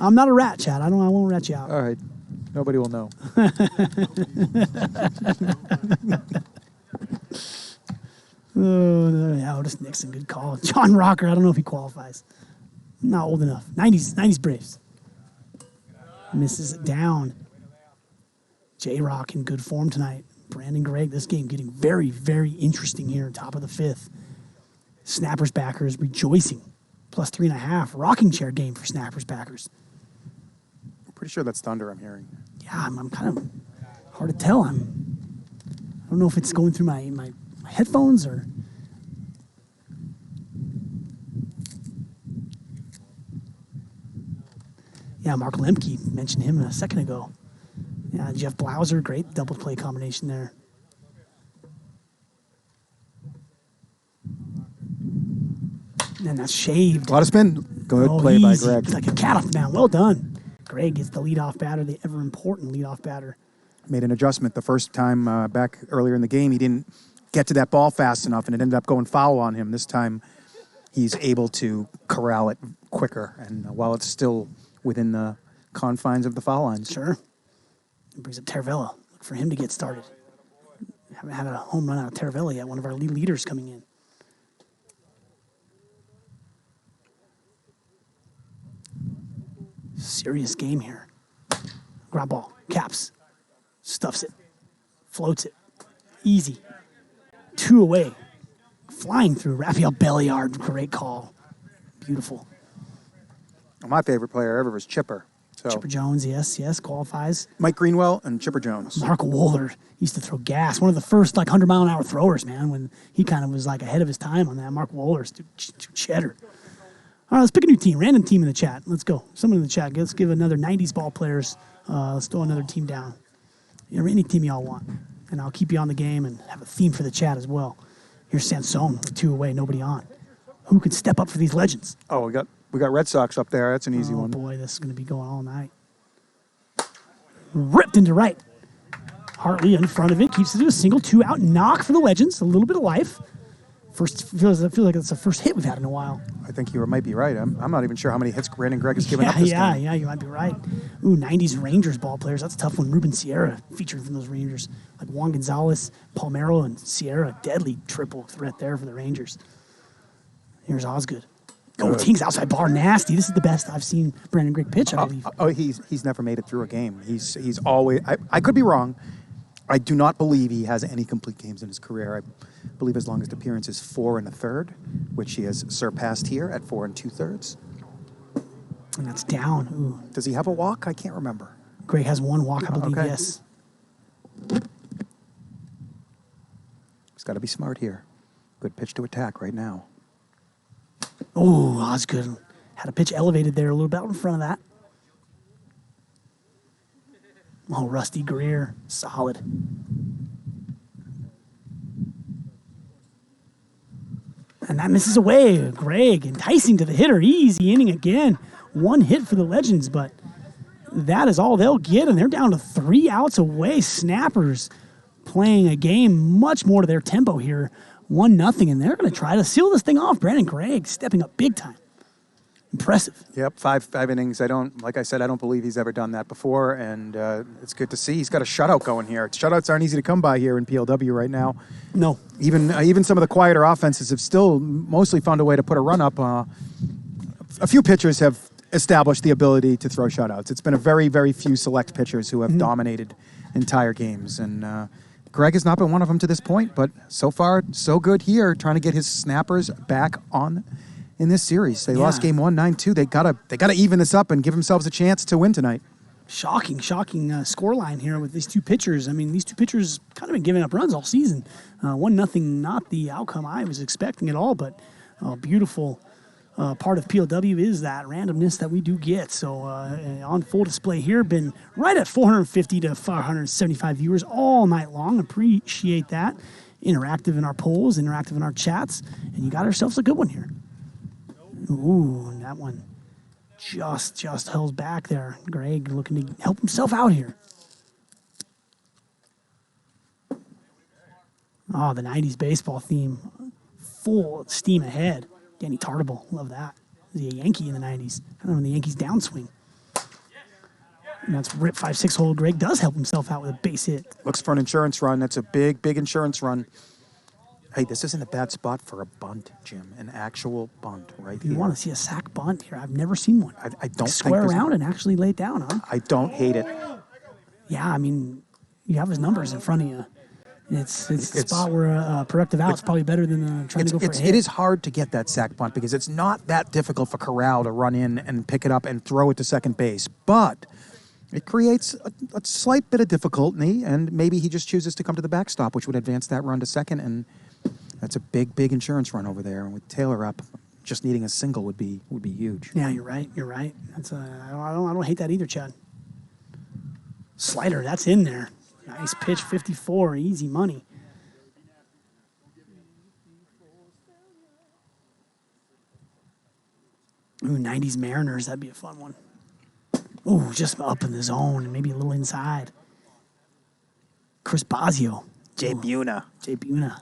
B: I'm not a rat, Chad. I won't rat you out.
C: All right. Nobody will know.
B: Otis Nixon, good call. John Rocker, I don't know if he qualifies. Not old enough. 90s Braves. Misses it down. J-Rock in good form tonight. Brandon Gregg, this game getting very, very interesting here, top of the 5th. Snappers backers rejoicing. Plus 3.5. Rocking chair game for Snappers backers.
C: I'm pretty sure that's Thunder I'm hearing.
B: Yeah, I'm kind of hard to tell. I don't know if it's going through my headphones or... Yeah, Mark Lemke, mentioned him a second ago. Yeah, Jeff Blauser, great double play combination there. And that's shaved.
C: A lot of spin. Good play by
B: easy.
C: Greg.
B: It's like a cat off the mound. Well done. Greg is the leadoff batter, the ever important leadoff batter.
C: Made an adjustment the first time back earlier in the game. He didn't get to that ball fast enough, and it ended up going foul on him. This time, he's able to corral it quicker, and while it's still within the confines of the foul lines.
B: Sure. It brings up Taravella. Look for him to get started. Haven't had a home run out of Taravella yet, one of our lead leaders coming in. Serious game here. Ground ball. Caps. Stuffs it. Floats it. Easy. 2 away. Flying through. Rafael Belliard. Great call. Beautiful.
C: My favorite player ever was Chipper. So
B: Chipper Jones, yes, qualifies.
C: Mike Greenwell and Chipper Jones.
B: Mark Wohlert used to throw gas. One of the first 100-mile-an-hour throwers, man, when he kind of was ahead of his time on that. Mark Wohler's cheddar. All right, let's pick a new team. Random team in the chat. Let's go. Someone in the chat. Let's give another 90s ball players. Let's throw another team down. Any team y'all want. And I'll keep you on the game and have a theme for the chat as well. Here's Sansone with 2 away, nobody on. Who could step up for these legends?
C: Oh, we got Red Sox up there. That's an easy one.
B: Oh, boy, this is going to be going all night. Ripped into right. Hartley in front of it. Keeps it to a single. 2-out knock for the Legends. A little bit of life. Feels like it's the first hit we've had in a while.
C: I think you might be right. I'm not even sure how many hits Brandon Gregg has given up this game.
B: Yeah, you might be right. Ooh, 90s Rangers ball players. That's a tough one. Ruben Sierra featured from those Rangers. Like Juan Gonzalez, Palmeiro, and Sierra. Deadly triple threat there for the Rangers. Here's Osgood. Oh, Ting's outside bar, nasty. This is the best I've seen Brandon Gregg pitch, I believe.
C: He's never made it through a game. He's always. I could be wrong. I do not believe he has any complete games in his career. I believe his longest appearance is 4 1/3, which he has surpassed here at 4 2/3.
B: And that's down. Ooh.
C: Does he have a walk? I can't remember.
B: Gregg has 1 walk, I believe,
C: Okay.
B: yes.
C: He's got to be smart here. Good pitch to attack right now.
B: Oh, Osgood had a pitch elevated there a little bit in front of that. Oh, Rusty Greer, solid. And that misses away. Gregg enticing to the hitter. Easy inning again. 1 hit for the Legends, but that is all they'll get, and they're down to 3 outs away. Snappers playing a game much more to their tempo here. 1-0, and they're going to try to seal this thing off. Brandon Gregg stepping up big time. Impressive.
C: Yep, five innings. Like I said, I don't believe he's ever done that before, and it's good to see. He's got a shutout going here. Shutouts aren't easy to come by here in PLW right now.
B: No.
C: Even some of the quieter offenses have still mostly found a way to put a run up. A few pitchers have established the ability to throw shutouts. It's been a very, very few select pitchers who have dominated entire games, and Gregg has not been one of them to this point, but so far, so good here, trying to get his snappers back on in this series. They lost game 1, 9-2. They gotta even this up and give themselves a chance to win tonight.
B: Shocking scoreline here with these two pitchers. I mean, these two pitchers kind of been giving up runs all season. 1-0, not the outcome I was expecting at all, but beautiful part of PLW is that randomness that we do get. So on full display here, been right at 450 to 575 viewers all night long. Appreciate that. Interactive in our polls, interactive in our chats, and you got ourselves a good one here. Ooh, and that one just held back there. Gregg looking to help himself out here. Oh, the 90s baseball theme. Full steam ahead. Danny Tartable, love that. Was he a Yankee in the 90s? I don't know, the Yankees downswing. And that's rip 5-6 hole. Gregg does help himself out with a base hit.
C: Looks for an insurance run. That's a big insurance run. Hey, this isn't a bad spot for a bunt, Jim. An actual bunt right here.
B: You want to see a sack bunt here? I've never seen one.
C: I don't
B: square
C: think
B: around and actually lay it down, huh?
C: I don't hate it.
B: Yeah, I mean, you have his numbers in front of you. It's a spot where a productive out's probably better than trying to go for a hit.
C: It is hard to get that sack bunt because it's not that difficult for Corral to run in and pick it up and throw it to second base. But it creates a slight bit of difficulty, and maybe he just chooses to come to the backstop, which would advance that run to second, and that's a big insurance run over there. And with Taylor up, just needing a single would be huge.
B: Yeah, you're right. That's I don't hate that either, Chad. Slider, that's in there. Nice pitch, 54, easy money. Ooh, 90s Mariners. That'd be a fun one. Ooh, just up in the zone and maybe a little inside. Chris Bosio.
C: Jay Buna.
B: Jay Buna.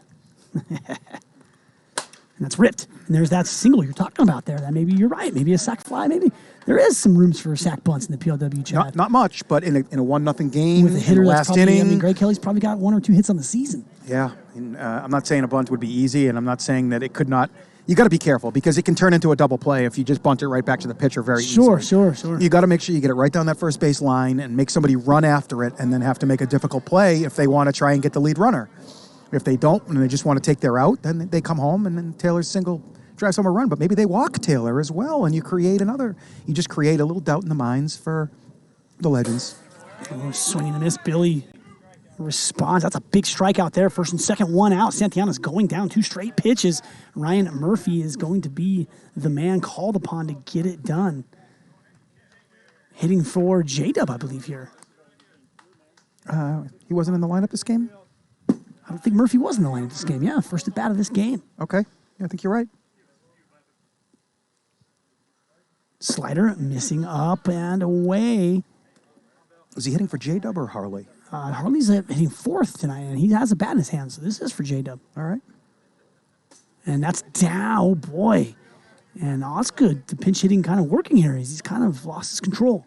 B: And that's ripped. And there's that single you're talking about there. That maybe you're right. Maybe a sack fly. Maybe there is some rooms for sack bunts in the PLW chat.
C: Not much, but in a 1-0 game,
B: With a hitter
C: in the
B: that's
C: last
B: probably,
C: inning.
B: I mean, Greg Kelly's probably got 1 or 2 hits on the season.
C: Yeah, and, I'm not saying a bunt would be easy, and I'm not saying that it could not. You got to be careful because it can turn into a double play if you just bunt it right back to the pitcher very easily.
B: Sure.
C: You got to make sure you get it right down that first base line and make somebody run after it and then have to make a difficult play if they want to try and get the lead runner. If they don't and they just want to take their out, then they come home and then Taylor's single drives home a run. But maybe they walk Taylor as well and you just create a little doubt in the minds for the Legends.
B: Oh, swing and a miss. Billy responds. That's a big strikeout there. First and second, 1 out. Santillana's going down 2 straight pitches. Ryan Murphy is going to be the man called upon to get it done. Hitting for J-Dub, I believe, here.
C: He wasn't in the lineup this game?
B: I don't think Murphy was in the lineup this game. Yeah, first at bat of this game.
C: Okay. Yeah, I think you're right.
B: Slider missing up and away.
C: Was he hitting for J-Dub or Harley?
B: Harley's hitting 4th tonight, and he has a bat in his hand, so this is for J-Dub.
C: All right.
B: And that's down. Oh, boy. And Osgood, the pinch hitting kind of working here. He's kind of lost his control.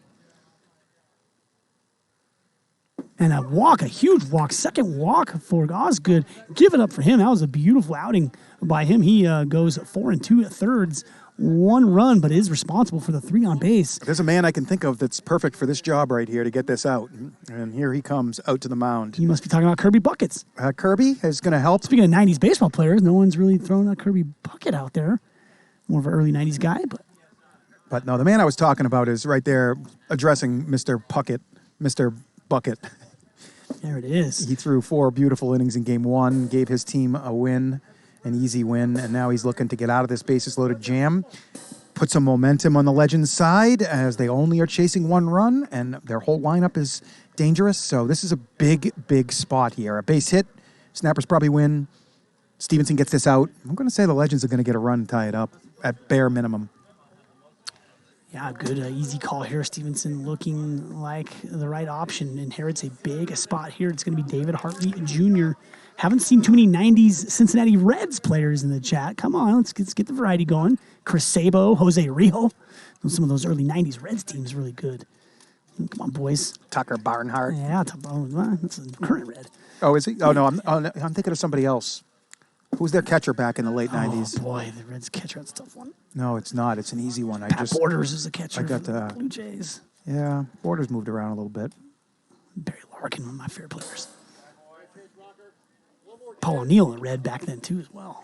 B: And a walk, a huge walk, second walk for Osgood. Give it up for him. That was a beautiful outing by him. He goes 4 2/3, 1 run, but is responsible for the 3 on base.
C: There's a man I can think of that's perfect for this job right here to get this out. And here he comes out to the mound.
B: You must be talking about Kirby Buckets.
C: Kirby is going to help.
B: Speaking of 90s baseball players, no one's really thrown a Kirby Bucket out there. More of an early 90s guy, but...
C: But no, the man I was talking about is right there addressing Mr. Puckett, Mr. Bucket.
B: There it is.
C: He threw 4 beautiful innings in game 1, gave his team a win, an easy win, and now he's looking to get out of this bases-loaded jam, put some momentum on the Legends side as they only are chasing 1 run, and their whole lineup is dangerous. So this is a big, big spot here. A base hit, Snappers probably win. Stevenson gets this out. I'm going to say the Legends are going to get a run and tie it up at bare minimum.
B: Yeah, good easy call here. Stevenson looking like the right option. Inherits a big spot here. It's going to be David Hartley Jr. Haven't seen too many 90s Cincinnati Reds players in the chat. Come on, let's get the variety going. Chris Sabo, Jose Rio. Some of those early 90s Reds teams really good. Come on, boys.
C: Tucker Barnhart.
B: Yeah, that's a current Red.
C: Oh, is he? Oh, no, I'm thinking of somebody else. Who's their catcher back in the late 90s?
B: Oh, boy, the Reds catcher, that's a tough one.
C: No, it's not. It's an easy one.
B: Pat Borders is a catcher
C: I got
B: for the Blue Jays.
C: Yeah, Borders moved around a little bit.
B: Barry Larkin, one of my favorite players. Paul O'Neill in Red back then, too, as well.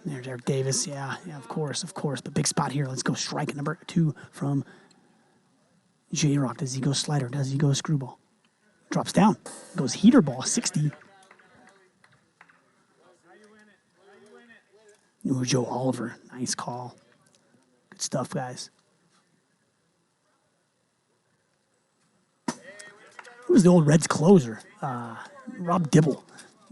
B: There's Eric Davis. Yeah, of course. But big spot here. Let's go strike number 2 from J-Rock. Does he go slider? Does he go screwball? Drops down. Goes heater ball, 60. Ooh, Joe Oliver. Nice call. Good stuff, guys. Who was the old Reds closer? Rob Dibble.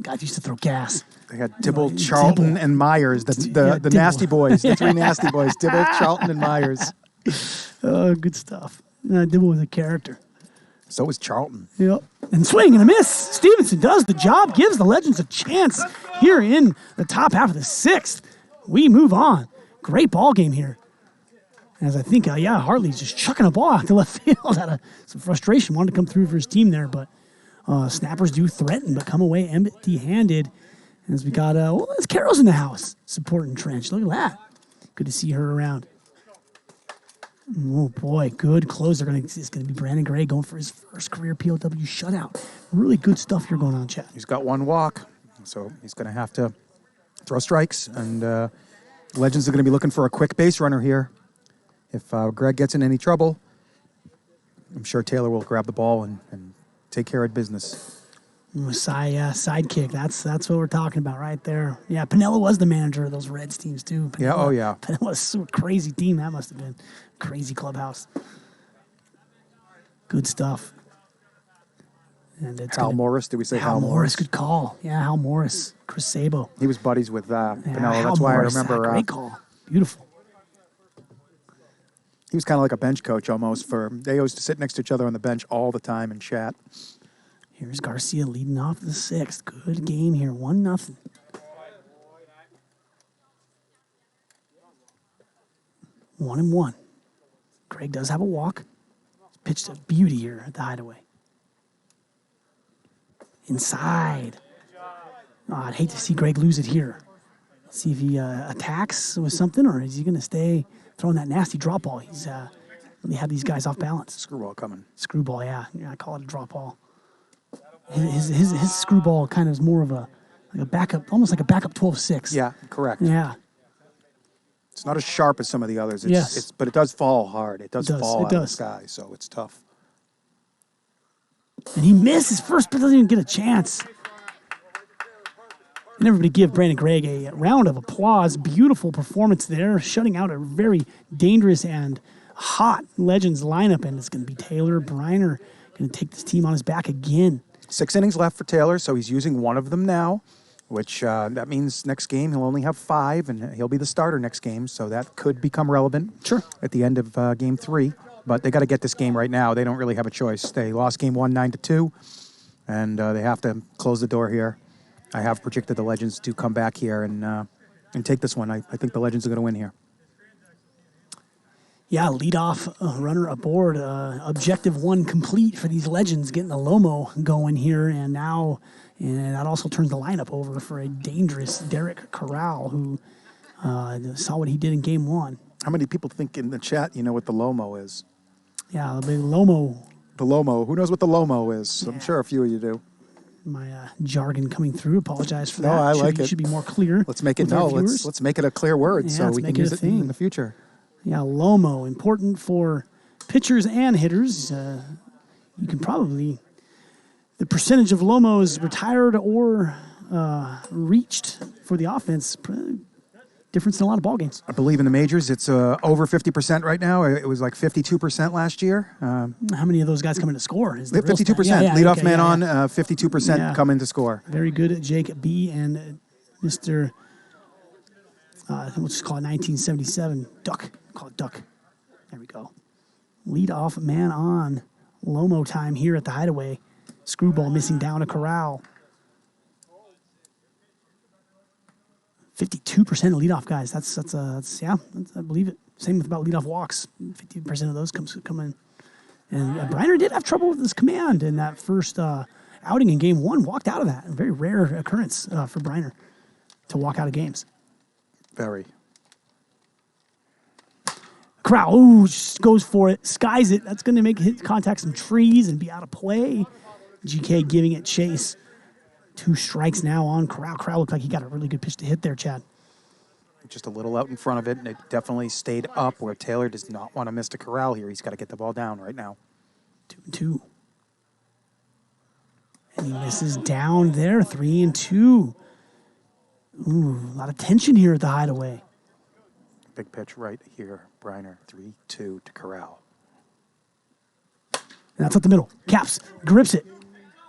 B: Guys used to throw gas.
C: They got Dibble, Charlton, and Myers, the nasty boys, the 3 nasty boys. Dibble, Charlton, and Myers.
B: Good stuff. Dibble was a character.
C: So was Charlton.
B: Yep. And swing and a miss. Stevenson does the job, gives the Legends a chance here in the top half of the 6th. We move on. Great ball game here. As I think, Hartley's just chucking a ball out to left field out of some frustration. Wanted to come through for his team there, but Snappers do threaten, but come away empty-handed. As we got, there's Carol's in the house supporting Trench. Look at that. Good to see her around. Oh, boy, good closer. It's going to be Brandon Gray going for his first career POW shutout. Really good stuff here going on, chat.
C: He's got 1 walk, so he's going to have to throw strikes, and Legends are going to be looking for a quick base runner here. If Greg gets in any trouble, I'm sure Taylor will grab the ball and take care of business.
B: Sidekick. That's what we're talking about right there. Yeah, Pinella was the manager of those Reds teams too. Pinella,
C: yeah, oh yeah.
B: Pinella was a crazy team. That must have been crazy clubhouse. Good stuff. And it's
C: Hal Morris, did we say Hal Morris?
B: Good call. Yeah, Hal Morris. Chris Sabo.
C: He was buddies with Pinella.
B: Hal
C: That's why
B: Morris,
C: I remember.
B: Great call. Beautiful.
C: He was kind of like a bench coach almost. They used to sit next to each other on the bench all the time and chat.
B: Here's Garcia leading off the 6th. Good game here, 1-0. One and one. Greg does have a walk. Pitched a beauty here at the Hideaway. Inside. Oh, I'd hate to see Greg lose it here. Let's see if he attacks with something, or is he going to stay throwing that nasty drop ball? He's really had these guys off balance.
C: Screwball coming.
B: Screwball, yeah. I call it a drop ball. His screwball kind of is more of a backup, almost like a backup 12-6.
C: Yeah, correct.
B: Yeah.
C: It's not as sharp as some of the others.
B: Yes.
C: But it does fall hard. It does fall out of the
B: does.
C: sky, so it's tough.
B: And he misses first, but doesn't even get a chance. And everybody give Brandon Gregg a round of applause. Beautiful performance there, shutting out a very dangerous and hot Legends lineup. And it's going to be Taylor Briner going to take this team on his back again.
C: 6 innings left for Taylor, so he's using one of them now, which that means next game he'll only have 5, and he'll be the starter next game, so that could become relevant at the end of Game 3. But they got to get this game right now. They don't really have a choice. They lost Game 1 9-2, and they have to close the door here. I have predicted the Legends to come back here and take this one. I think the Legends are going to win here.
B: Yeah, leadoff runner aboard. Objective 1 complete for these Legends, getting the Lomo going here. And now that also turns the lineup over for a dangerous Derek Corral, who saw what he did in Game 1.
C: How many people think in the chat you know what the Lomo is?
B: Yeah, the big Lomo.
C: The Lomo. Who knows what the Lomo is? Yeah. I'm sure a few of you do.
B: My jargon coming through. Apologize for that.
C: No, I like it.
B: Should be more clear.
C: Let's make it let's make it a clear word so we can use it in the future.
B: Yeah, Lomo, important for pitchers and hitters. You can probably, the percentage of Lomos retired or reached for the offense, difference in a lot of ball games.
C: I believe in the majors, it's over 50% right now. It was like 52% last year.
B: How many of those guys come in to score?
C: 52%. Leadoff man on, 52% come in to score.
B: Very good, Jake B. and Mr. We'll just call it 1977 Duck. Call it Duck. There we go. Leadoff man on. Lomo time here at the Hideaway. Screwball missing down a Corral. 52% of leadoff guys. That's I believe it. Same with about leadoff walks. 50% of those come in. And Briner did have trouble with his command in that first outing in Game 1. Walked out of that. A very rare occurrence for Briner to walk out of games.
C: Very.
B: Corral, just goes for it, skies it. That's going to make it contact some trees and be out of play. GK giving it chase. 2 strikes now on Corral. Corral looked like he got a really good pitch to hit there, Chad.
C: Just a little out in front of it, and it definitely stayed up where Taylor does not want to miss to Corral here. He's got to get the ball down right now.
B: 2-2. And he misses down there, 3-2. Ooh, a lot of tension here at the Hideaway.
C: Big pitch right here. Briner, 3-2 to Corral.
B: And that's up the middle. Caps, grips it,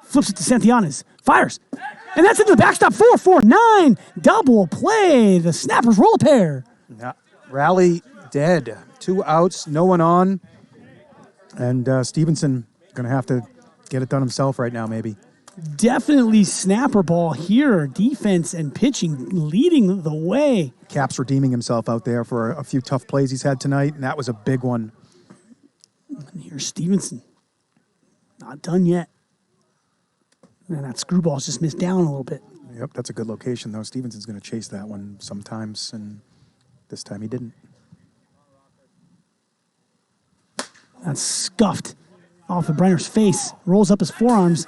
B: flips it to Santillanes, fires. And that's into the backstop, 4-4-9. Double play. The Snappers roll a pair.
C: Yeah. Rally dead. 2 outs, no one on. And Stevenson going to have to get it done himself right now, maybe.
B: Definitely snapper ball here. Defense and pitching leading the way.
C: Cap's redeeming himself out there for a few tough plays he's had tonight, and that was a big one.
B: And here's Stevenson. Not done yet. And that screwball's just missed down a little bit.
C: Yep, that's a good location, though. Stevenson's going to chase that one sometimes, and this time he didn't.
B: That's scuffed off of Briner's face. Rolls up his forearms.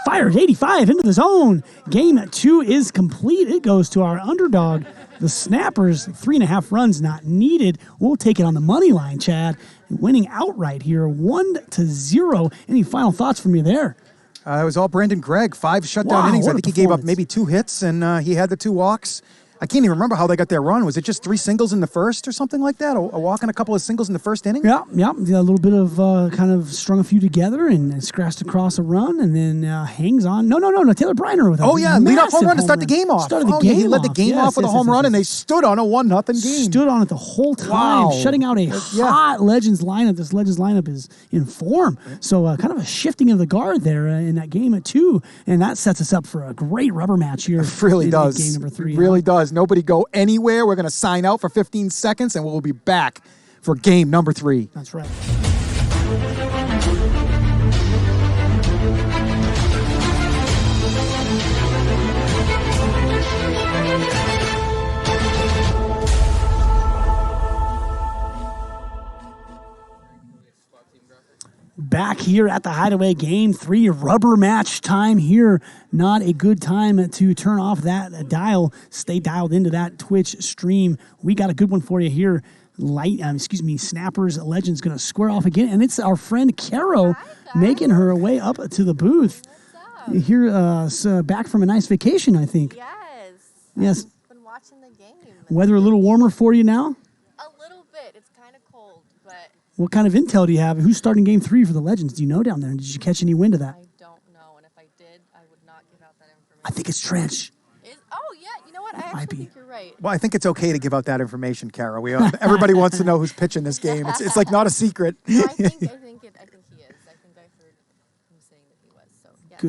B: Fired 85 into the zone. Game 2 is complete. It goes to our underdog, the Snappers. 3.5 runs not needed. We'll take it on the money line, Chad. Winning outright here, 1-0. Any final thoughts from you there?
C: It was all Brandon Gregg. 5 shutdown innings. I think he gave up maybe 2 hits, and he had the 2 walks. I can't even remember how they got their run. Was it just 3 singles in the first or something like that? A walk and a couple of singles in the first inning?
B: Yeah. A little bit of kind of strung a few together and scratched across a run and then hangs on. No. Taylor Briner with a
C: leadoff home run to start the game off. He led the game off with a home run, and they stood on a 1-0 game.
B: Stood on it the whole time, shutting out a hot Legends lineup. This Legends lineup is in form. So kind of a shifting of the guard there in that game at 2, and that sets us up for a great rubber match here.
C: It really does.
B: Game number 3.
C: It really does. Nobody go anywhere. We're going to sign out for 15 seconds, and we'll be back for game number 3.
B: That's right. Back here at the Hideaway, game 3, rubber match time here. Not a good time to turn off that dial. Stay dialed into that Twitch stream. We got a good one for you here. Snappers Legends going to square off again, and it's our friend Caro making her way up to the booth.
E: What's up?
B: Here, back from a nice vacation, I think.
E: Yes. I've been watching the game.
B: Weather a little warmer for you now?
E: A little bit. It's kind of cold, but
B: What kind of intel do you have? Who's starting game 3 for the Legends? Do you know down there? Did you catch any wind of that?
E: I don't know. And if I did, I would not give out that information.
B: I think it's Trench.
E: You know what? I actually think you're right.
C: Well, I think it's okay to give out that information, Kara. Everybody wants to know who's pitching this game. It's like not a secret.
E: No, I think he is. I think I heard him saying that he was. So yes.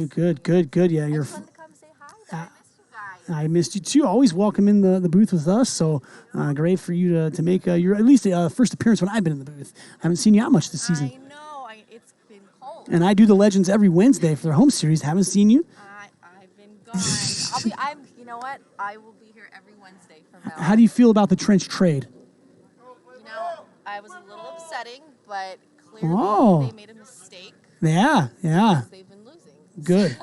B: Good. Yeah,
E: I
B: you're.
E: just wanted to come say hi. But I missed you guys.
B: I missed you too. Always welcome in the booth with us. So great for you to make your at least first appearance when I've been in the booth. I haven't seen you out much this season.
E: I know. It's been cold.
B: And I do the Legends every Wednesday for their home series. Haven't seen you.
E: I've been gone. You know what? I will be here every Wednesday from now on.
B: How do you feel about the Trench trade?
E: You know, I was a little upsetting, but clearly they made a mistake.
B: Yeah.
E: They've been losing.
B: Good.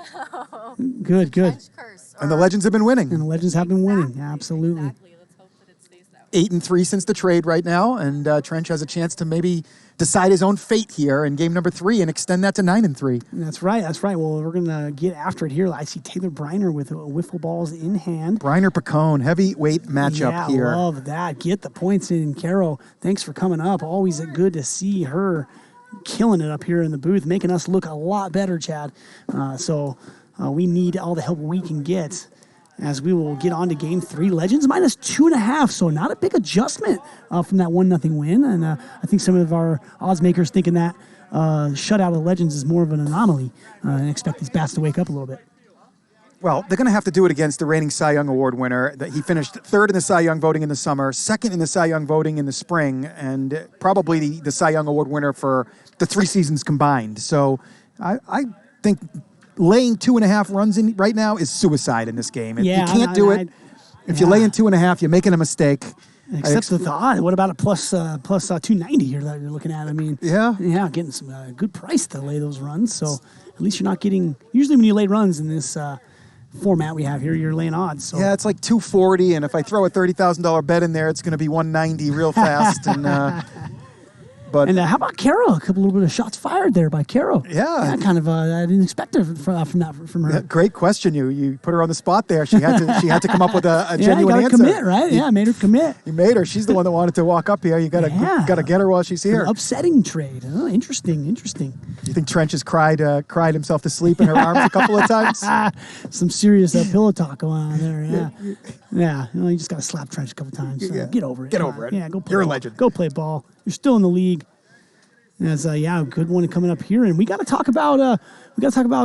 B: Good.
E: Trench curse.
C: And the Legends have been winning.
B: And the Legends have been winning. Absolutely.
E: Exactly. Let's hope that it stays that way.
C: 8-3 since the trade right now, and Trench has a chance to maybe decide his own fate here in game number 3 and extend that to 9-3.
B: That's right. Well, we're going to get after it here. I see Taylor Briner with wiffle balls in hand.
C: Briner Picone, heavyweight matchup here.
B: Yeah, love that. Get the points in. Caro, thanks for coming up. Always good to see her killing it up here in the booth, making us look a lot better, Chad. So we need all the help we can get as we will get on to game 3. Legends minus 2.5, so not a big adjustment from that 1-0 win. And I think some of our odds makers thinking that shutout of the Legends is more of an anomaly and expect these bats to wake up a little bit.
C: Well, they're going to have to do it against the reigning Cy Young Award winner. He finished 3rd in the Cy Young voting in the summer, 2nd in the Cy Young voting in the spring, and probably the Cy Young Award winner for the 3 seasons combined. So I think laying 2.5 runs in right now is suicide in this game. You can't do it. If you lay in 2.5, you're making a mistake.
B: Except the odd. What about a plus 290 here that you're looking at? I mean, yeah, getting some good price to lay those runs. So at least you're not getting. Usually when you lay runs in this format we have here, you're laying odds. So.
C: Yeah, it's like 240, and if I throw a $30,000 bet in there, it's going to be 190 real fast. And
B: how about Caro? A little bit of shots fired there by Caro.
C: Yeah,
B: kind of. I didn't expect it from her.
C: Yeah, great question. You put her on the spot there. She had to come up with a genuine answer.
B: Commit, right? Yeah, made her commit.
C: You made her. She's the one that wanted to walk up here. You got to get her while she's here.
B: An upsetting trade. Oh, interesting.
C: You think Trench has cried himself to sleep in her arms a couple of times?
B: Some serious pillow talk going on there. Yeah. You just got to slap Trench a couple times. Get over it.
C: Get over it.
B: Yeah, go play.
C: You're
B: ball.
C: a legend.
B: Go play ball. You're still in the league. As a good one coming up here, and we got to talk about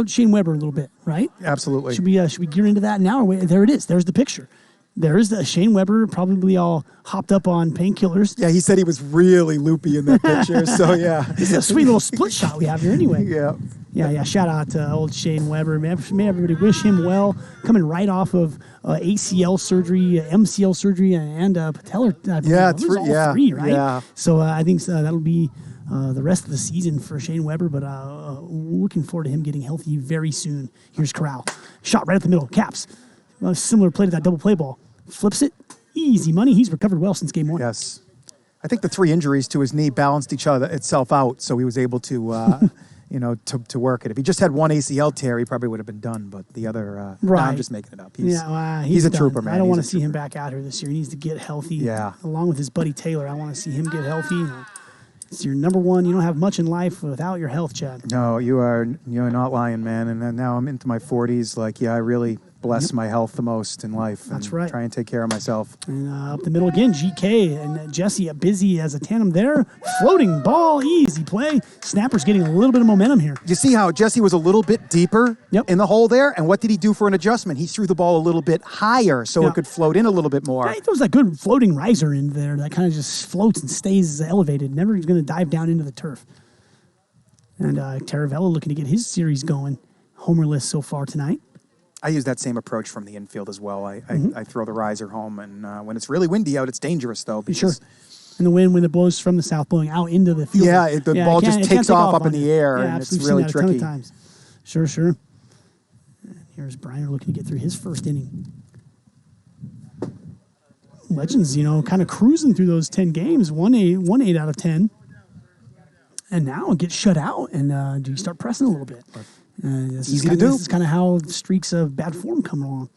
B: Shane Weber a little bit, right?
C: Absolutely.
B: Should we gear into that now? There it is. There's the picture. There is the Shane Weber, probably all hopped up on painkillers.
C: Yeah, he said he was really loopy in that picture. So yeah,
B: it's a sweet little split shot we have here anyway.
C: Yeah.
B: Shout out to old Shane Weber. May everybody wish him well. Coming right off of ACL surgery, MCL surgery, and patellar. All 3, right?
C: Yeah.
B: So I think that'll be the rest of the season for Shane Weber, but looking forward to him getting healthy very soon. Here's Corral. Shot right at the middle. Caps. Similar play to that double play ball. Flips it. Easy money. He's recovered well since game 1.
C: Yes. I think the 3 injuries to his knee balanced itself out, so he was able to to work it. If he just had one ACL tear, he probably would have been done. But the other,
B: right.
C: No, I'm just making it up.
B: He's
C: a
B: done.
C: trooper, man.
B: I don't want to see him back out here this year. He needs to get healthy.
C: Yeah.
B: Along with his buddy Taylor, I want to see him get healthy. It's your number one. You don't have much in life without your health, Chad.
C: No, you're not lying, man. And then now I'm into my 40s. Like, I really bless my health the most in life.
B: That's
C: and
B: right.
C: Try and take care of myself.
B: And up the middle again, GK and Jesse busy as a tandem there. Floating ball, easy play. Snapper's getting a little bit of momentum here.
C: You see how Jesse was a little bit deeper in the hole there? And what did he do for an adjustment? He threw the ball a little bit higher so it could float in a little bit more.
B: Yeah, he throws that good floating riser in there that kind of just floats and stays elevated. Never going to dive down into the turf. And Taravella looking to get his series going. Homerless so far tonight.
C: I use that same approach from the infield as well. I throw the riser home, and when it's really windy out, it's dangerous, though. Because
B: sure. And the wind, when it blows from the south, blowing out into the field.
C: Yeah, the ball just takes off up in the air, and it's really tricky.
B: A ton of times. Sure. And here's Briner looking to get through his first inning. Legends, kind of cruising through those 10 games, 1-8 out of 10. And now get shut out, and do you start pressing a little bit? This is kind of how streaks of bad form come along.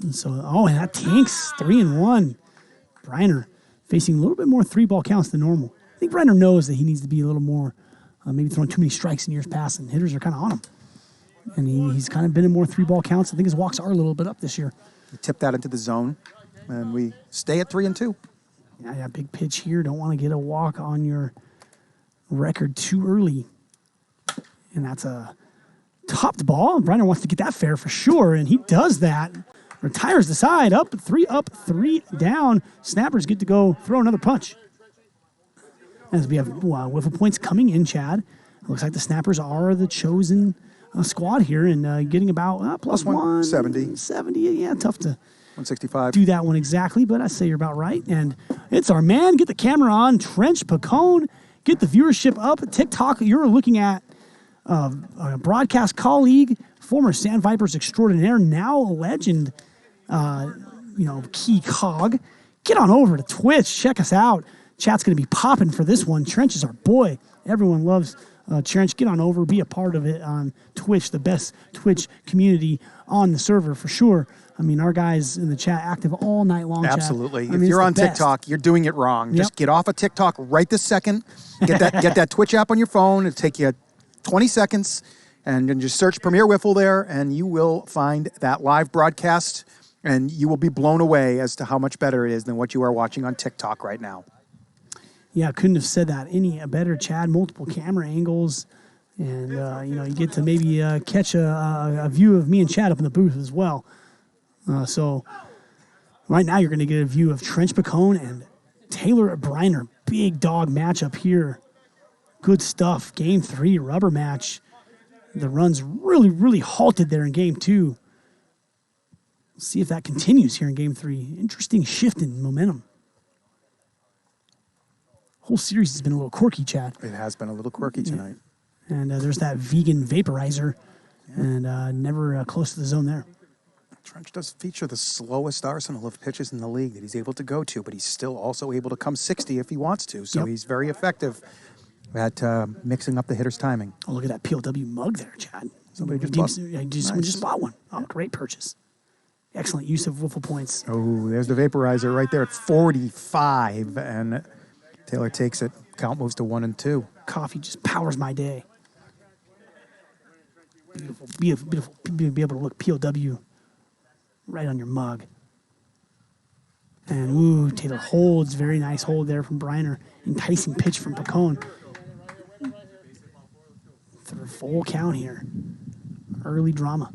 B: And so, and that tanks 3-1. Briner facing a little bit more 3-ball counts than normal. I think Briner knows that he needs to be a little more, maybe throwing too many strikes in years past, and hitters are kind of on him. And he's kind of been in more 3-ball counts. I think his walks are a little bit up this year.
C: You tip that into the zone, and we stay at 3-2.
B: Yeah, big pitch here. Don't want to get a walk on your record too early. And that's a topped ball. Briner wants to get that fair for sure, and he does that. Retires the side, up, 3 down. Snappers get to go throw another punch. As we have WIFFLE points coming in, Chad. It looks like the Snappers are the chosen squad here, and getting about plus
C: 170.
B: 70, yeah, tough to
C: 165.
B: do that one exactly, but I say you're about right. And it's our man. Get the camera on. Trench Pacone. Get the viewership up. TikTok, you're looking at a broadcast colleague, former Sand Vipers extraordinaire, now a legend, key cog. Get on over to Twitch. Check us out. Chat's going to be popping for this one. Trench is our boy. Everyone loves Trench. Get on over. Be a part of it on Twitch, the best Twitch community on the server for sure. I mean, our guys in the chat active all night long.
C: Absolutely.
B: Chat.
C: If you're on TikTok, you're doing it wrong.
B: Yep.
C: Just get off of TikTok right this second. Get that Twitch app on your phone. It'll take you 20 seconds, and then just search Premier WIFFLE there, and you will find that live broadcast, and you will be blown away as to how much better it is than what you are watching on TikTok right now.
B: Yeah, couldn't have said that any better, Chad. Multiple camera angles, and you get to maybe catch a view of me and Chad up in the booth as well. So right now you're going to get a view of Trench Pacone and Taylor Briner. Big dog matchup here. Good stuff. Game 3, rubber match. The runs really, really halted there in Game 2. Let's see if that continues here in Game 3. Interesting shift in momentum. Whole series has been a little quirky, Chad.
C: It has been a little quirky tonight.
B: And there's that vegan vaporizer, and never close to the zone there.
C: Trench does feature the slowest arsenal of pitches in the league that he's able to go to, but he's still also able to come 60 if he wants to. So he's very effective at mixing up the hitter's timing.
B: Oh, look at that PLW mug there, Chad.
C: Someone
B: just bought one. Oh, great purchase. Excellent use of WIFFLE points.
C: Oh, there's the vaporizer right there at 45, and Taylor takes it. Count moves to 1-2.
B: Coffee just powers my day. Beautiful. Be able to look PLW right on your mug. And Taylor holds. Very nice hold there from Briner. Enticing pitch from Pacone. Third full count here. Early drama.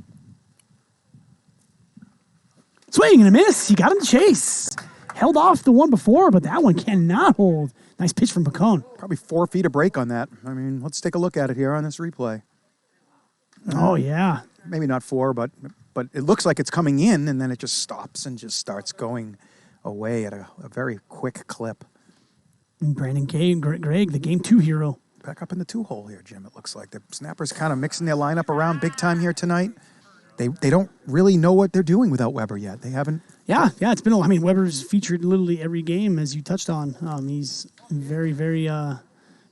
B: Swing and a miss. He got him to chase. Held off the one before, but that one cannot hold. Nice pitch from Pacone.
C: Probably 4 feet of break on that. I mean, let's take a look at it here on this replay.
B: Oh, yeah.
C: Maybe not 4, but it looks like it's coming in, and then it just stops and just starts going away at a very quick clip.
B: And Brandon Gregg, the Game 2 hero.
C: Back up in the 2-hole here, Jim, it looks like. The Snappers kind of mixing their lineup around big time here tonight. They don't really know what they're doing without Weber yet. They haven't.
B: Yeah, it's been. Weber's featured literally every game, as you touched on. He's very, very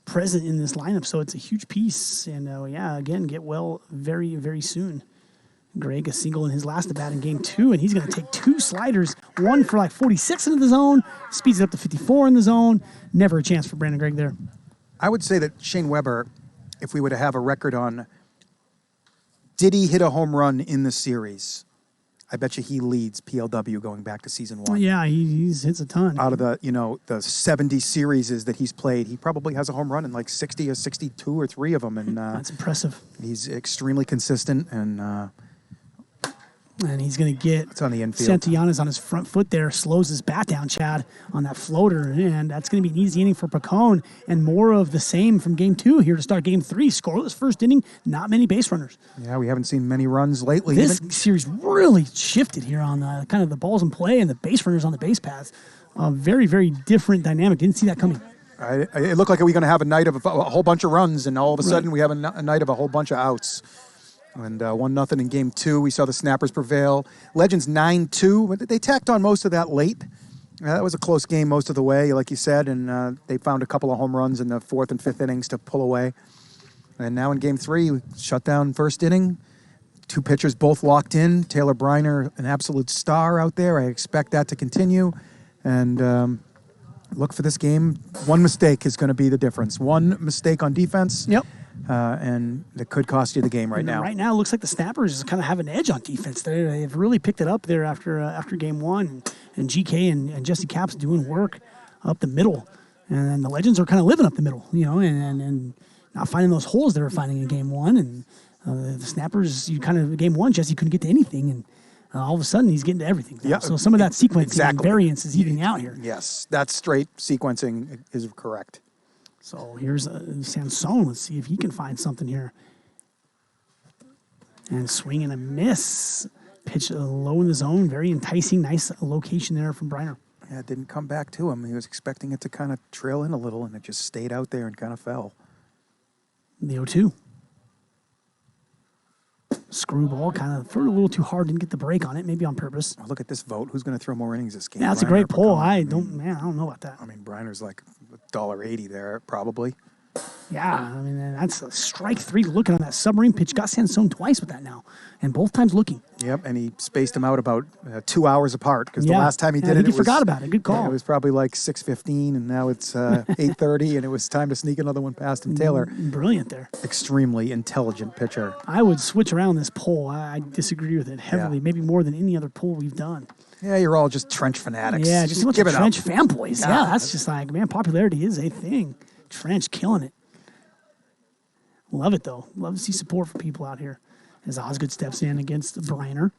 B: present in this lineup, so it's a huge piece. And again, get well very, very soon. Greg a single in his last at bat in game 2, and he's going to take 2 sliders, one for like 46 into the zone, speeds it up to 54 in the zone. Never a chance for Brandon Gregg there.
C: I would say that Shane Weber, if we were to have a record on did he hit a home run in the series, I bet you he leads PLW going back to season 1.
B: Yeah, he's hits a ton.
C: Out of the 70 series that he's played, he probably has a home run in like 60 or 62 or 3 of them. And
B: that's impressive.
C: He's extremely consistent,
B: and he's going to get
C: it's on the infield.
B: Santillanes on his front foot there, slows his bat down, Chad, on that floater. And that's going to be an easy inning for Pacone. And more of the same from game 2 here to start game 3. Scoreless first inning, not many base runners.
C: Yeah, we haven't seen many runs lately.
B: This series really shifted here on kind of the balls in play and the base runners on the base paths. Very, very different dynamic. Didn't see that coming.
C: It looked like we were going to have a night of a whole bunch of runs, and all of a sudden we have a night of a whole bunch of outs. And 1-0 in game 2. We saw the Snappers prevail. Legends 9-2. But they tacked on most of that late. That was a close game most of the way, like you said, and they found a couple of home runs in the 4th and 5th innings to pull away. And now in game 3, we shut down first inning. 2 pitchers both locked in. Taylor Briner, an absolute star out there. I expect that to continue. And look for this game. One mistake is going to be the difference. One mistake on defense.
B: Yep.
C: And that could cost you the game right now.
B: Right now, it looks like the Snappers kind of have an edge on defense. They've really picked it up there after game 1. And GK and Jesse Capps doing work up the middle. And the Legends are kind of living up the middle, and not finding those holes they were finding in game 1. And the Snappers, game 1, Jesse couldn't get to anything. And all of a sudden, he's getting to everything. Yeah, so some of that sequencing and variance is evening out here.
C: Yes, that straight sequencing is correct.
B: So here's Sansone. Let's see if he can find something here. And swing and a miss. Pitch low in the zone. Very enticing. Nice location there from Briner.
C: Yeah, it didn't come back to him. He was expecting it to kind of trail in a little, and it just stayed out there and kind of fell.
B: The 0-2. Screwball kind of threw it a little too hard. Didn't get the break on it. Maybe on purpose.
C: Well, look at this vote. Who's going to throw more innings this game?
B: Yeah, that's a great poll. I don't know about that.
C: I mean, Briner's like $1.80 there, probably.
B: Yeah, I mean, that's a strike 3 looking on that submarine pitch. Got Sansone twice with that now, and both times looking.
C: Yep, and he spaced them out about 2 hours apart because the last time he did it,
B: he forgot about it. Good call.
C: It was probably like 6:15, and now it's 8:30, and it was time to sneak another one past him. Taylor,
B: brilliant there.
C: Extremely intelligent pitcher.
B: I would switch around this poll. I disagree with it heavily, maybe more than any other poll we've done.
C: Yeah, you're all just Trench fanatics.
B: Yeah, just a bunch of Trench fanboys. Yeah, that's just like, man, popularity is a thing. Trench killing it. Love it, though. Love to see support for people out here as Osgood steps in against Briner.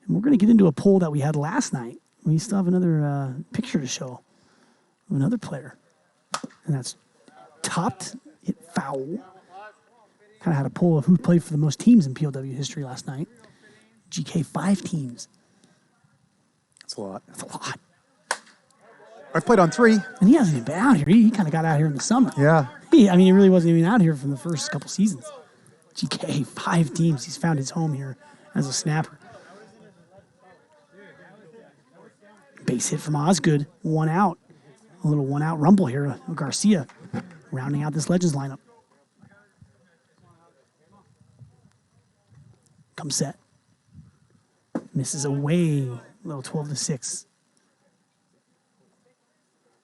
B: And we're going to get into a poll that we had last night. We still have another picture to show of another player. And that's topped hit foul. Kind of had a poll of who played for the most teams in PLW history last night. GK 5 teams.
C: That's a lot.
B: That's a lot.
C: I've played on 3.
B: And he hasn't even been out here. He kind of got out here in the summer.
C: Yeah.
B: He really wasn't even out here from the first couple seasons. GK, 5 teams. He's found his home here as a snapper. Base hit from Osgood. 1 out. A little 1 out rumble here. Garcia rounding out this Legends lineup. Comes set. Misses away. A little 12-6.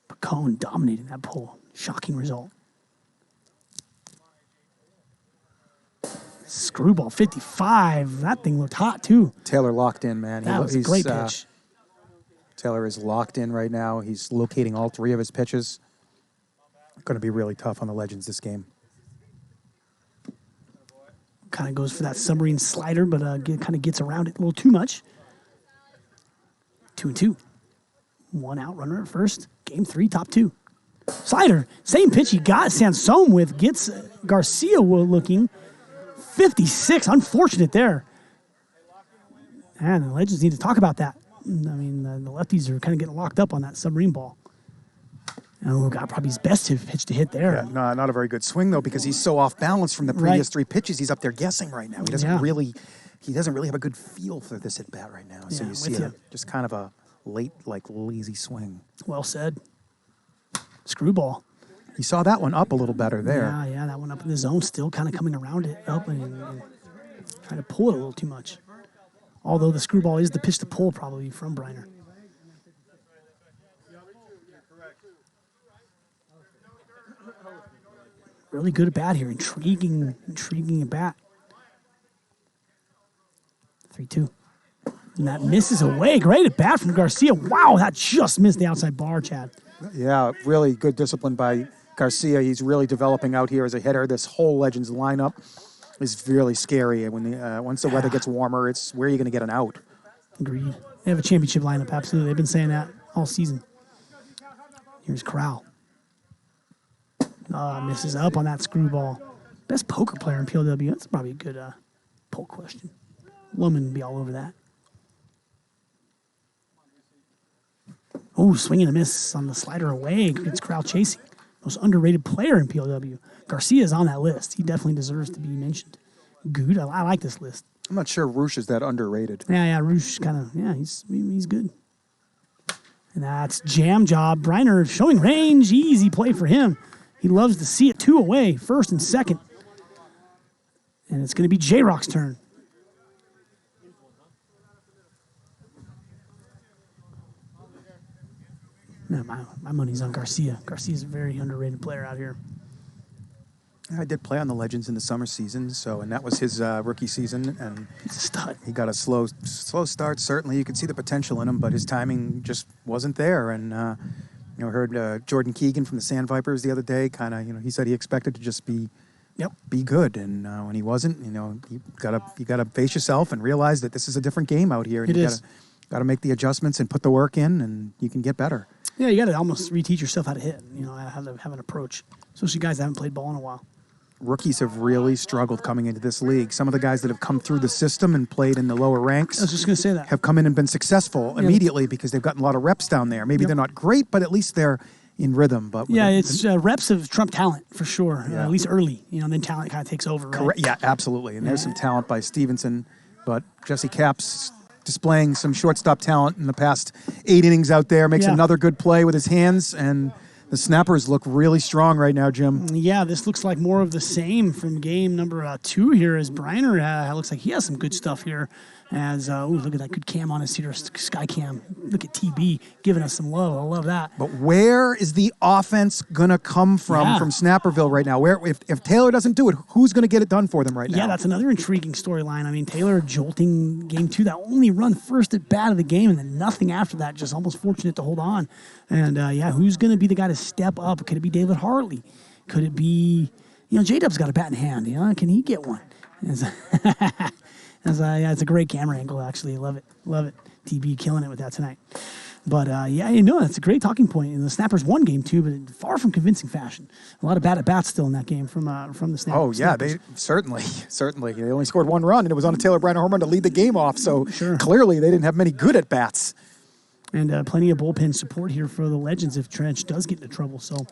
B: Pacone dominating that pull. Shocking result. Screwball 55. That thing looked hot, too.
C: Taylor locked in, man.
B: That was a great pitch.
C: Taylor is locked in right now. He's locating all 3 of his pitches. Going to be really tough on the Legends this game.
B: Kind of goes for that submarine slider, but kind of gets around it a little too much. 2-2. 1 out runner at first. Game 3, top 2. Slider. Same pitch he got Sansone with. Gets Garcia looking. 56. Unfortunate there. And the Legends need to talk about that. I mean, the lefties are kind of getting locked up on that submarine ball. Oh, got probably his best pitch to hit there.
C: Yeah, not a very good swing, though, because he's so off balance from the previous 3 pitches. He's up there guessing right now. He doesn't really have a good feel for this at bat right now. So you see just kind of a late, lazy swing.
B: Well said. Screwball.
C: He saw that one up a little better there.
B: Yeah, that one up in the zone, still kind of coming around it up and trying to pull it a little too much. Although the screwball is the pitch to pull probably from Briner. Really good at bat here. Intriguing at bat. 3-2. And that misses away. Great at bat from Garcia. Wow, that just missed the outside bar, Chad.
C: Yeah, really good discipline by Garcia. He's really developing out here as a hitter. This whole Legends lineup is really scary. When once the weather gets warmer, it's where you're going to get an out.
B: Agreed. They have a championship lineup, absolutely. They've been saying that all season. Here's Corral. Misses up on that screwball. Best poker player in PLW. That's probably a good poll question. Woman would be all over that. Oh, swing and a miss on the slider away. It's Corral chasing. Most underrated player in PLW. Garcia is on that list. He definitely deserves to be mentioned. Good. I like this list.
C: I'm not sure Roosh is that underrated.
B: Yeah, Roosh kind of, he's good. And that's jam job. Briner showing range. Easy play for him. He loves to see it. 2 away, first and second. And it's going to be J-Rock's turn. No, my money's on Garcia. Garcia's a very underrated player out here.
C: I did play on the Legends in the summer season, and that was his rookie season, and
B: he's a stud.
C: He got a slow start. Certainly, you could see the potential in him, but his timing just wasn't there. And I heard Jordan Keegan from the Sand Vipers the other day. He said he expected to just be good, and when he wasn't, you gotta face yourself and realize that this is a different game out here. And you gotta make the adjustments and put the work in, and you can get better.
B: Yeah, you gotta almost reteach yourself how to hit. How to have an approach, especially guys that haven't played ball in a while.
C: Rookies have really struggled coming into this league. Some of the guys that have come through the system and played in the lower ranks
B: I was just going to say that.
C: Have come in and been successill immediately because they've gotten a lot of reps down there. Maybe they're not great, but at least they're in rhythm. But
B: it's reps of Trump talent for sure, at least early. Then talent kind of takes over, right?
C: Correct. Yeah, absolutely. And there's some talent by Stevenson, but Jesse Capps displaying some shortstop talent in the past 8 innings out there, makes another good play with his hands, and the snappers look really strong right now, Jim.
B: Yeah, this looks like more of the same from game number 2 here as Briner looks like he has some good stuff here. Look at that good cam on his here, sky cam. Look at TB giving us some love. I love that.
C: But where is the offense going to come from Snapperville right now? If Taylor doesn't do it, who's going to get it done for them right now?
B: Yeah, that's another intriguing storyline. I mean, Taylor jolting game 2, that only run first at bat of the game, and then nothing after that, just almost fortunate to hold on. And, who's going to be the guy to step up? Could it be David Hartley? Could it be, J-Dub's got a bat in hand. Can he get one? It's a great camera angle, actually. Love it. TB killing it with that tonight. But, that's a great talking point. And the Snappers won game 2, but far from convincing fashion. A lot of bad at-bats still in that game from the Snappers.
C: Oh, yeah, they certainly. They only scored 1 run, and it was on a Taylor Briner home run to lead the game off. So clearly they didn't have many good at-bats.
B: And plenty of bullpen support here for the Legends if Trench does get into trouble. So,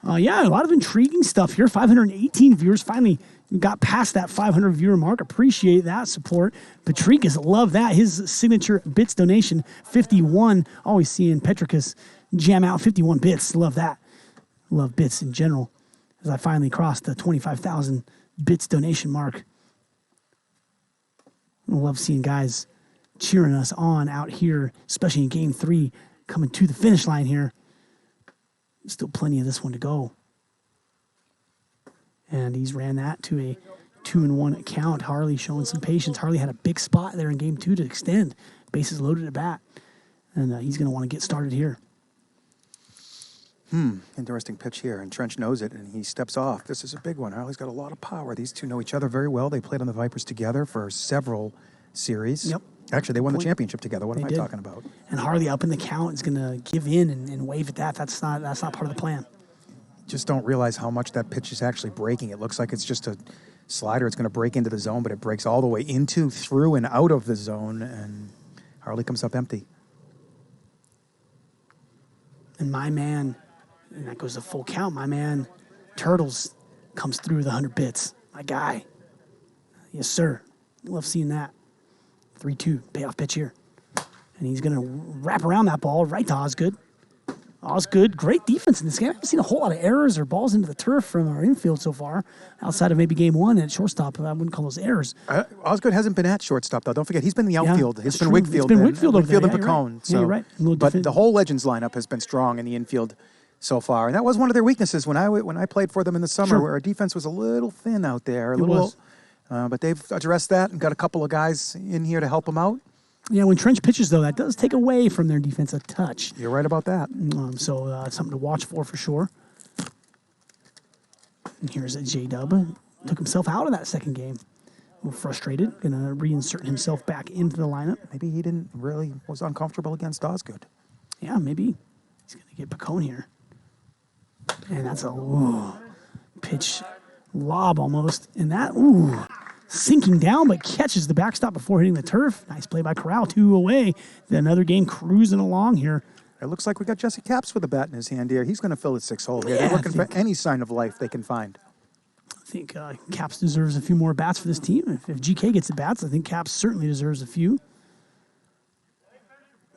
B: a lot of intriguing stuff here. 518 viewers finally got past that 500 viewer mark. Appreciate that support. Petricus, love that. His signature bits donation, 51. Always seeing Petricus jam out 51 bits. Love that. Love bits in general. As I finally crossed the 25,000 bits donation mark. I love seeing guys cheering us on out here, especially in game 3, coming to the finish line here. Still plenty of this one to go. And he's ran that to a 2-1 account. Harley showing some patience. Harley had a big spot there in game 2 to extend. Bases loaded at bat. And he's going to want to get started here.
C: Interesting pitch here. And Trench knows it, and he steps off. This is a big one. Harley's got a lot of power. These two know each other very well. They played on the Vipers together for several series.
B: Yep.
C: Actually, they won the championship together. What am I talking about?
B: And Harley up in the count is going to give in and wave at that. That's not part of the plan.
C: Just don't realize how much that pitch is actually breaking. It looks like it's just a slider. It's going to break into the zone, but it breaks all the way into, through, and out of the zone, and Harley comes up empty.
B: And my man, and that goes to full count, my man, Turtles, comes through the 100 bits. My guy. Yes, sir. Love seeing that. 3-2, payoff pitch here. And he's going to wrap around that ball right to Osgood. Osgood, great defense in this game. I haven't seen a whole lot of errors or balls into the turf from our infield so far, outside of maybe game one at shortstop. I wouldn't call those errors.
C: Osgood hasn't been at shortstop, though. Don't forget, he's been in the outfield. He's been
B: true.
C: Wakefield.
B: It's been Wakefield over there.
C: And
B: Yeah,
C: Picone.
B: right.
C: So,
B: yeah, you're right.
C: but the whole Legends lineup has been strong in the infield so far, and that was one of their weaknesses when I played for them in the summer, where our defense was a little thin out there. But they've addressed that and got a couple of guys in here to help them out.
B: Yeah, when Trench pitches, though, that does take away from their defense a touch.
C: You're right about that.
B: So it's something to watch for sure. And here's a J-Dub. Took himself out of that second game. A little frustrated. Going to reinsert himself back into the lineup.
C: Maybe he didn't really was uncomfortable against Osgood.
B: Yeah, maybe. He's going to get Picone here. And that's a pitch lob almost. And that, sinking down, but catches the backstop before hitting the turf. Nice play by Corral, 2 away. Then another game cruising along here.
C: It looks like we got Jesse Capps with a bat in his hand here. He's going to fill his 6 hole here.
B: Yeah,
C: They're looking for any sign of life they can find.
B: I think Capps deserves a few more bats for this team. If GK gets the bats, I think Capps certainly deserves a few.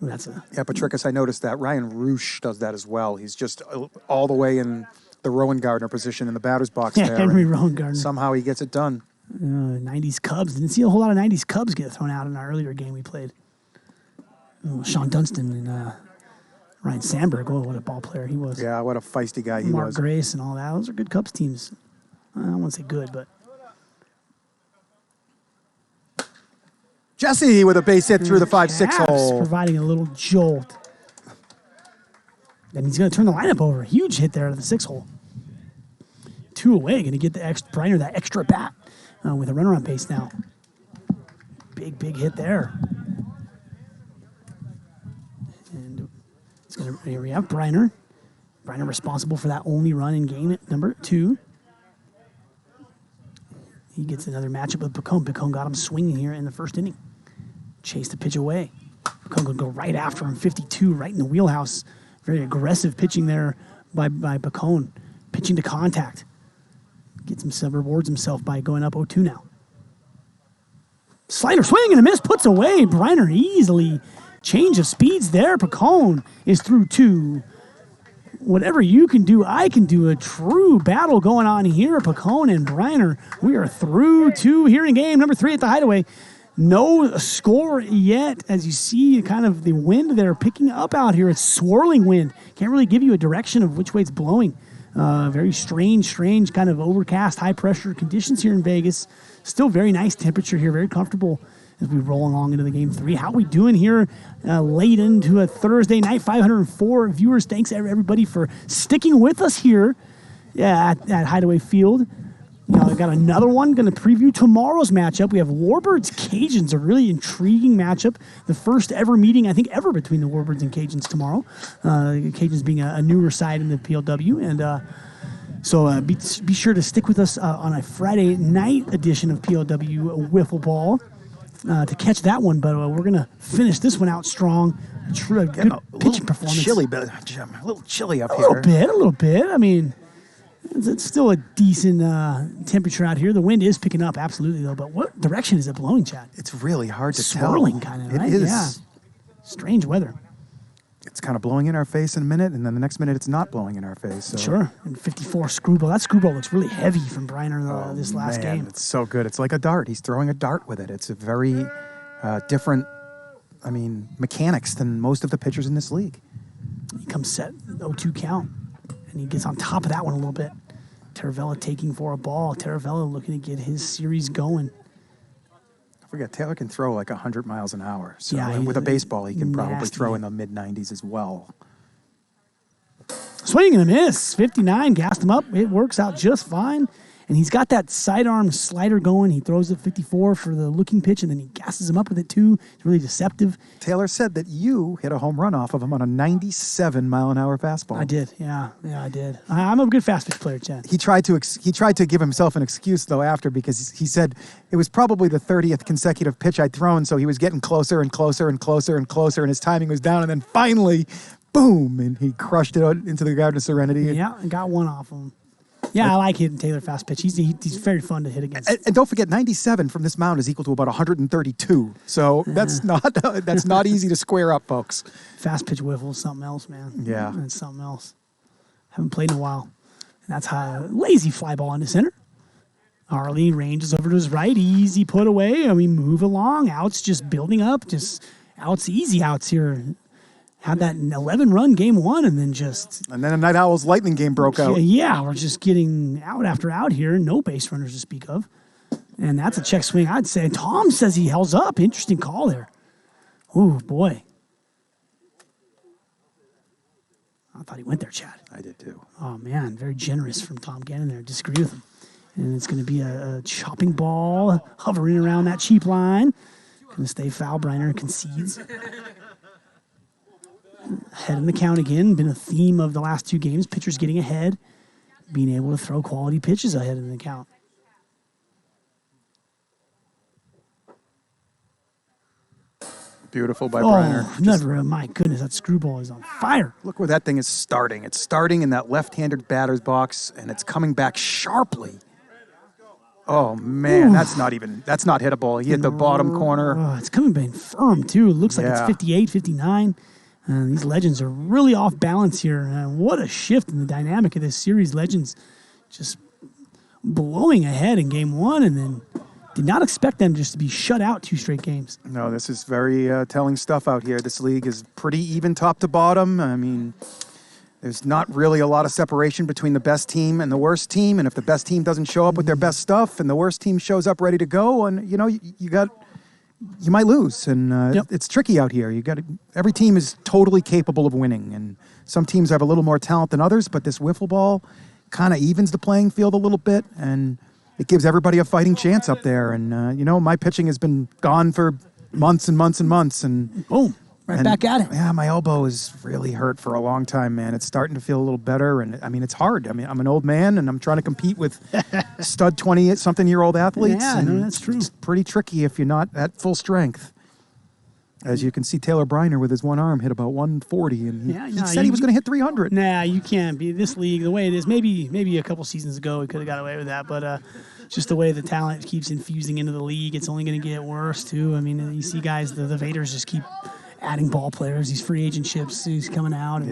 B: Yeah,
C: Patricus, I noticed that. Ryan Roosh does that as well. He's just all the way in the Rowan Gardner position in the batter's box there.
B: Henry Rowan Gardner.
C: Somehow he gets it done.
B: 90s Cubs. Didn't see a whole lot of 90s Cubs get thrown out in our earlier game we played. Sean Dunston and Ryan Sandberg. Oh, what a ball player he was.
C: Yeah, what a feisty guy he was.
B: Mark Grace and all that. Those are good Cubs teams. I don't want to say good, but.
C: Jesse with a base hit through the 5-6 hole.
B: Providing a little jolt. And he's going to turn the lineup over. Huge hit there at the 6 hole. 2 away. Going to get the Briner that extra bat with a runner on base now. Big hit there. And here we have Briner. Briner responsible for that only run in game at number 2. He gets another matchup with Picone. Picone got him swinging here in the first inning. Chased the pitch away. Picone could go right after him, 52, right in the wheelhouse. Very aggressive pitching there by Picone. Pitching to contact. Gets himself, rewards himself by going up 0-2 now. Slider swing and a miss, puts away. Briner easily. Change of speeds there. Picone is through 2. Whatever you can do, I can do. A true battle going on here. Picone and Briner. We are through 2 here in game number 3 at the Hideaway. No score yet. As you see, kind of the wind there picking up out here. It's swirling wind. Can't really give you a direction of which way it's blowing. Very strange kind of overcast, high-pressure conditions here in Vegas. Still very nice temperature here. Very comfortable as we roll along into the game 3. How we doing here late into a Thursday night? 504 viewers. Thanks, everybody, for sticking with us here at Hideaway Field. I got another one. Going to preview tomorrow's matchup. We have Warbirds Cajuns, a really intriguing matchup. The first ever meeting, I think, ever between the Warbirds and Cajuns tomorrow. Cajuns being a newer side in the PLW. And so be sure to stick with us on a Friday night edition of PLW Wiffle Ball to catch that one. But we're going to finish this one out strong. Good pitching performance.
C: A little chilly up
B: here. A little bit. I mean, it's still a decent temperature out here. The wind is picking up, absolutely, though. But what direction is it blowing, Chad?
C: It's really hard to tell.
B: Swirling kind of, right?
C: It is.
B: Yeah. Strange weather.
C: It's kind of blowing in our face in a minute, and then the next minute it's not blowing in our face. So.
B: Sure. And 54 screwball. That screwball looks really heavy from Briner this last game.
C: It's so good. It's like a dart. He's throwing a dart with it. It's a very different, mechanics than most of the pitchers in this league.
B: He comes set 0-2 count. And he gets on top of that one a little bit. Taravella taking for a ball. Taravella looking to get his series going.
C: I forget, Taylor can throw like 100 miles an hour. So
B: yeah,
C: with a baseball, he can probably
B: nasty.
C: throw in the mid-90s as well.
B: Swing and a miss. 59, gassed him up. It works out just fine. And he's got that sidearm slider going. He throws it 54 for the looking pitch, and then he gasses him up with it too. It's really deceptive.
C: Taylor said that you hit a home run off of him on a 97-mile-an-hour fastball.
B: I did, yeah, I did. I'm a good fast pitch player, Chad.
C: He tried to give himself an excuse though after, because he said it was probably the 30th consecutive pitch I'd thrown, so he was getting closer and closer and closer and closer, and his timing was down, and then finally, boom, and he crushed it out into the Garden of Serenity.
B: Yeah, I got one off him. Yeah, I like hitting Taylor fast pitch. He's very fun to hit against.
C: And don't forget, 97 from this mound is equal to about 132. So that's not easy to square up, folks.
B: Fast pitch wiffle is something else, man.
C: Yeah.
B: That's something else. Haven't played in a while. And that's how lazy fly ball into center. Harley ranges over to his right. Easy put away. And we move along. Outs just building up. Just outs, easy outs here. Had that 11-run game one, and then
C: And then a Night Owls Lightning game broke out.
B: Yeah, we're just getting out after out here. No base runners to speak of. And that's a check swing, I'd say. Tom says he held up. Interesting call there. Ooh, boy. I thought he went there, Chad.
C: I did too.
B: Oh, man, very generous from Tom Gannon there. Disagree with him. And it's going to be a chopping ball hovering around that cheap line. Going to stay foul. Briner concedes. Ahead in the count again. Been a theme of the last two games. Pitchers getting ahead. Being able to throw quality pitches ahead in the count.
C: Beautiful by Briner.
B: Never. My goodness, that screwball is on fire.
C: Look where that thing is starting. It's starting in that left-handed batter's box, and it's coming back sharply. Oh, man, that's not hittable. He hit the bottom corner.
B: Oh, it's coming back firm, too. It looks like it's 58, 59. These Legends are really off balance here. What a shift in the dynamic of this series. Legends just blowing ahead in game one, and then did not expect them just to be shut out 2 straight games.
C: No, this is very telling stuff out here. This league is pretty even top to bottom. I mean, there's not really a lot of separation between the best team and the worst team. And if the best team doesn't show up with their best stuff and the worst team shows up ready to go, and you might lose. And it's tricky out here. Every team is totally capable of winning. And some teams have a little more talent than others, but this wiffle ball kind of evens the playing field a little bit. And it gives everybody a fighting chance up there. And, my pitching has been gone for months and months and months. And
B: boom. Back at it.
C: Yeah, my elbow is really hurt for a long time, man. It's starting to feel a little better, and I mean, it's hard. I mean, I'm an old man, and I'm trying to compete with stud 20-something-year-old athletes.
B: Yeah,
C: and
B: that's true.
C: It's pretty tricky if you're not at full strength. As you can see, Taylor Briner with his one arm hit about 140, and he said he was going to hit 300.
B: Nah, you can't be this league the way it is. Maybe a couple seasons ago we could have got away with that, but just the way the talent keeps infusing into the league, it's only going to get worse too. I mean, you see guys, the Vaders just keep adding ball players, these free agentships, he's coming out. And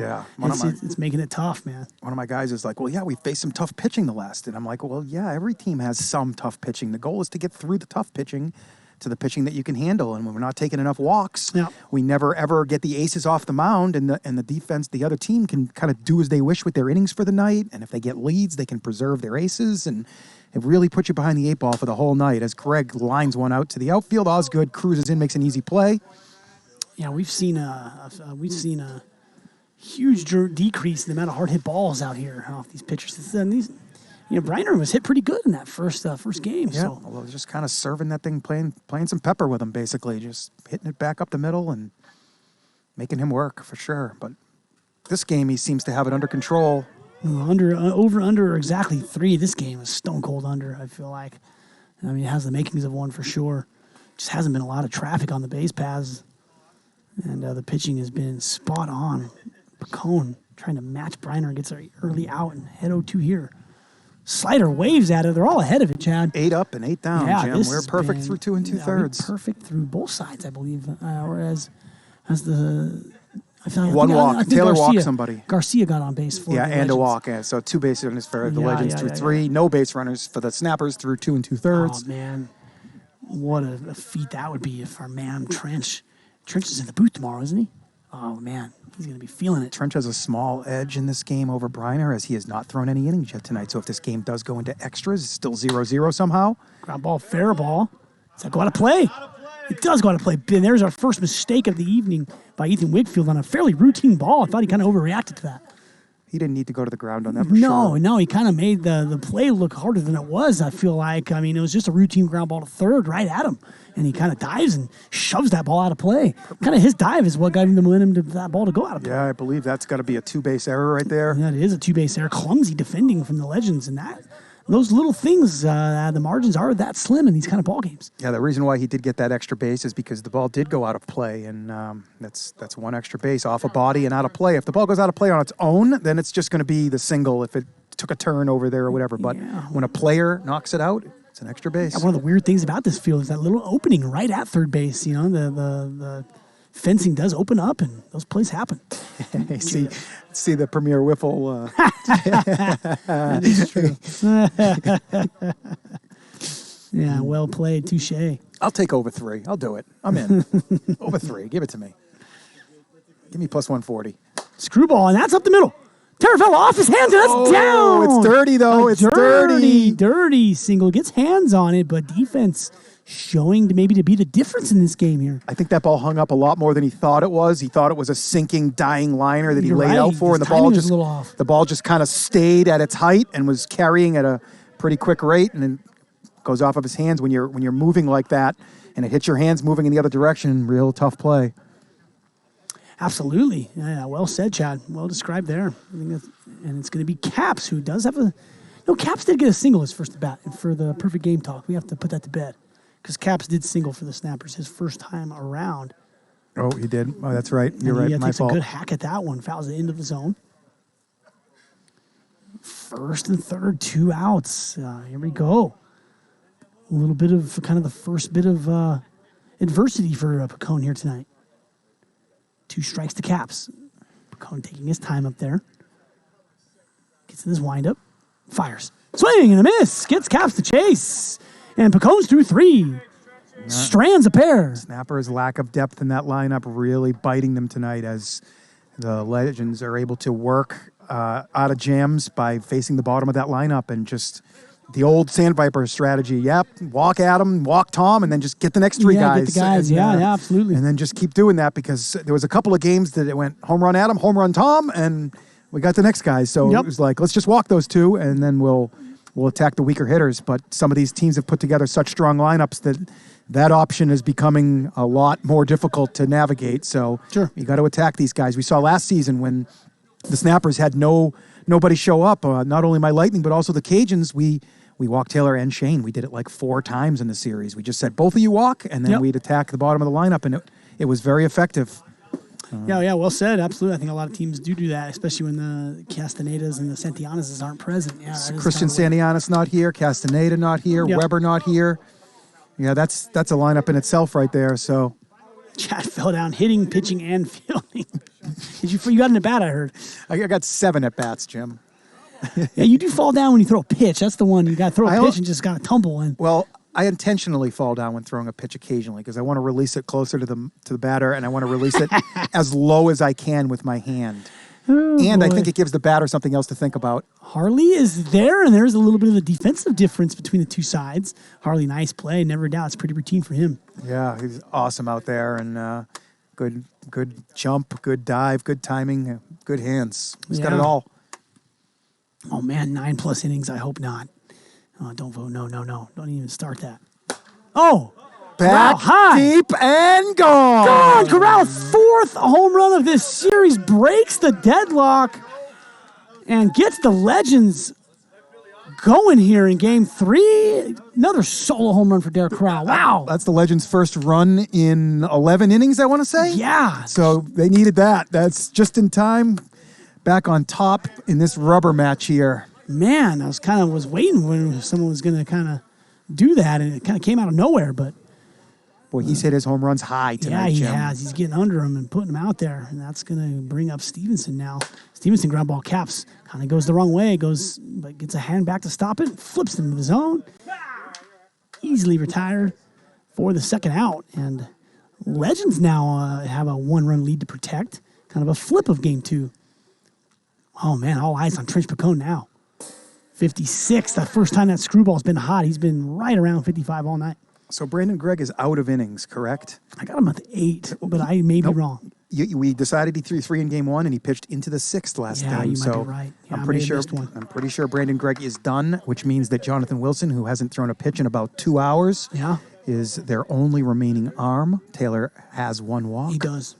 B: it's making it tough, man.
C: One of my guys is like, well, yeah, we faced some tough pitching the last. And I'm like, well, yeah, every team has some tough pitching. The goal is to get through the tough pitching to the pitching that you can handle. And when we're not taking enough walks, we never, ever get the aces off the mound. And the defense, the other team can kind of do as they wish with their innings for the night. And if they get leads, they can preserve their aces. And it really puts you behind the 8 ball for the whole night. As Greg lines one out to the outfield, Osgood cruises in, makes an easy play.
B: Yeah, we've seen a huge decrease in the amount of hard hit balls out here off these pitchers. Briner was hit pretty good in that first game.
C: Yeah,
B: so.
C: well, just kind of serving that thing, playing some pepper with him, basically, just hitting it back up the middle and making him work for sure. But this game, he seems to have it under control.
B: Under exactly 3. This game is stone cold under. I feel like, I mean, it has the makings of one for sure. Just hasn't been a lot of traffic on the base paths. And the pitching has been spot on. Pacone trying to match Briner, gets an early out and head 0-2 here. Slider waves at it. They're all ahead of it, Chad.
C: 8 up and 8 down, Jim. We're perfect through 2 2/3.
B: Perfect through both sides, I believe. Whereas I
C: feel like Taylor walked somebody.
B: Garcia got on base for the
C: and
B: Legends.
C: a walk. Yeah, so 2 base runners for the Legends through 3. No base runners for the Snappers through 2 2/3.
B: Oh, man. What a feat that would be if our man Trench is in the booth tomorrow, isn't he? Oh, man. He's going to be feeling it.
C: Trench has a small edge in this game over Briner, as he has not thrown any innings yet tonight. So if this game does go into extras, it's still 0-0 somehow.
B: Ground ball, fair ball. Does that go out of play? It does go out of play. And there's our first mistake of the evening by Ethan Wigfield on a fairly routine ball. I thought he kind of overreacted to that.
C: He didn't need to go to the ground on that for sure.
B: No, he kind of made the play look harder than it was, I feel like. I mean, it was just a routine ground ball to third right at him. And he kind of dives and shoves that ball out of play. Kind of his dive is what got him the momentum to that ball to go out of play.
C: Yeah, I believe that's got to be a 2-base error right there.
B: Yeah, it is a 2-base error. Clumsy defending from the Legends. And those little things, the margins are that slim in these kind of ball games.
C: Yeah, the reason why he did get that extra base is because the ball did go out of play. And that's one extra base off a body and out of play. If the ball goes out of play on its own, then it's just going to be the single if it took a turn over there or whatever. But when a player knocks it out, it's an extra base.
B: Yeah, one of the weird things about this field is that little opening right at third base. You know, the fencing does open up, and those plays happen.
C: see the Premier Wiffle.
B: That is true. Yeah, well played. Touche.
C: I'll take over 3. I'll do it. I'm in. Over 3. Give it to me. Give me plus 140.
B: Screwball, and that's up the middle. Terravella off his hands, and that's down.
C: It's dirty, though. It's dirty.
B: Dirty single. Gets hands on it, but defense showing to be the difference in this game here.
C: I think that ball hung up a lot more than he thought it was. He thought it was a sinking, dying liner that he
B: You're
C: laid
B: right.
C: out for, and
B: His timing was a little off.
C: the ball just kind of stayed at its height and was carrying at a pretty quick rate, and then goes off of his hands when you're moving like that, and it hits your hands moving in the other direction. Real tough play.
B: Absolutely. Yeah, well said, Chad. Well described there. And it's going to be Caps, who does have Caps did get a single his first at bat. And for the perfect game talk, we have to put that to bed. Because Caps did single for the Snappers his first time around.
C: Oh, he did? Oh, that's right. You're right. My
B: takes
C: fault.
B: a good hack at that one. Fouls it into the zone. First and third, 2 outs. Here we go. A little bit of kind of the first bit of adversity for Pacone here tonight. 2 strikes to Caps. Pacone taking his time up there. Gets in his windup. Fires. Swing and a miss. Gets Caps to chase. And Pacone's through 3. Strands a pair.
C: Snapper's lack of depth in that lineup really biting them tonight as the Legends are able to work out of jams by facing the bottom of that lineup and just the old Sandviper strategy. Yep, walk Adam, walk Tom, and then just get the next 3 guys.
B: Get the guys.
C: And,
B: Yeah, absolutely.
C: And then just keep doing that because there was a couple of games that it went home run Adam, home run Tom, and we got the next guy. So it was like, let's just walk those 2, and then we'll attack the weaker hitters. But some of these teams have put together such strong lineups that option is becoming a lot more difficult to navigate. So you got to attack these guys. We saw last season when the Snappers had nobody show up. Not only my Lightning, but also the Cajuns. We walked Taylor and Shane. We did it like 4 times in the series. We just said, both of you walk, and then we'd attack the bottom of the lineup, and it was very effective.
B: Yeah, well said. Absolutely. I think a lot of teams do that, especially when the Castanedas and the Santianas aren't present. Yeah,
C: Christian Santianas not here, Castaneda not here, Weber not here. Yeah, that's a lineup in itself right there. So
B: Chad fell down hitting, pitching, and fielding. You got an at bat, I heard.
C: I got 7 at bats, Jim.
B: Yeah, you do fall down when you throw a pitch. That's the one. You got to throw a pitch and just got to tumble in.
C: Well, I intentionally fall down when throwing a pitch occasionally because I want to release it closer to the batter, and I want to release it as low as I can with my hand. And I think it gives the batter something else to think about.
B: Harley is there, and there's a little bit of a defensive difference between the 2 sides. Harley, nice play. Never doubt. It's pretty routine for him.
C: Yeah, he's awesome out there, and good jump, good dive, good timing, good hands. He's got it all.
B: Oh, man, 9+ innings. I hope not. Don't vote. No. Don't even start that. Oh!
C: Back
B: high.
C: Deep and gone.
B: Corral's 4th home run of this series breaks the deadlock and gets the Legends going here in Game 3. Another solo home run for Derek Corral. Wow.
C: That's the Legends' first run in 11 innings, I want to say.
B: Yeah.
C: So they needed that. That's just in time. Back on top in this rubber match here.
B: Man, I was waiting when someone was going to kind of do that, and it kind of came out of nowhere, but
C: boy, he's hit his home runs high tonight,
B: Jim.
C: Jim.
B: Has. He's getting under him and putting him out there, and that's going to bring up Stevenson now. Stevenson ground ball Caps. Kind of goes the wrong way, but gets a hand back to stop it, flips into the zone. Easily retired for the second out, and Legends now have a 1-run lead to protect. Kind of a flip of Game 2. Oh, man, all eyes on Trench Pacone now. 56, the first time that screwball's been hot. He's been right around 55 all night.
C: So Brandon Gregg is out of innings, correct?
B: I got him at 8, but I may be wrong.
C: We decided he threw 3 in Game 1, and he pitched into the 6th last
B: Yeah,
C: game.
B: you might
C: So
B: be right. Yeah,
C: I'm
B: I
C: pretty
B: may have
C: sure.
B: missed one.
C: I'm pretty sure Brandon Gregg is done, which means that Jonathan Wilson, who hasn't thrown a pitch in about 2 hours, is their only remaining arm. Taylor has 1 walk.
B: He does.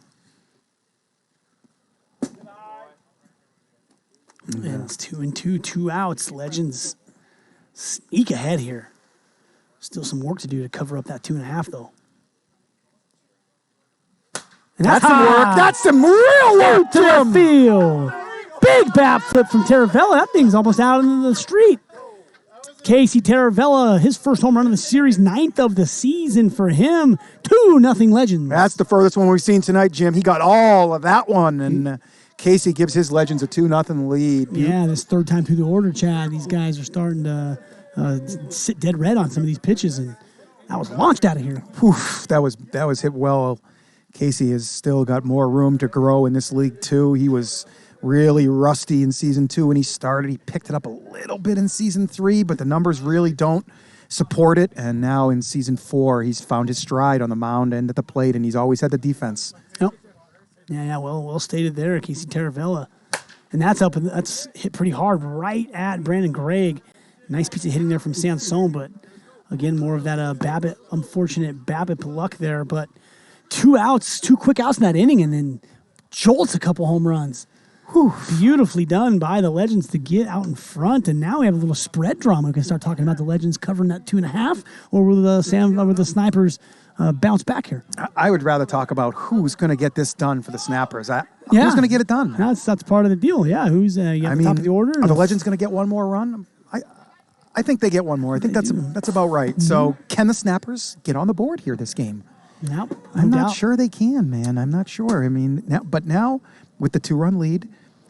B: And it's 2-2, 2 outs. Legends sneak ahead here. Still some work to do to cover up that 2.5, though. And
C: That's some work. That's some real work,
B: to
C: Jim.
B: the field. big bat flip from Taravella. That thing's almost out into the street. Casey Taravella, his first home run of the series, 9th of the season for him. 2-0 Legends.
C: That's the furthest one we've seen tonight, Jim. He got all of that one, and Casey gives his Legends a 2-0 lead.
B: Yeah, this third time through the order, Chad. These guys are starting to sit dead red on some of these pitches, and that was launched out of here.
C: Whew, that was hit well. Casey has still got more room to grow in this league, too. He was really rusty in Season 2 when he started. He picked it up a little bit in Season 3, but the numbers really don't support it. And now in Season 4, he's found his stride on the mound and at the plate, and he's always had the defense.
B: Yep. Yeah, well stated there, Casey Taravella. And that's hit pretty hard right at Brandon Gregg. Nice piece of hitting there from Sansone, but again, more of that unfortunate Babbitt luck there. But 2 outs, 2 quick outs in that inning, and then jolts a couple home runs. Whew, beautifully done by the Legends to get out in front, and now we have a little spread drama. We can start talking about the Legends covering that 2.5, or will the Snipers bounce back here?
C: I would rather talk about who's going to get this done for the Snappers. Who's going to get it done?
B: That's part of the deal. Yeah, who's at the top of the order?
C: Are the Legends going to get one more run? I think they get one more. I think that's about right. Mm-hmm. So can the Snappers get on the board here this game?
B: Nope.
C: I'm not sure they can, man. I'm not sure. I mean, now with the 2-run lead,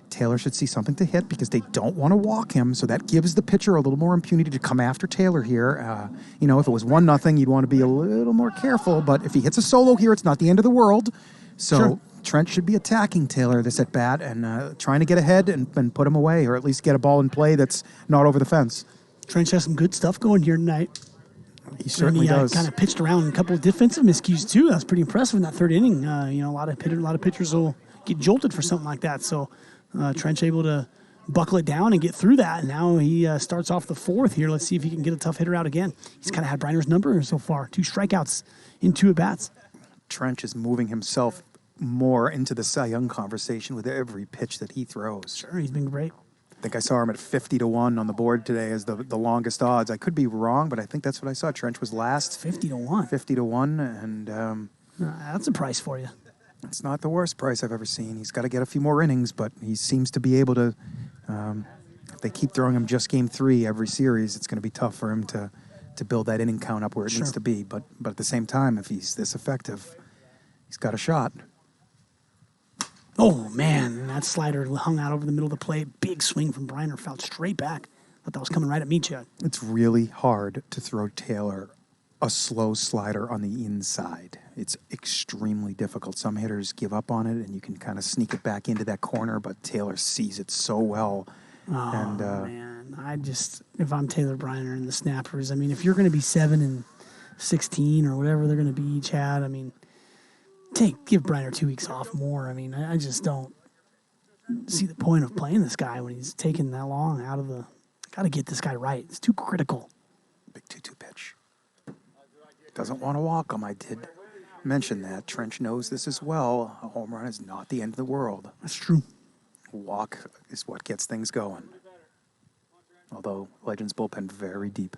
C: Taylor should see something to hit because they don't want to walk him. So that gives the pitcher a little more impunity to come after Taylor here. If it was 1-0, you'd want to be a little more careful. But if he hits a solo here, it's not the end of the world. So sure. Trent should be attacking Taylor this at bat and trying to get ahead and put him away, or at least get a ball in play that's not over the fence.
B: Trent has some good stuff going here tonight.
C: He certainly does.
B: Kind of pitched around a couple of defensive miscues too. That's pretty impressive in that third inning. A lot of pitchers will get jolted for something like that. So Trent's able to buckle it down and get through that. And now he starts off the fourth here. Let's see if he can get a tough hitter out again. He's kind of had Briner's number so far. 2 strikeouts in 2 at-bats.
C: Trent is moving himself more into the Cy Young conversation with every pitch that he throws.
B: Sure, he's been great.
C: I think I saw him at 50-1 on the board today as the longest odds. I could be wrong, but I think that's what I saw. Trent was last.
B: 50-1.
C: 50-1, and
B: that's a price for you.
C: It's not the worst price I've ever seen. He's got to get a few more innings, but he seems to be able to. If they keep throwing him just game 3 every series, it's going to be tough for him to build that inning count up where it needs to be. But at the same time, if he's this effective, he's got a shot.
B: Oh, man, that slider hung out over the middle of the plate. Big swing from Briner, fouled straight back. Thought that was coming right at me, Chad.
C: It's really hard to throw Taylor a slow slider on the inside. It's extremely difficult. Some hitters give up on it, and you can kind of sneak it back into that corner, but Taylor sees it so well.
B: Man, if I'm Taylor Briner and the Snappers, I mean, if you're going to be 7-16 or whatever they're going to be, Chad, I mean, give Briner 2 weeks off more. I mean, I just don't see the point of playing this guy when he's taking that long out of the. Got to get this guy right. It's too critical.
C: Big 2-2 pitch. Doesn't want to walk him. I did mention that. Trench knows this as well. A home run is not the end of the world.
B: That's true.
C: Walk is what gets things going. Although Legends bullpen very deep.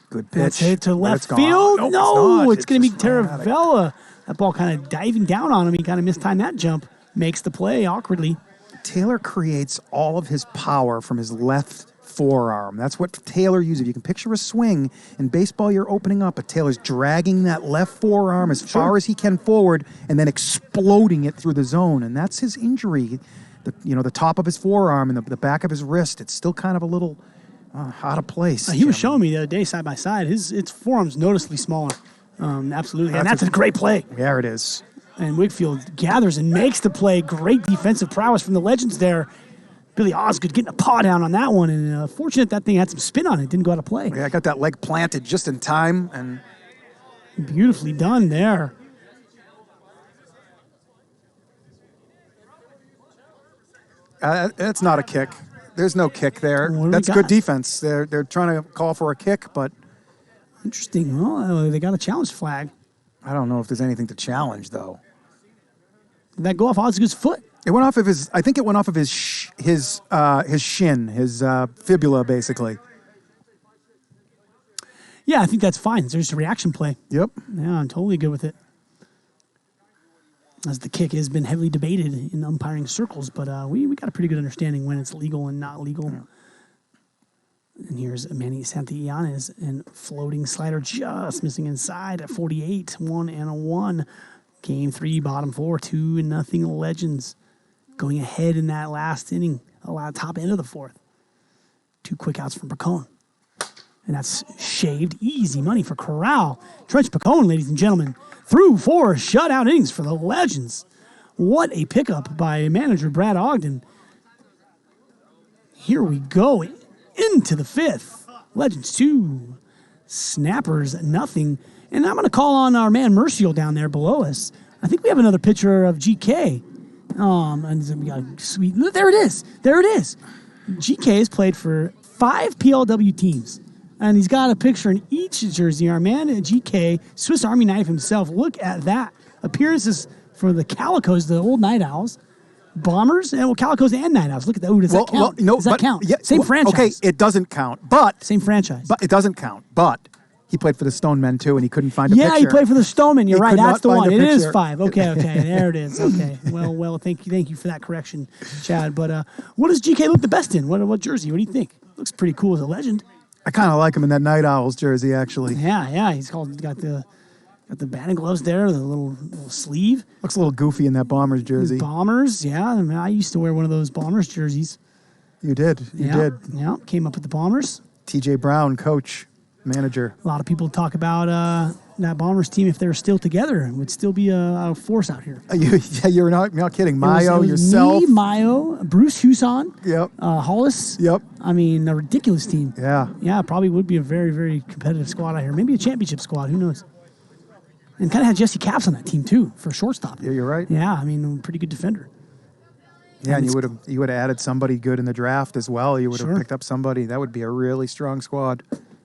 C: Good pitch.
B: That's hit to left field.
C: Nope,
B: no, it's going to be Taravella. That ball kind of diving down on him. He kind of mistimed that jump. Makes the play awkwardly.
C: Taylor creates all of his power from his left forearm. That's what Taylor uses. If you can picture a swing in baseball, you're opening up, but Taylor's dragging that left forearm as far as he can forward and then exploding it through the zone. And that's his injury. The top of his forearm and the back of his wrist. It's still kind of a little out of place.
B: He was showing me the other day side by side. His forearm's noticeably smaller. Absolutely. And that's a great play.
C: There it is.
B: And Whitfield gathers and makes the play. Great defensive prowess from the Legends there. Billy Osgood getting a paw down on that one. And fortunate that thing had some spin on it. Didn't go out of play.
C: Yeah, I got that leg planted just in time. And
B: beautifully done there.
C: It's not a kick. There's no kick there. That's good defense. They're trying to call for a kick, but...
B: Interesting. Well, they got a challenge flag.
C: I don't know if there's anything to challenge, though.
B: Did that go off Osgood's foot?
C: It went off of his... I think it went off of his shin, his fibula, basically.
B: Yeah, I think that's fine. There's a reaction play.
C: Yep.
B: Yeah, I'm totally good with it. as the kick has been heavily debated in umpiring circles, but we got a pretty good understanding when it's legal and not legal. Yeah. And here's Manny Santillanes, and floating slider just missing inside at 48, 1-1. Game 3, bottom 4, 2-0 Legends. Going ahead in that last inning, top end of the 4th. 2 quick outs from Pacone. And that's shaved. Easy money for Corral. Trench Pacone, ladies and gentlemen, through 4 shutout innings for the Legends. What a pickup by manager Brad Ogden. Here we go into the 5th. Legends 2, Snappers nothing. And I'm going to call on our man Mercial down there below us. I think we have another picture of GK. And we got sweet. There it is. There it is. GK has played for 5 PLW teams. And he's got a picture in each jersey. Our man at GK, Swiss Army knife himself. Look at that. Appearances for the Calicos, the old Night Owls. Bombers, and Calicos and Night Owls. Look at that. Ooh, does that count?
C: No,
B: does that count? Yeah, same franchise.
C: Okay, it doesn't count, but...
B: Same franchise.
C: But it doesn't count, but... He played for the Stonemen, too, and he couldn't find a picture.
B: Yeah, he played for the Stonemen. You're right. That's the one. It is 5. Okay. There it is. Okay. Well, thank you for that correction, Chad. But what does GK look the best in? What jersey? What do you think? Looks pretty cool as a Legend.
C: I kind of like him in that Night Owls jersey, actually.
B: Yeah. He's got the batting gloves there, the little sleeve.
C: Looks a little goofy in that Bombers jersey.
B: Bombers, yeah. I mean, I used to wear one of those Bombers jerseys.
C: You did. You did.
B: Yeah. Came up with the Bombers.
C: TJ Brown, coach. Manager.
B: A lot of people talk about that Bombers team, if they were still together, would still be a force out here.
C: You're not kidding. Mayo, yourself.
B: Me, Mayo, Bruce Huson.
C: Yep.
B: Hollis.
C: Yep.
B: I mean, a ridiculous team.
C: Yeah.
B: Yeah, probably would be a very, very competitive squad out here. Maybe a championship squad. Who knows? And kind of had Jesse Capps on that team, too, for shortstop.
C: Yeah, you're right.
B: Yeah, I mean, pretty good defender.
C: Yeah, and you would have added somebody good in the draft as well. You would have picked up somebody. That would be a really strong squad.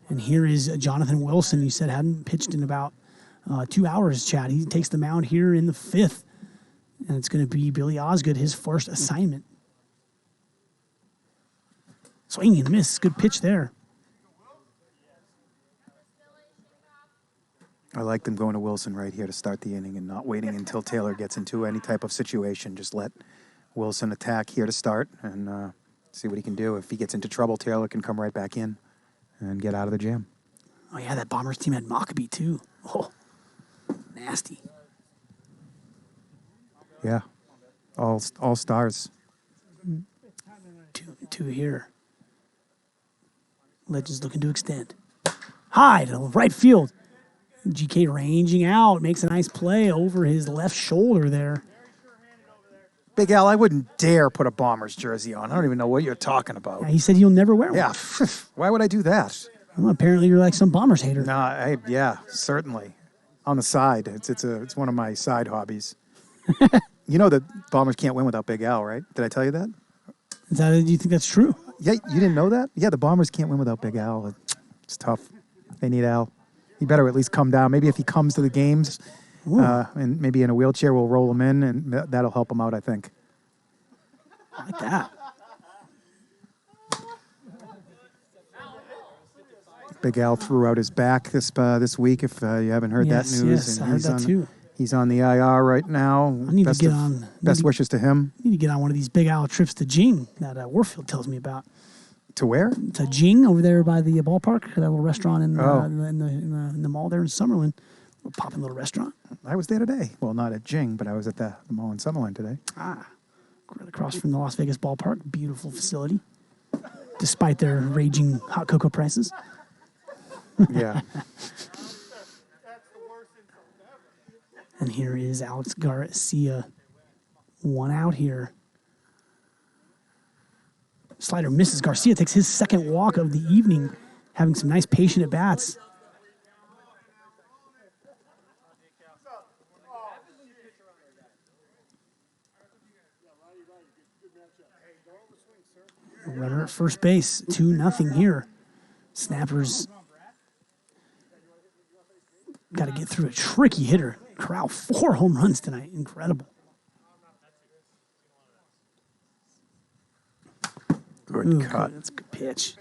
B: And here is Jonathan Wilson. You said hadn't pitched in about 2 hours, Chad. He takes the mound here in the 5th. And it's going to be Billy Osgood, his first assignment. Swing and miss. Good pitch there.
C: I like them going to Wilson right here to start the inning and not waiting until Taylor gets into any type of situation. Just let Wilson attack here to start and see what he can do. If he gets into trouble, Taylor can come right back in and get out of the jam.
B: Oh, yeah, that Bombers team had Mockabee, too. Oh, nasty.
C: Yeah, all stars.
B: 2 here. Legends looking to extend. High to right field. GK ranging out, makes a nice play over his left shoulder there.
C: Big Al, I wouldn't dare put a Bombers jersey on. I don't even know what you're talking about.
B: Yeah, he said he'll never wear one.
C: Yeah, why would I do that?
B: Well, apparently you're like some Bombers hater.
C: No, yeah, certainly. On the side, it's one of my side hobbies. You know that Bombers can't win without Big Al, right? Did I tell you that?
B: Do you think that's true?
C: Yeah, you didn't know that? Yeah, the Bombers can't win without Big Al. It's tough. They need Al. He better at least come down. Maybe if he comes to the games, and maybe in a wheelchair, we'll roll him in, and that'll help him out, I think.
B: I like that.
C: Big Al threw out his back this week, if you haven't heard that news.
B: Yes, I heard that too.
C: He's on the IR right now.
B: I need to get on.
C: Best wishes to him.
B: I need to get on one of these Big Al trips to Jing that Warfield tells me about.
C: To where?
B: To Jing over there by the ballpark, that little restaurant in the mall there in Summerlin. A poppin' little restaurant.
C: I was there today. Well, not at Jing, but I was at the mall in Summerlin today.
B: Right across from the Las Vegas ballpark. Beautiful facility, despite their raging hot cocoa prices.
C: Yeah.
B: And here is Alex Garcia. 1 out here. Slider misses. Garcia takes his second walk of the evening, having some nice patient at-bats. Runner at first base, 2-0 here. Snappers got to get through a tricky hitter. Corral 4 home runs tonight. Incredible.
C: Good cut.
B: That's a good pitch.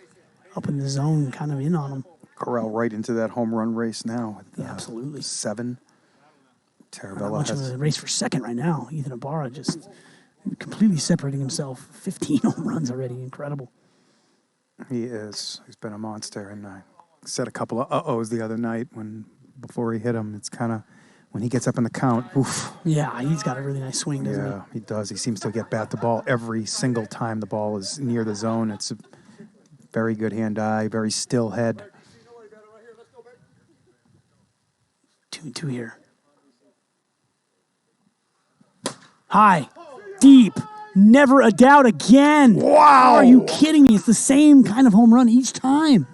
B: Up in the zone, kind of in on him.
C: Corral right into that home run race now.
B: Yeah, absolutely.
C: 7. Terravella
B: much of
C: has...
B: a race for second right now. Ethan Ibarra just completely separating himself. 15 home runs already. Incredible.
C: He is. He's been a monster. And I said a couple of uh-ohs the other night before he hit him. It's kind of, when he gets up in the count, oof.
B: Yeah, he's got a really nice swing, doesn't he?
C: Yeah, he does. He seems to get bat the ball every single time the ball is near the zone. It's a very good hand-eye, very still head.
B: 2-2 here. High, deep, never a doubt again.
C: Wow.
B: Are you kidding me? It's the same kind of home run each time.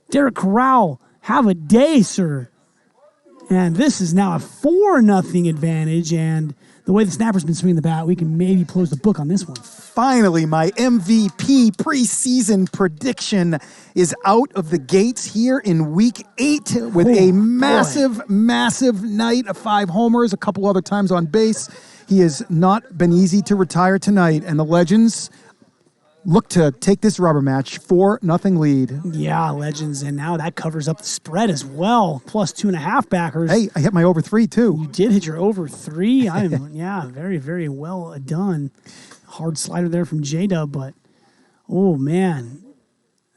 B: Derek Corral, have a day, sir. And this is now a 4-0 advantage. And the way the snapper's been swinging the bat, we can maybe close the book on this one.
C: Finally, my MVP preseason prediction is out of the gates here in Week 8 with a massive night of 5 homers, a couple other times on base. He has not been easy to retire tonight, and the Legends look to take this rubber match 4-0 lead.
B: Yeah, Legends, and now that covers up the spread as well. Plus 2.5 backers.
C: Hey, I hit my over 3 too.
B: You did hit your over 3. Yeah, very, very well done. Hard slider there from J-Dub, but oh man,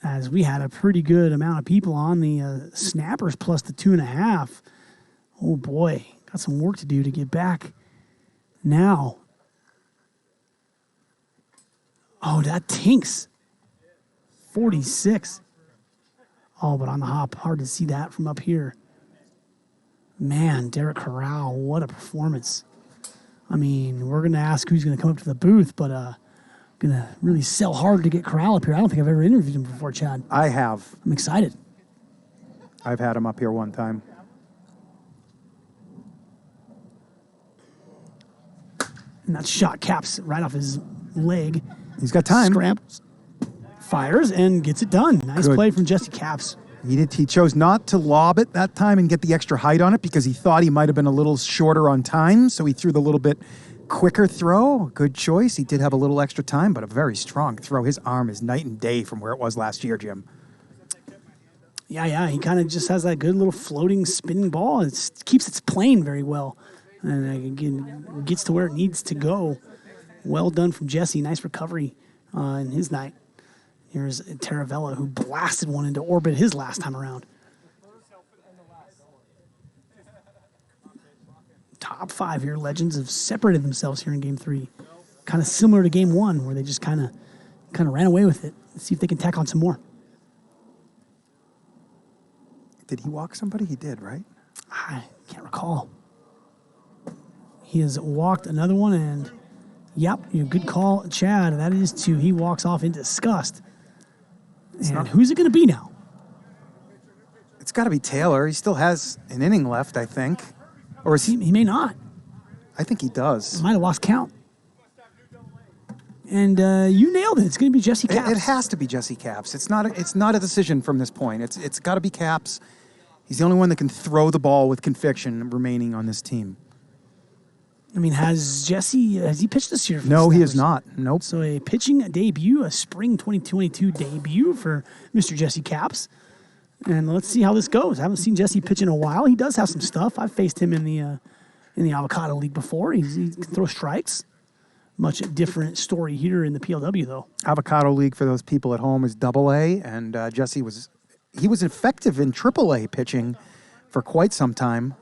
B: as we had a pretty good amount of people on the snappers plus the 2.5. Oh boy, got some work to do to get back now. Oh, that tinks. 46. Oh, but on the hop, hard to see that from up here. Man, Derek Corral, what a performance. I mean, we're going to ask who's going to come up to the booth, but going to really sell hard to get Corral up here. I don't think I've ever interviewed him before, Chad.
C: I have.
B: I'm excited.
C: I've had him up here one time.
B: And that shot caps right off his leg.
C: He's got time.
B: Scrambles, fires, and gets it done. Nice
C: Good.
B: play from Jesse Caps.
C: He chose not to lob it that time and get the extra height on it because he thought he might have been a little shorter on time, so he threw the little bit quicker throw. Good choice. He did have a little extra time, but a very strong throw. His arm is night and day from where it was last year, Jim.
B: Yeah. He kind of just has that good little floating, spinning ball. It keeps its plane very well. And again, gets to where it needs to go. Well done from Jesse. Nice recovery in his night. Here's Terravella, who blasted one into orbit his last time around. Top 5 here. Legends have separated themselves here in Game 3. Kind of similar to Game 1, where they just kind of ran away with it. Let's see if they can tack on some more.
C: Did he walk somebody? He did, right?
B: I can't recall. He has walked another one, and yep, good call, Chad. That is 2. He walks off in disgust. And who's it going to be now?
C: It's got to be Taylor. He still has an inning left, I think. Or is
B: He may not.
C: I think he does.
B: Might have lost count. And you nailed it. It's going to be Jesse Caps.
C: It has to be Jesse Caps. It's not a decision from this point. It's got to be Caps. He's the only one that can throw the ball with conviction remaining on this team.
B: I mean, has he pitched this year? For
C: No,
B: the
C: he has
B: Snappers?
C: not. Nope.
B: So a pitching debut, a spring 2022 debut for Mr. Jesse Caps. And let's see how this goes. I haven't seen Jesse pitch in a while. He does have some stuff. I've faced him in the Avocado League before. He can throw strikes. Much different story here in the PLW, though.
C: Avocado League, for those people at home, is AA, and Jesse was effective in AAA pitching for quite some time.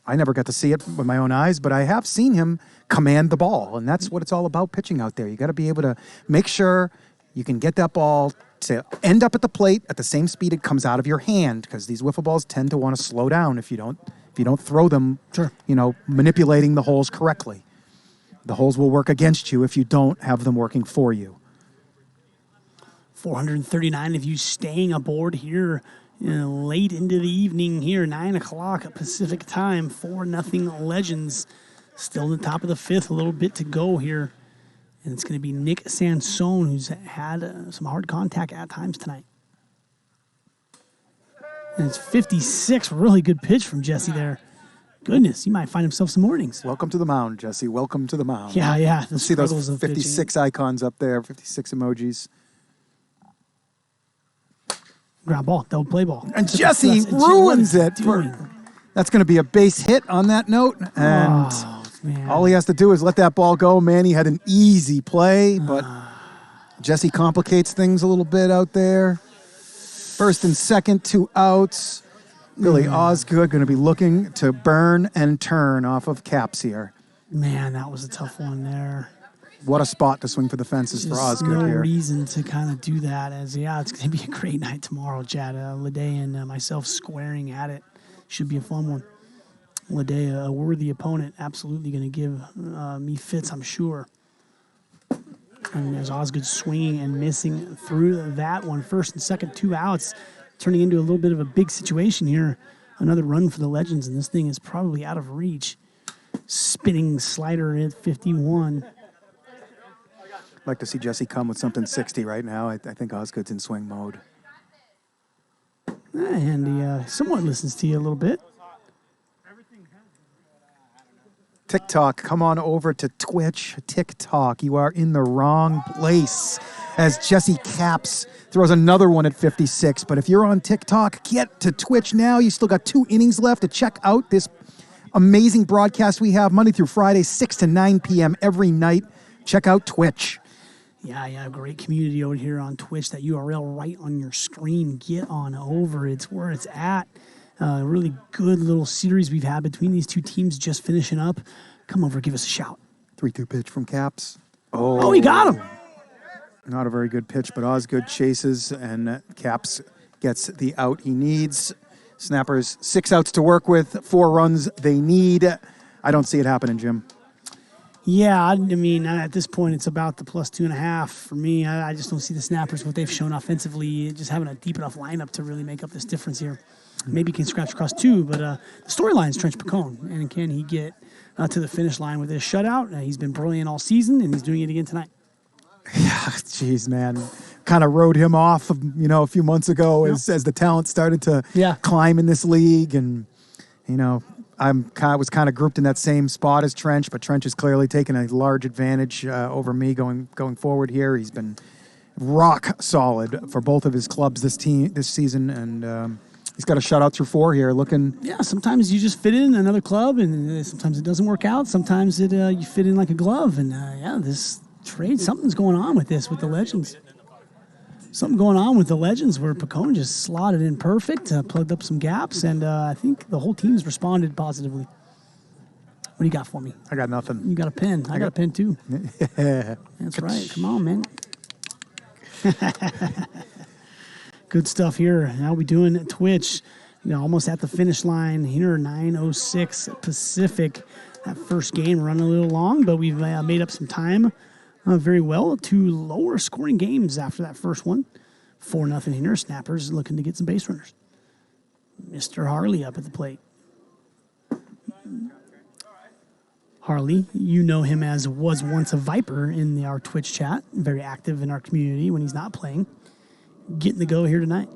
C: I never got to see it with my own eyes, but I have seen him command the ball, and that's what it's all about pitching out there. You got to be able to make sure you can get that ball to end up at the plate at the same speed it comes out of your hand, because these wiffle balls tend to want to slow down if you don't throw them,
B: Sure.
C: Manipulating the holes correctly. The holes will work against you if you don't have them working for you.
B: 439 of you staying aboard here late into the evening here, 9 o'clock Pacific time, 4-0 Legends. Still in the top of the 5th, a little bit to go here. And it's going to be Nick Sansone, who's had some hard contact at times tonight. And it's 56, really good pitch from Jesse there. Goodness, he might find himself some mornings.
C: Welcome to the mound, Jesse. Welcome to the mound.
B: Yeah.
C: See those 56 icons up there, 56 emojis.
B: Ground ball, double play ball.
C: And Jesse ruins it. That's going to be a base hit on that note. And all he has to do is let that ball go. Manny had an easy play, but Jesse complicates things a little bit out there. First and second, 2 outs. Billy Osgood going to be looking to burn and turn off of Caps here.
B: Man, that was a tough one there.
C: What a spot to swing for the fences for Osgood
B: no
C: here.
B: No reason to kind of do that. As it's going to be a great night tomorrow, Chad. Lede and myself squaring at it. Should be a fun one. Lede, a worthy opponent, absolutely going to give me fits, I'm sure. And there's Osgood swinging and missing through that one. First and second, 2 outs, turning into a little bit of a big situation here. Another run for the Legends, and this thing is probably out of reach. Spinning slider at 51.
C: I'd like to see Jesse come with something 60 right now. I think Osgood's in swing mode.
B: And he somewhat listens to you a little bit.
C: TikTok, come on over to Twitch. TikTok, you are in the wrong place. As Jesse Caps throws another one at 56. But if you're on TikTok, get to Twitch now. You still got 2 innings left to check out this amazing broadcast we have Monday through Friday, 6 to 9 p.m. every night. Check out Twitch.
B: Yeah, great community over here on Twitch. That URL right on your screen. Get on over. It's where it's at. Really good little series we've had between these two teams just finishing up. Come over, give us a shout.
C: 3-2 pitch from Caps.
B: Oh, he got him.
C: Not a very good pitch, but Osgood chases, and Caps gets the out he needs. Snappers, 6 outs to work with, 4 runs they need. I don't see it happening, Jim.
B: Yeah, I mean, at this point, it's about the plus 2.5 for me. I just don't see the Snappers, what they've shown offensively, just having a deep enough lineup to really make up this difference here. Maybe he can scratch across 2, but the storyline is Trench Pacone. And can he get to the finish line with his shutout? He's been brilliant all season, and he's doing it again tonight.
C: Yeah, jeez, man. Kind of rode him off, a few months ago as the talent started to climb in this league. And, I was kind of grouped in that same spot as Trench, but Trench has clearly taken a large advantage over me going forward here. He's been rock solid for both of his clubs this season, and he's got a shutout through 4 here. Looking,
B: sometimes you just fit in another club, and sometimes it doesn't work out. Sometimes you fit in like a glove, and this trade, something's going on with the Legends. Something going on with the Legends where Pacone just slotted in perfect, plugged up some gaps, and I think the whole team's responded positively. What do you got for me?
C: I got nothing.
B: You got a pen. I got a pen, too. That's right. Come on, man. Good stuff here. How we doing at Twitch? Almost at the finish line here, 9:06 Pacific. That first game running a little long, but we've made up some time very well. 2 lower scoring games after that first one. 4-0 here. Snappers looking to get some base runners. Mr. Harley up at the plate. Harley, you know him as was once a Viper in our Twitch chat. Very active in our community when he's not playing. Getting the go here tonight.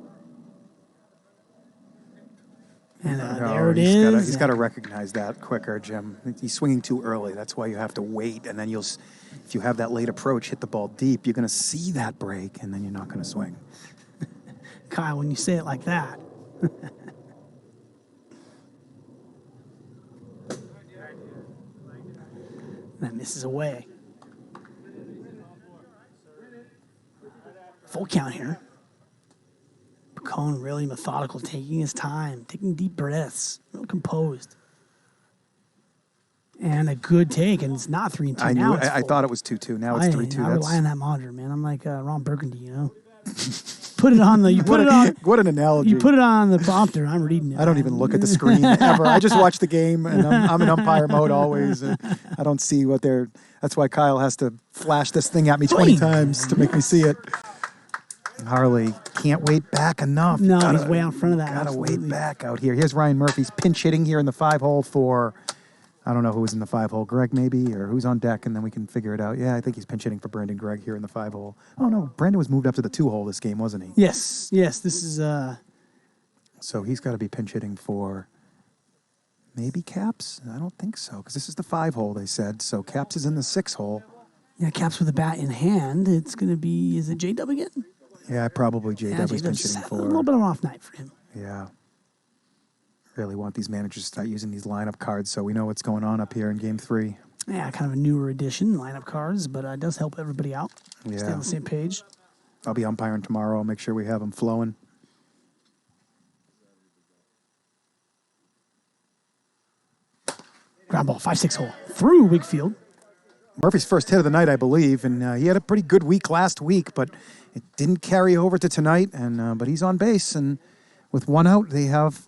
B: And there it is.
C: He's got to recognize that quicker, Jim. He's swinging too early. That's why you have to wait, and then if you have that late approach, hit the ball deep, you're going to see that break, and then you're not going to swing.
B: Kyle, when you say it like that. That misses away. Full count here. Pacone really methodical, taking his time, taking deep breaths, real composed. And a good take, and it's not 3-2.
C: I thought it was 2-2. Now it's 3-2.
B: I rely on that monitor, man. I'm like Ron Burgundy, Put it on the.
C: What an analogy.
B: You put it on the prompter. I'm reading it.
C: I don't even look at the screen ever. I just watch the game, and I'm in umpire mode always. I don't see what they're. That's why Kyle has to flash this thing at me 20 times to make me see it. Harley can't wait back enough.
B: No, he's way out in front of that.
C: Gotta wait back out here. Here's Ryan Murphy's pinch hitting here in the 5-hole for. I don't know who was in the 5-hole, Greg maybe, or who's on deck, and then we can figure it out. Yeah, I think he's pinch hitting for Brandon Gregg here in the 5-hole. Oh, no, Brandon was moved up to the 2-hole this game, wasn't he?
B: Yes, this is...
C: So he's got to be pinch hitting for maybe Caps? I don't think so, because this is the 5-hole, they said. So Caps is in the 6-hole.
B: Yeah, Caps with the bat in hand. It's going to be, is it J-Dub again?
C: Yeah, probably J-Dub is pinch hitting for.
B: A little bit of an off night for him.
C: Yeah. Really want these managers to start using these lineup cards so we know what's going on up here in Game 3.
B: Yeah, kind of a newer edition, lineup cards, but it does help everybody out.
C: Yeah.
B: Stay on the same page.
C: I'll be umpiring tomorrow. I'll make sure we have them flowing.
B: Ground ball, 5-6 hole. Through Wigfield.
C: Murphy's first hit of the night, I believe, and he had a pretty good week last week, but it didn't carry over to tonight. And but he's on base, and with one out, they have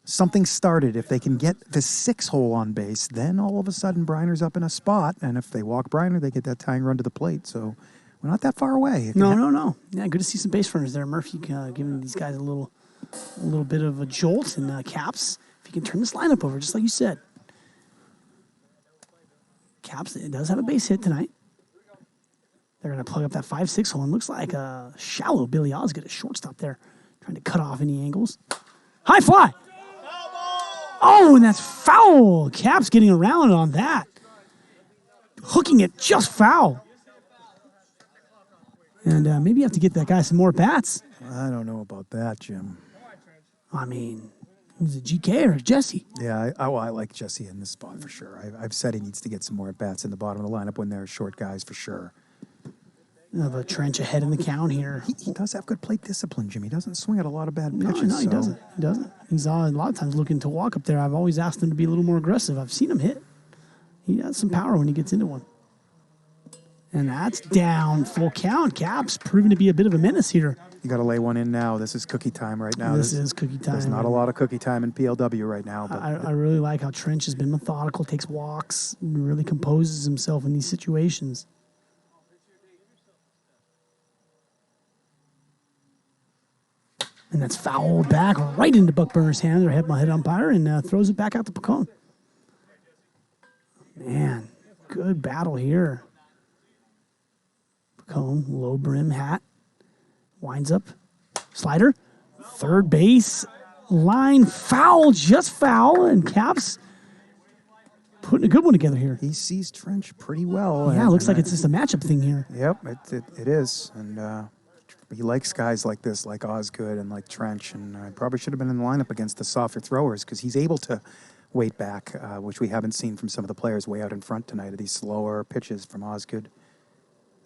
C: something started. If they can get the 6 hole on base, then all of a sudden Briner's up in a spot, and if they walk Briner, they get that tying run to the plate. So we're not that far away.
B: No. Yeah, good to see some base runners there. Murphy giving these guys a little bit of a jolt, and Caps, if you can turn this lineup over, just like you said. Caps, it does have a base hit tonight. They're going to plug up that 5-6 hole, and looks like a shallow Billy Osgood at shortstop there, trying to cut off any angles. High fly! Oh, and that's foul. Caps getting around on that. Hooking it just foul. And maybe you have to get that guy some more bats.
C: I don't know about that, Jim.
B: I mean, is it GK or Jesse?
C: Yeah, I like Jesse in this spot for sure. I've said he needs to get some more at-bats in the bottom of the lineup when they're short guys for sure.
B: Of a Trench ahead in the count here.
C: He does have good plate discipline, Jim. He doesn't swing at a lot of bad pitches.
B: No, he doesn't. He doesn't. He's a lot of times looking to walk up there. I've always asked him to be a little more aggressive. I've seen him hit. He has some power when he gets into one. And that's down. Full count. Caps proving to be a bit of a menace here.
C: You got to lay one in now. This is cookie time right now.
B: This is cookie time.
C: There's not a lot of cookie time in PLW right now. But
B: I really like how Trench has been methodical, takes walks, and really composes himself in these situations. And that's fouled back right into Buck Burner's hand, their head umpire, and throws it back out to Picone. Man, good battle here. Picone, low brim hat, winds up, slider, third base, line, foul, just foul, and Caps putting a good one together here.
C: he sees Trench pretty well.
B: Yeah, it looks like it's just a matchup thing here.
C: Yep, it is. And he likes guys like this, like Osgood and like Trench, and I probably should have been in the lineup against the softer throwers because he's able to wait back, which we haven't seen from some of the players way out in front tonight of these slower pitches from Osgood.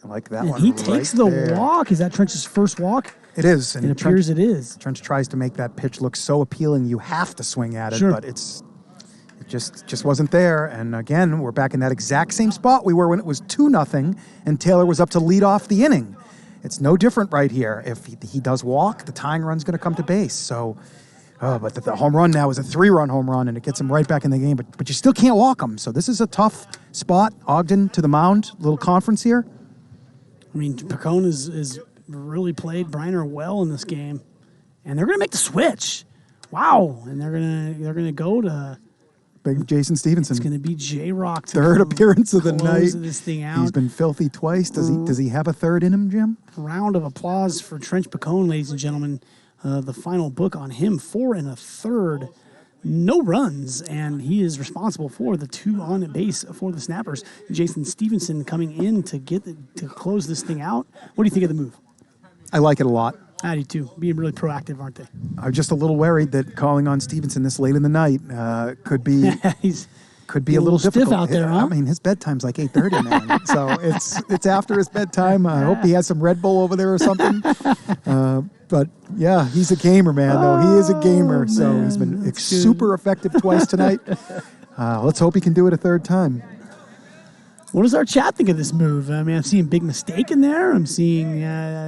C: I like that
B: And
C: one.
B: he
C: right
B: takes the
C: there.
B: walk. Is that Trench's first walk?
C: It is.
B: It appears it is.
C: Trench tries to make that pitch look so appealing you have to swing at it,
B: Sure.
C: but it just wasn't there. And again, we're back in that exact same spot we were when it was 2-0 and Taylor was up to lead off the inning. It's no different right here. If he does walk, the tying run's going to come to base. So, but the home run now is a 3-run home run, and it gets him right back in the game. But you still can't walk him. So this is a tough spot. Ogden to the mound, little conference here.
B: I mean, Picone is really played Briner well in this game, and they're going to make the switch. Wow! And they're gonna go to
C: Big Jason Stevenson.
B: It's going to be J-Rock.
C: Third appearance of the night.
B: This thing out.
C: He's been filthy twice. Does he have a third in him, Jim?
B: Round of applause for Trench Picone, ladies and gentlemen. The final book on him, 4 1/3, no runs, and he is responsible for the 2 on base for the Snappers. Jason Stevenson coming in to close this thing out. What do you think of the move?
C: I like it a lot.
B: I do too. Being really proactive, aren't they?
C: I'm just a little worried that calling on Stevenson this late in the night could be a little
B: stiff
C: difficult
B: out there, huh?
C: I mean, his bedtime's like 8:30 now, so it's after his bedtime. I hope he has some Red Bull over there or something. But yeah, he's a gamer, man. Though he is a gamer, so he's been super effective twice tonight. Let's hope he can do it a third time.
B: What does our chat think of this move? I mean, I'm seeing Big Mistake in there. I'm seeing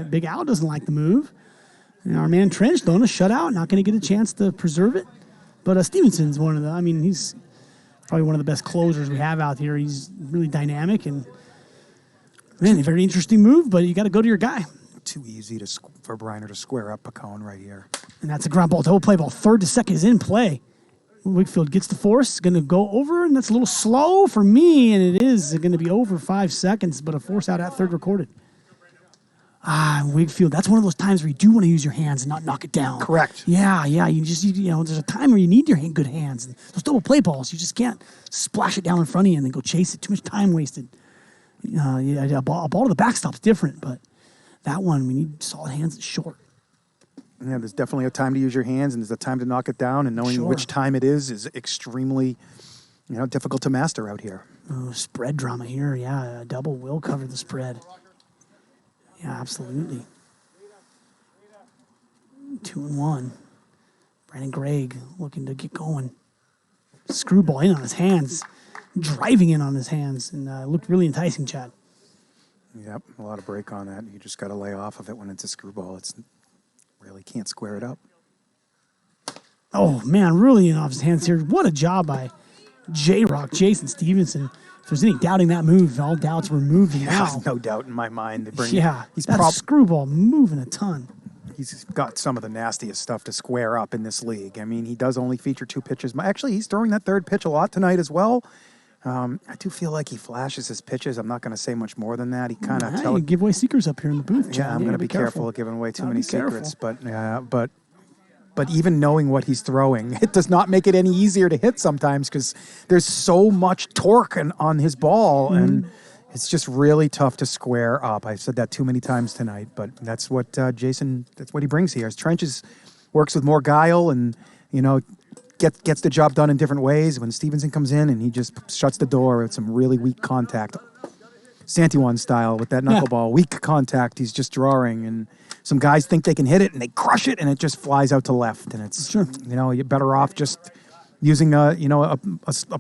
B: Big Al doesn't like the move. And our man Trench throwing a shutout, not going to get a chance to preserve it. But Stevenson's he's probably one of the best closers we have out here. He's really dynamic and, man, a very interesting move, but you got to go to your guy.
C: Too easy for Briner to square up Picone right here.
B: And that's a ground ball, double play ball. Third to second is in play. Wigfield gets the force, going to go over, and that's a little slow for me, and it is going to be over 5 seconds, but a force out at third recorded. Wigfield, that's one of those times where you do want to use your hands and not knock it down.
C: Correct.
B: Yeah, there's a time where you need your good hands. And those double play balls, you just can't splash it down in front of you and then go chase it. Too much time wasted. A ball to the backstop's different, but that one, we need solid hands at short.
C: Yeah, there's definitely a time to use your hands, and there's a time to knock it down, and knowing which time it is extremely, difficult to master out here.
B: Oh, spread drama here. Yeah, a double will cover the spread. Yeah, absolutely. 2-1. Brandon Gregg looking to get going. Screwball in on his hands, driving in on his hands, and looked really enticing, Chad.
C: Yep, a lot of break on that. You just got to lay off of it when it's a screwball. It's really can't square it up.
B: Oh, man, really in off his hands here. What a job by J-Rock, Jason Stevenson. If there's any doubting that move, all doubts removed now.
C: There's no doubt in my mind.
B: He's screwball moving a ton.
C: He's got some of the nastiest stuff to square up in this league. I mean, he does only feature 2 pitches. Actually, he's throwing that third pitch a lot tonight as well. I do feel like he flashes his pitches. I'm not going to say much more than that. He kind of
B: you give away secrets up here in the booth.
C: Yeah, I'm going to be careful of giving away too many secrets. But even knowing what he's throwing, it does not make it any easier to hit sometimes because there's so much torque on his ball, and it's just really tough to square up. I've said that too many times tonight, but that's what Jason, that's what he brings here. His trenches works with more guile and, gets the job done in different ways. When Stevenson comes in and he just shuts the door with some really weak contact, Santiwan style with that knuckleball, weak contact, he's just drawing, and some guys think they can hit it and they crush it and it just flies out to left, and it's you're better off just using a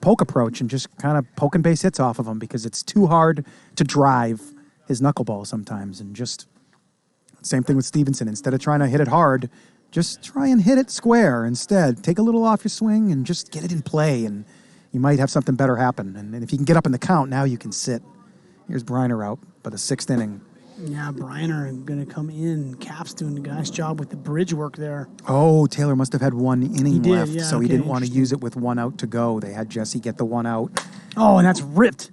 C: poke approach and just kind of poking base hits off of him because it's too hard to drive his knuckleball sometimes. And just same thing with Stevenson. Instead of trying to hit it hard, just try and hit it square instead. Take a little off your swing and just get it in play, and you might have something better happen. And if you can get up in the count, now you can sit. Here's Briner out by the 6th inning.
B: Yeah, Briner going to come in. Cap's doing a nice job with the bridge work there.
C: Oh, Taylor must have had 1 inning left,
B: yeah,
C: so he didn't want to use it with 1 out to go. They had Jesse get the 1 out.
B: Oh, and that's ripped.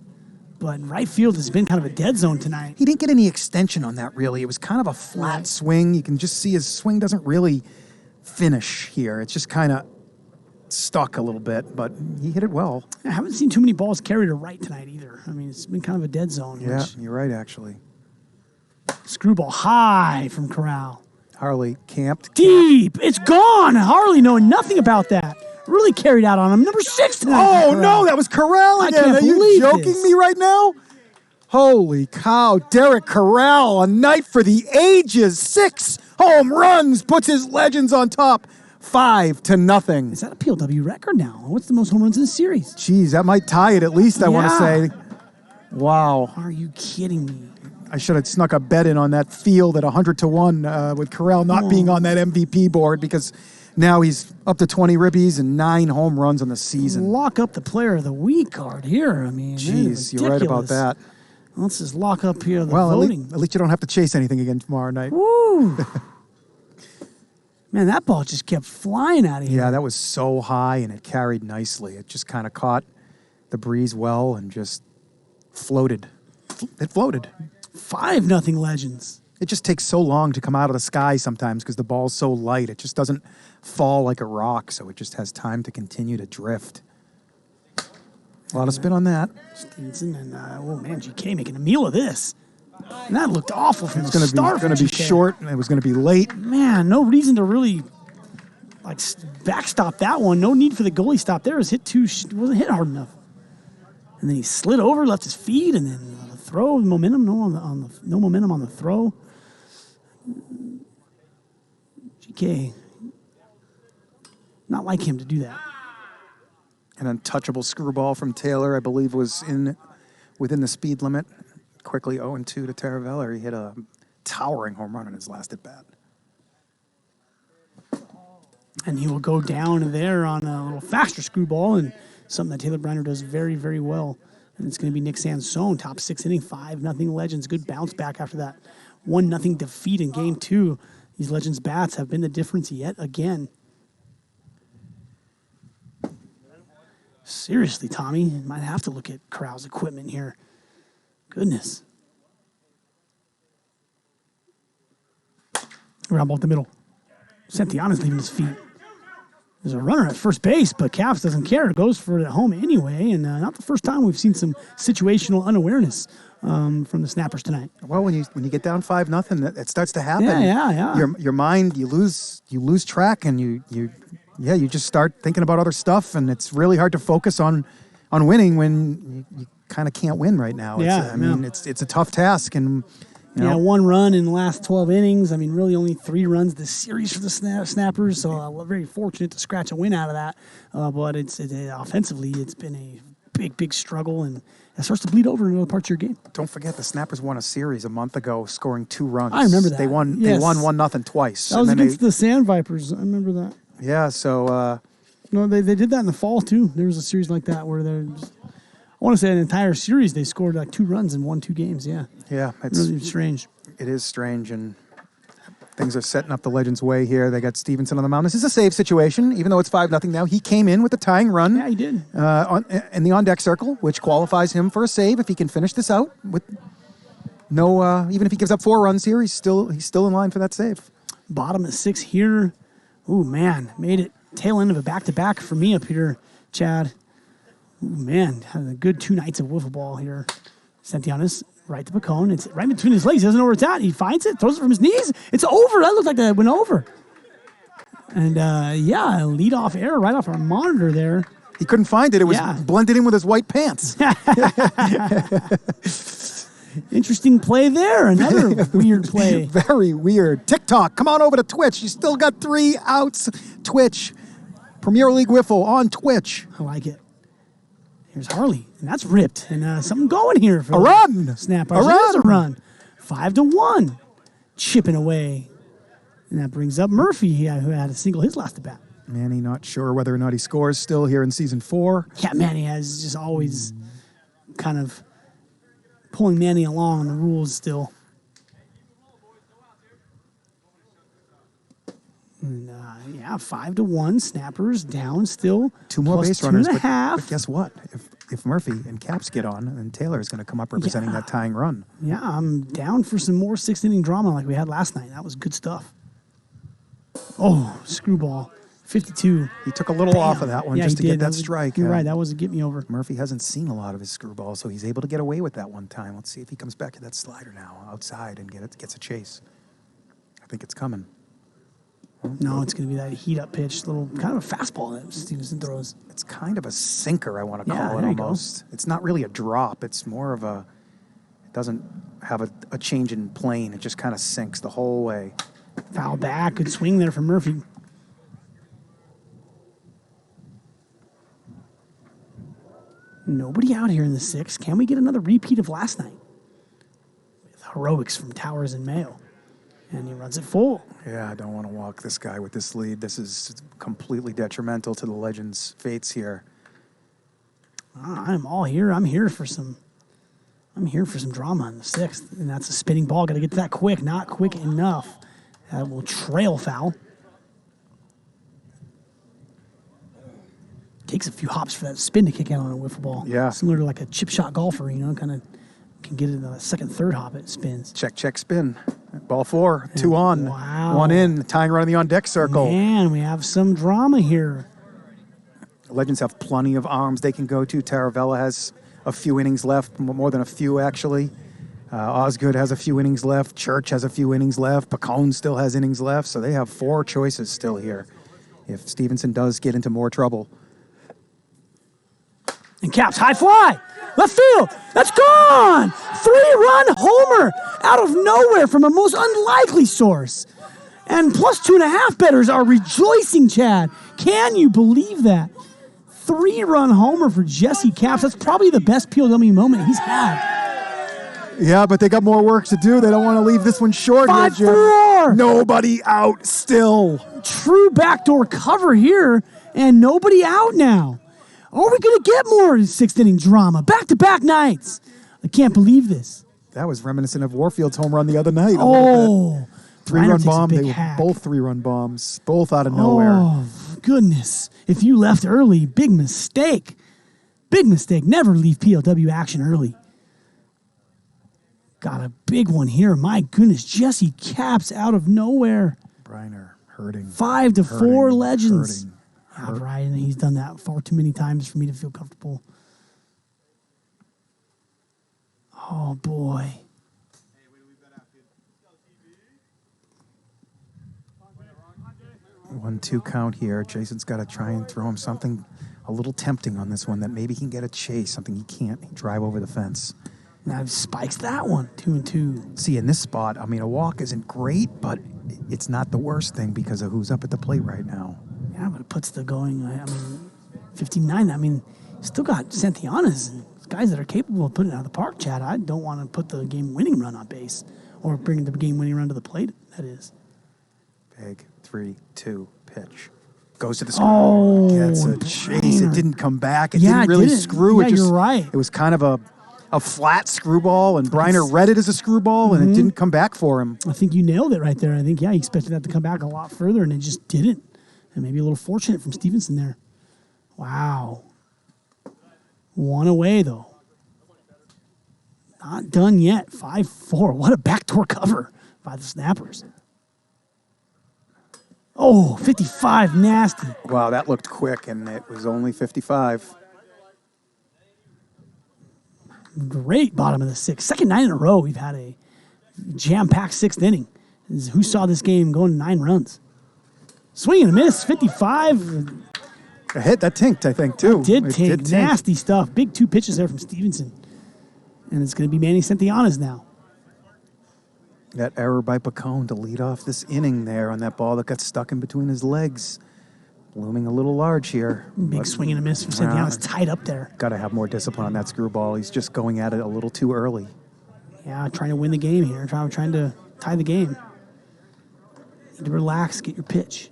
B: But right field has been kind of a dead zone tonight.
C: He didn't get any extension on that, really. It was kind of a flat swing. You can just see his swing doesn't really finish here. It's just kind of stuck a little bit, but he hit it well.
B: I haven't seen too many balls carried to right tonight either. I mean, it's been kind of a dead zone.
C: Yeah, you're right, actually.
B: Screwball high from Corral.
C: Harley camped.
B: Deep. It's gone. Harley knowing nothing about that. Really carried out on him. Number 6 tonight.
C: Oh, no, that was Corral again.
B: I can't
C: Are you
B: believe
C: joking
B: this.
C: me right now? Holy cow. Derek Corral, a night for the ages. 6 home runs, puts his Legends on top. 5-0.
B: Is that a PLW record now? What's the most home runs in the series?
C: Jeez, that might tie it at least, I want to say. Wow.
B: Are you kidding me?
C: I should have snuck a bet in on that field at 100-1 with Corral not being on that MVP board, because now he's up to 20 ribbies and 9 home runs on the season.
B: Lock up the player of the week card here. I mean,
C: jeez, you're right about that.
B: Let's just lock up here the voting.
C: At least you don't have to chase anything again tomorrow night.
B: Woo! Man, that ball just kept flying out of here.
C: Yeah, that was so high, and it carried nicely. It just kind of caught the breeze well and just floated. It floated.
B: 5-0 Legends.
C: It just takes so long to come out of the sky sometimes because the ball's so light. It just doesn't fall like a rock, so it just has time to continue to drift. A lot of spin on that.
B: Stevenson and, oh man, GK making a meal of this. And that looked awful from the start.
C: It's going to be short, and it was going to be late.
B: Man, no reason to really backstop that one. No need for the goalie stop there. It was wasn't hit hard enough. And then he slid over, left his feet, and then the throw, momentum, no momentum on the throw. GK, not like him to do that.
C: An untouchable screwball from Taylor, I believe, was within the speed limit. Quickly 0-2 to Taravella. He hit a towering home run on his last at bat.
B: And he will go down there on a little faster screwball, and something that Taylor Briner does very, very well. And it's going to be Nick Sansone, top 6 inning, 5-0 Legends. Good bounce back after that 1-0 defeat in Game 2. These Legends bats have been the difference yet again. Seriously, Tommy, you might have to look at Corral's equipment here. Goodness. Ground ball up the middle. Santiana's leaving his feet. There's a runner at first base, but Caps doesn't care. Goes for it at home anyway, and not the first time we've seen some situational unawareness from the Snappers tonight.
C: Well, when you get down 5-0, it starts to happen.
B: Yeah.
C: Your mind, you lose track, and you just start thinking about other stuff, and it's really hard to focus on winning when you kind of can't win right now. It's a tough task, and
B: one run in the last 12 innings. I mean, really only 3 runs this series for the Snappers, so we're very fortunate to scratch a win out of that. But offensively, it's been a big struggle, and it starts to bleed over into other parts of your game.
C: Don't forget, the Snappers won a series a month ago, scoring 2 runs.
B: I remember that.
C: They won 1-0 twice.
B: That was against the Sand Vipers. I remember that.
C: Yeah, so...
B: they did that in the fall, too. There was a series like that where I want to say an entire series they scored like 2 runs and won 2 games. Yeah, it's really strange.
C: It is strange, and things are setting up the Legends' way here. They got Stevenson on the mound. This is a save situation, even though it's 5-0 now. He came in with the tying run.
B: Yeah, he did.
C: In the on-deck circle, which qualifies him for a save if he can finish this out. With no, even if he gives up 4 runs here, he's still in line for that save.
B: Bottom at 6 here. Ooh, man, made it tail end of a back-to-back for me up here, Chad. Ooh, man, had a good 2 nights of wiffle ball here. Sentianis right to Pacone. It's right between his legs. He doesn't know where it's at. He finds it, throws it from his knees. It's over. That looked like that went over. And, lead off error right off our monitor there.
C: He couldn't find it. It was blended in with his white pants.
B: Interesting play there. Another weird play.
C: Very weird. TikTok, come on over to Twitch. You still got 3 outs. Twitch. Premier League Wiffle on Twitch.
B: I like it. Here's Harley, and that's ripped. And something going here for
C: a run.
B: Snappers. It is a run. 5-1. Chipping away. And that brings up Murphy, who had a single his last at bat.
C: Manny not sure whether or not he scores still here in season 4.
B: Yeah, Manny has just always kind of pulling Manny along on the rules still. And, 5-1. Snappers down still.
C: 2 more base runners. But guess what? If Murphy and Caps get on, then Taylor is going to come up representing that tying run.
B: Yeah, I'm down for some more 6th-inning drama like we had last night. That was good stuff. Oh, screwball. 52.
C: He took a little off of that one just to get that strike.
B: You're right. That was a get me over.
C: Murphy hasn't seen a lot of his screwball, so he's able to get away with that one time. Let's see if he comes back to that slider now outside and gets a chase. I think it's coming.
B: No, it's going to be that heat-up pitch, little kind of a fastball that Stevenson throws.
C: It's kind of a sinker, I want to call it almost. It's not really a drop. It's more of a, it doesn't have a change in plane. It just kind of sinks the whole way.
B: Foul back. Good swing there from Murphy. Nobody out here in the 6th. Can we get another repeat of last night? With heroics from Towers and Mayo. And he runs it full.
C: Yeah, I don't want to walk this guy with this lead. This is completely detrimental to the Legends' fates here.
B: I'm all here. I'm here for some drama in the 6th. And that's a spinning ball. Got to get to that quick. Not quick enough. That will trail foul. Takes a few hops for that spin to kick out on a wiffle ball.
C: Yeah.
B: Similar to like a chip shot golfer, kind of can get it in the 2nd, 3rd hop, it spins.
C: Check, spin. Ball 4, 2 on.
B: Wow.
C: 1 in, tying run in the on-deck circle.
B: Man, we have some drama here.
C: The Legends have plenty of arms they can go to. Taravella has a few innings left, more than a few, actually. Osgood has a few innings left. Church has a few innings left. Pacone still has innings left. So they have 4 choices still here if Stevenson does get into more trouble.
B: And Caps, high fly. Left field. That's gone. 3-run homer out of nowhere from a most unlikely source. And plus 2.5 bettors are rejoicing, Chad. Can you believe that? 3-run homer for Jesse Caps. That's probably the best PLW moment he's had.
C: Yeah, but they got more work to do. They don't want to leave this one short.
B: 5-4.
C: Nobody out still.
B: True backdoor cover here, and nobody out now. Are we going to get more 6th-inning drama? Back-to-back nights. I can't believe this.
C: That was reminiscent of Warfield's home run the other night.
B: Oh.
C: 3-run bomb. They were both 3-run bombs. Both out of nowhere.
B: Oh, goodness. If you left early, big mistake. Big mistake. Never leave PLW action early. Got a big one here. My goodness. Jesse Caps out of nowhere.
C: Briner hurting.
B: 5-4 Legends.
C: Hurting.
B: Yeah, right, and he's done that far too many times for me to feel comfortable. Oh, boy.
C: 1-2 count here. Jason's got to try and throw him something a little tempting on this one that maybe he can get a chase, something he can't drive over the fence.
B: Now spikes that one, 2-2.
C: See, in this spot, I mean, a walk isn't great, but it's not the worst thing because of who's up at the plate right now.
B: Yeah, but it puts the going, 59. I mean, still got Santillanas and guys that are capable of putting it out of the park, Chad. I don't want to put the game-winning run on base or bring the game-winning run to the plate, that is.
C: Big 3-2 pitch. Goes to the screw.
B: Oh,
C: gets a chase. It didn't come back. It
B: Yeah,
C: didn't really
B: it didn't.
C: screw.
B: Yeah,
C: It just,
B: you're right.
C: It was kind of a flat screwball, and Briner read it as a screwball, and it didn't come back for him.
B: I think you nailed it right there. I think, he expected that to come back a lot further, and it just didn't. And maybe a little fortunate from Stevenson there. Wow. One away, though. Not done yet. 5-4. What a backdoor cover by the Snappers. Oh, 55, nasty.
C: Wow, that looked quick, and it was only 55.
B: Great bottom of the sixth. Second night in a row, we've had a jam-packed sixth inning. Who saw this game going to 9 runs? Swing and a miss, 55.
C: A hit, that tinked, I think, too.
B: Did
C: It
B: tink. Nasty stuff. Big 2 pitches there from Stevenson. And it's going to be Manny Santillanas now.
C: That error by Pacone to lead off this inning there on that ball that got stuck in between his legs. Looming a little large here.
B: Big swing and a miss from Santillanas. Tied up there.
C: Got to have more discipline on that screwball. He's just going at it a little too early.
B: Yeah, trying to win the game here. Trying to tie the game. Need to relax, get your pitch.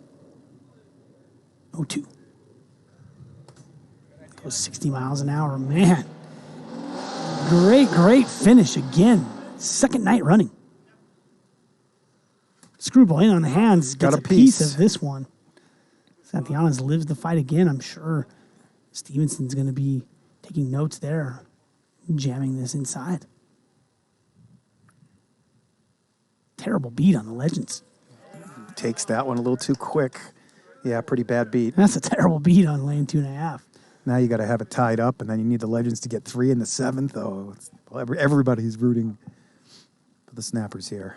B: 0-2. Goes 60 miles an hour. Man. Great finish again. Second night running. Screwball in on the hands. Gets
C: Got
B: a
C: a
B: piece
C: piece.
B: of this one. Santillanas lives the fight again, I'm sure. Stevenson's going to be taking notes there. Jamming this inside. Terrible beat on the Legends.
C: Takes that one a little too quick. Yeah, pretty bad beat.
B: That's a terrible beat on lane 2.5.
C: Now you got to have it tied up, and then you need the Legends to get 3 in the 7th. Oh, everybody's rooting for the Snappers here.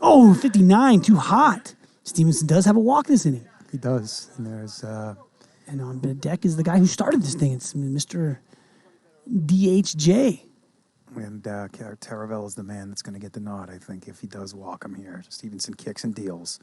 B: Oh, 59, too hot. Stevenson does have a walk this inning.
C: He does. And there's
B: And on the deck is the guy who started this thing. It's Mr. DHJ.
C: and Taravella is the man that's going to get the nod, I think, if he does walk him here. Stevenson kicks and deals.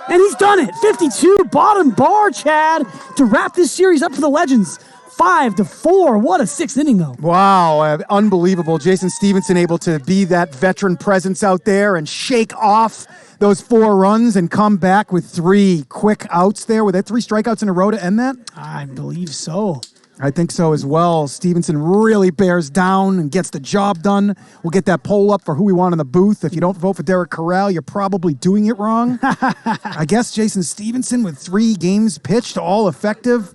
B: And he's done it. 52, bottom bar, Chad, to wrap this series up for the Legends. 5-4. What a sixth inning, though.
C: Wow, unbelievable. Jason Stevenson able to be that veteran presence out there and shake off those 4 runs and come back with 3 quick outs there. Were there 3 strikeouts in a row to end that?
B: I believe so.
C: I think so as well. Stevenson really bears down and gets the job done. We'll get that poll up for who we want in the booth. If you don't vote for Derek Corral, you're probably doing it wrong. I guess Jason Stevenson with 3 games pitched, all effective.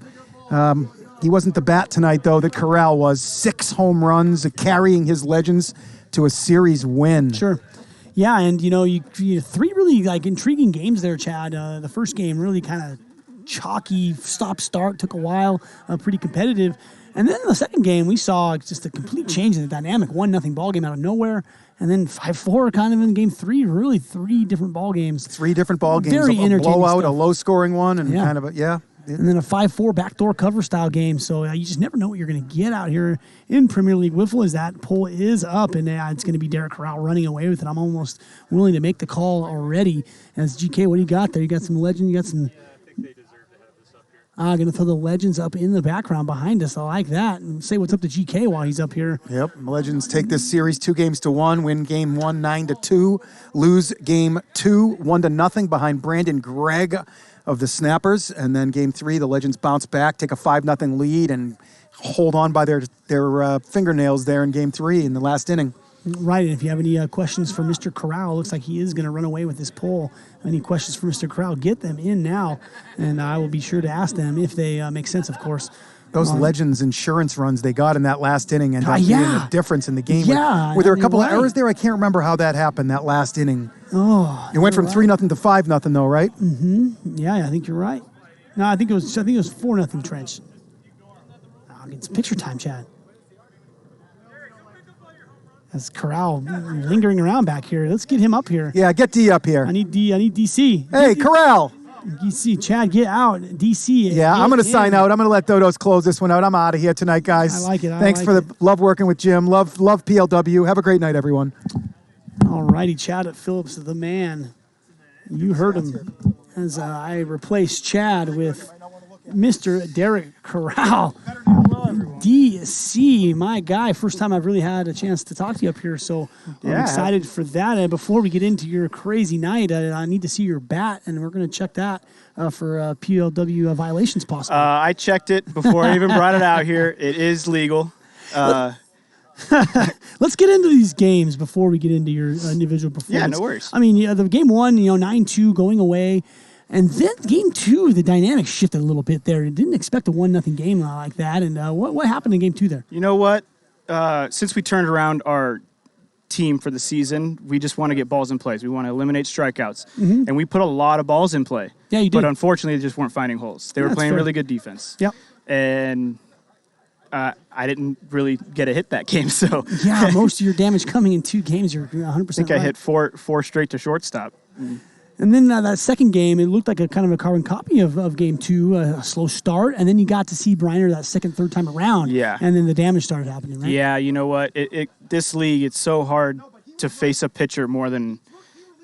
C: He wasn't the bat tonight, though, that Corral was. 6 home runs, carrying his Legends to a series win.
B: Sure. Yeah, and, you 3 really, intriguing games there, Chad. The first game really kind of chalky, stop-start, took a while, pretty competitive. And then in the second game, we saw just a complete change in the dynamic. 1-0 ball game out of nowhere. And then 5-4 kind of in game 3, really 3 different ball games.
C: 3 different ball games,
B: Very
C: a
B: entertaining
C: blowout,
B: stuff.
C: a low-scoring one, and kind of a, yeah.
B: And then a 5-4 backdoor cover style game. So you just never know what you're going to get out here in Premier League Wiffle as that poll is up. And it's going to be Derek Corral running away with it. I'm almost willing to make the call already. As GK, what do you got there? You got some Legend, you got some... Going to throw the Legends up in the background behind us. I like that. And say what's up to GK while he's up here.
C: Yep, Legends take this series 2-1, win game 1 9-2, lose game 2 1-0 behind Brandon Gregg of the Snappers, and then game 3 the Legends bounce back, take a 5-0 lead, and hold on by their fingernails there in game 3 in the last inning.
B: Right, and if you have any questions for Mr. Corral, looks like he is going to run away with this poll. Any questions for Mr. Corral, get them in now, and I will be sure to ask them if they make sense, of course.
C: Those Legends insurance runs they got in that last inning and being a difference in the game.
B: Yeah.
C: Were there a couple of
B: right.
C: errors there? I can't remember how that happened, that last inning.
B: Oh,
C: It went from 3-0 to 5-0 though, right?
B: yeah, I think you're right. No, I think it was 4-0 Trench. It's picture time, Chad. That's Corral lingering around back here. Let's get him up here.
C: Yeah, get D up here.
B: I need DC.
C: Hey, Corral.
B: DC, Chad, get out. DC.
C: Yeah, I'm going to sign
B: out.
C: out. I'm going to let Dodos close this one out. I'm out of here tonight, guys.
B: I like it.
C: Thanks for the love working with Jim. Love PLW. Have a great night, everyone.
B: All righty, Chad at Phillips, the man. You heard him as I replace Chad with Mr. Derek Corral. DC, my guy. First time I've really had a chance to talk to you up here, so I'm excited for that. And before we get into your crazy night, I need to see your bat, and we're going to check that for PLW violations possible.
F: I checked it before I even brought it out here. It is legal.
B: Let's get into these games before we get into your individual performance.
F: Yeah, no worries.
B: I mean, the game one, 9-2 going away. And then game two, the dynamics shifted a little bit there. Didn't expect a 1-0 game like that. And what happened in game two there?
F: You know what? Since we turned around our team for the season, we just want to get balls in place. We want to eliminate strikeouts. And we put a lot of balls in play.
B: Yeah, you did.
F: But unfortunately, they just weren't finding holes. They were playing
B: fair.
F: really good defense.
B: Yep.
F: And I didn't really get a hit that game. So
B: Yeah, most of your damage coming in 2 games. You're 100%
F: I think
B: right.
F: I hit four straight to shortstop.
B: And then that second game, it looked like a kind of a carbon copy of game two, a slow start. And then you got to see Briner that third time around.
F: Yeah.
B: And then the damage started happening, right?
F: Yeah, you know what? This league, it's so hard to face a pitcher more than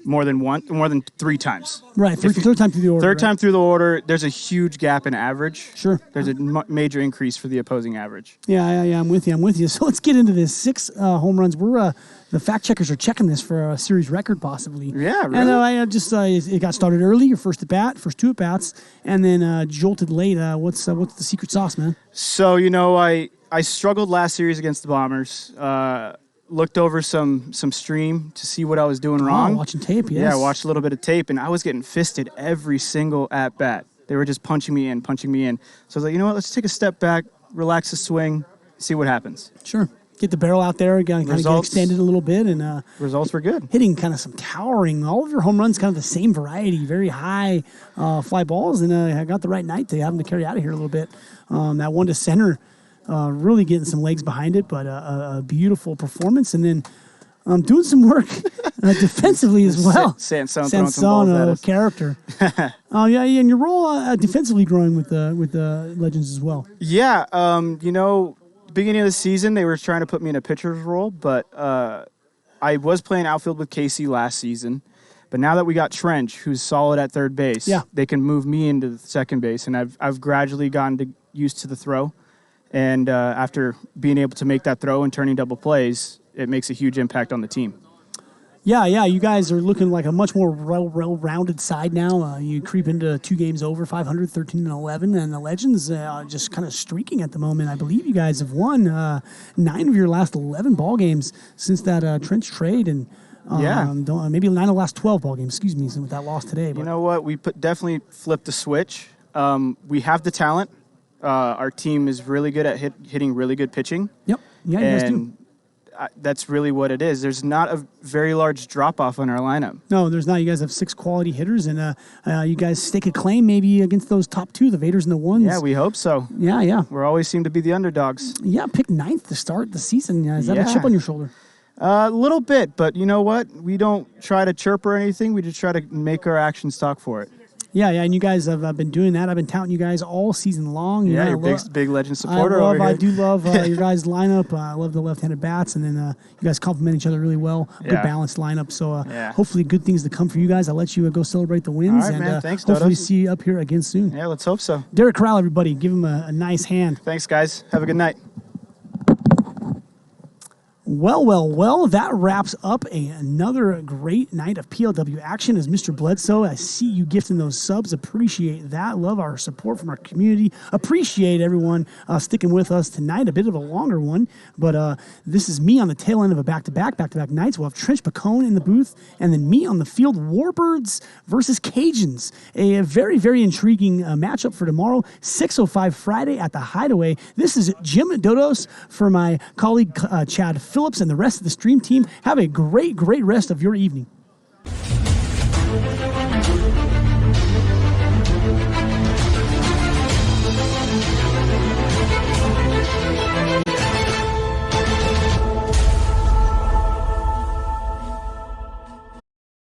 F: 3 times.
B: Right, third time through the order.
F: Third time through the order, there's a huge gap in average.
B: Sure.
F: There's a major increase for the opposing average.
B: Yeah, I'm with you. So let's get into this. 6 home runs. We're the fact checkers are checking this for a series record, possibly.
F: Yeah, really.
B: And I just it got started early. Your first at bat, first 2 at bats, and then jolted late. What's the secret sauce, man?
F: So I struggled last series against the Bombers. Looked over some stream to see what I was doing wrong.
B: Watching tape, yes.
F: Yeah, I watched a little bit of tape, and I was getting fisted every single at bat. They were just punching me in. So I was like, you know what? Let's take a step back, relax the swing, see what happens.
B: Sure. Get the barrel out there, kind of get extended a little bit, and
F: results were good. Hitting
B: kind of some towering. All of your home runs, kind of the same variety, very high fly balls, and I got the right night to have them to carry out of here a little bit. That one to center. Really getting some legs behind it, but a beautiful performance. And then doing some work defensively as well.
F: Sansone throwing some balls at us.
B: Character. Yeah, and your role defensively growing with the Legends as well.
F: Yeah, beginning of the season, they were trying to put me in a pitcher's role, but I was playing outfield with Casey last season. But now that we got Trench, who's solid at third base, they can move me into the second base, and I've gradually gotten used to the throw. And after being able to make that throw and turning double plays, it makes a huge impact on the team.
B: Yeah, you guys are looking like a much more well-rounded side now. You creep into 2 games over 500, 13-11, and the Legends just kind of streaking at the moment. I believe you guys have won 9 of your last 11 ball games since that Trench trade, and maybe 9 of the last 12 ball games. Excuse me, with that loss today. But.
F: You know what? We definitely flipped the switch. We have the talent. Our team is really good at hitting really good pitching.
B: Yep. Yeah, you guys do.
F: That's really what it is. There's not a very large drop-off on our lineup.
B: No, there's not. You guys have 6 quality hitters, and you guys stake a claim maybe against those top 2, the Vaders and the Ones.
F: Yeah, we hope so.
B: Yeah.
F: We always seem to be the underdogs.
B: Yeah, pick 9th to start the season. Is that a chip on your shoulder?
F: A little bit, but you know what? We don't try to chirp or anything. We just try to make our actions talk for it.
B: Yeah, and you guys have been doing that. I've been touting you guys all season long.
F: Yeah, you're big Legend supporter over here.
B: I do love your guys' lineup. I love the left-handed bats, and then you guys complement each other really well. Good balanced lineup. So hopefully good things to come for you guys. I'll let you go celebrate the wins.
F: All right, man. Thanks,
B: hopefully see you up here again soon.
F: Yeah, let's hope so.
B: Derek Corral, everybody. Give him a nice hand.
F: Thanks, guys. Have a good night.
B: Well, that wraps up another great night of PLW action as Mr. Bledsoe. I see you gifting those subs. Appreciate that. Love our support from our community. Appreciate everyone sticking with us tonight. A bit of a longer one, but this is me on the tail end of a back-to-back nights. We'll have Trench Bacone in the booth, and then me on the field, Warbirds versus Cajuns. A very, very intriguing matchup for tomorrow, 6:05 Friday at the Hideaway. This is Jim Dodos for my colleague Chad Phillips and the rest of the stream team. Have a great rest of your evening. Bye.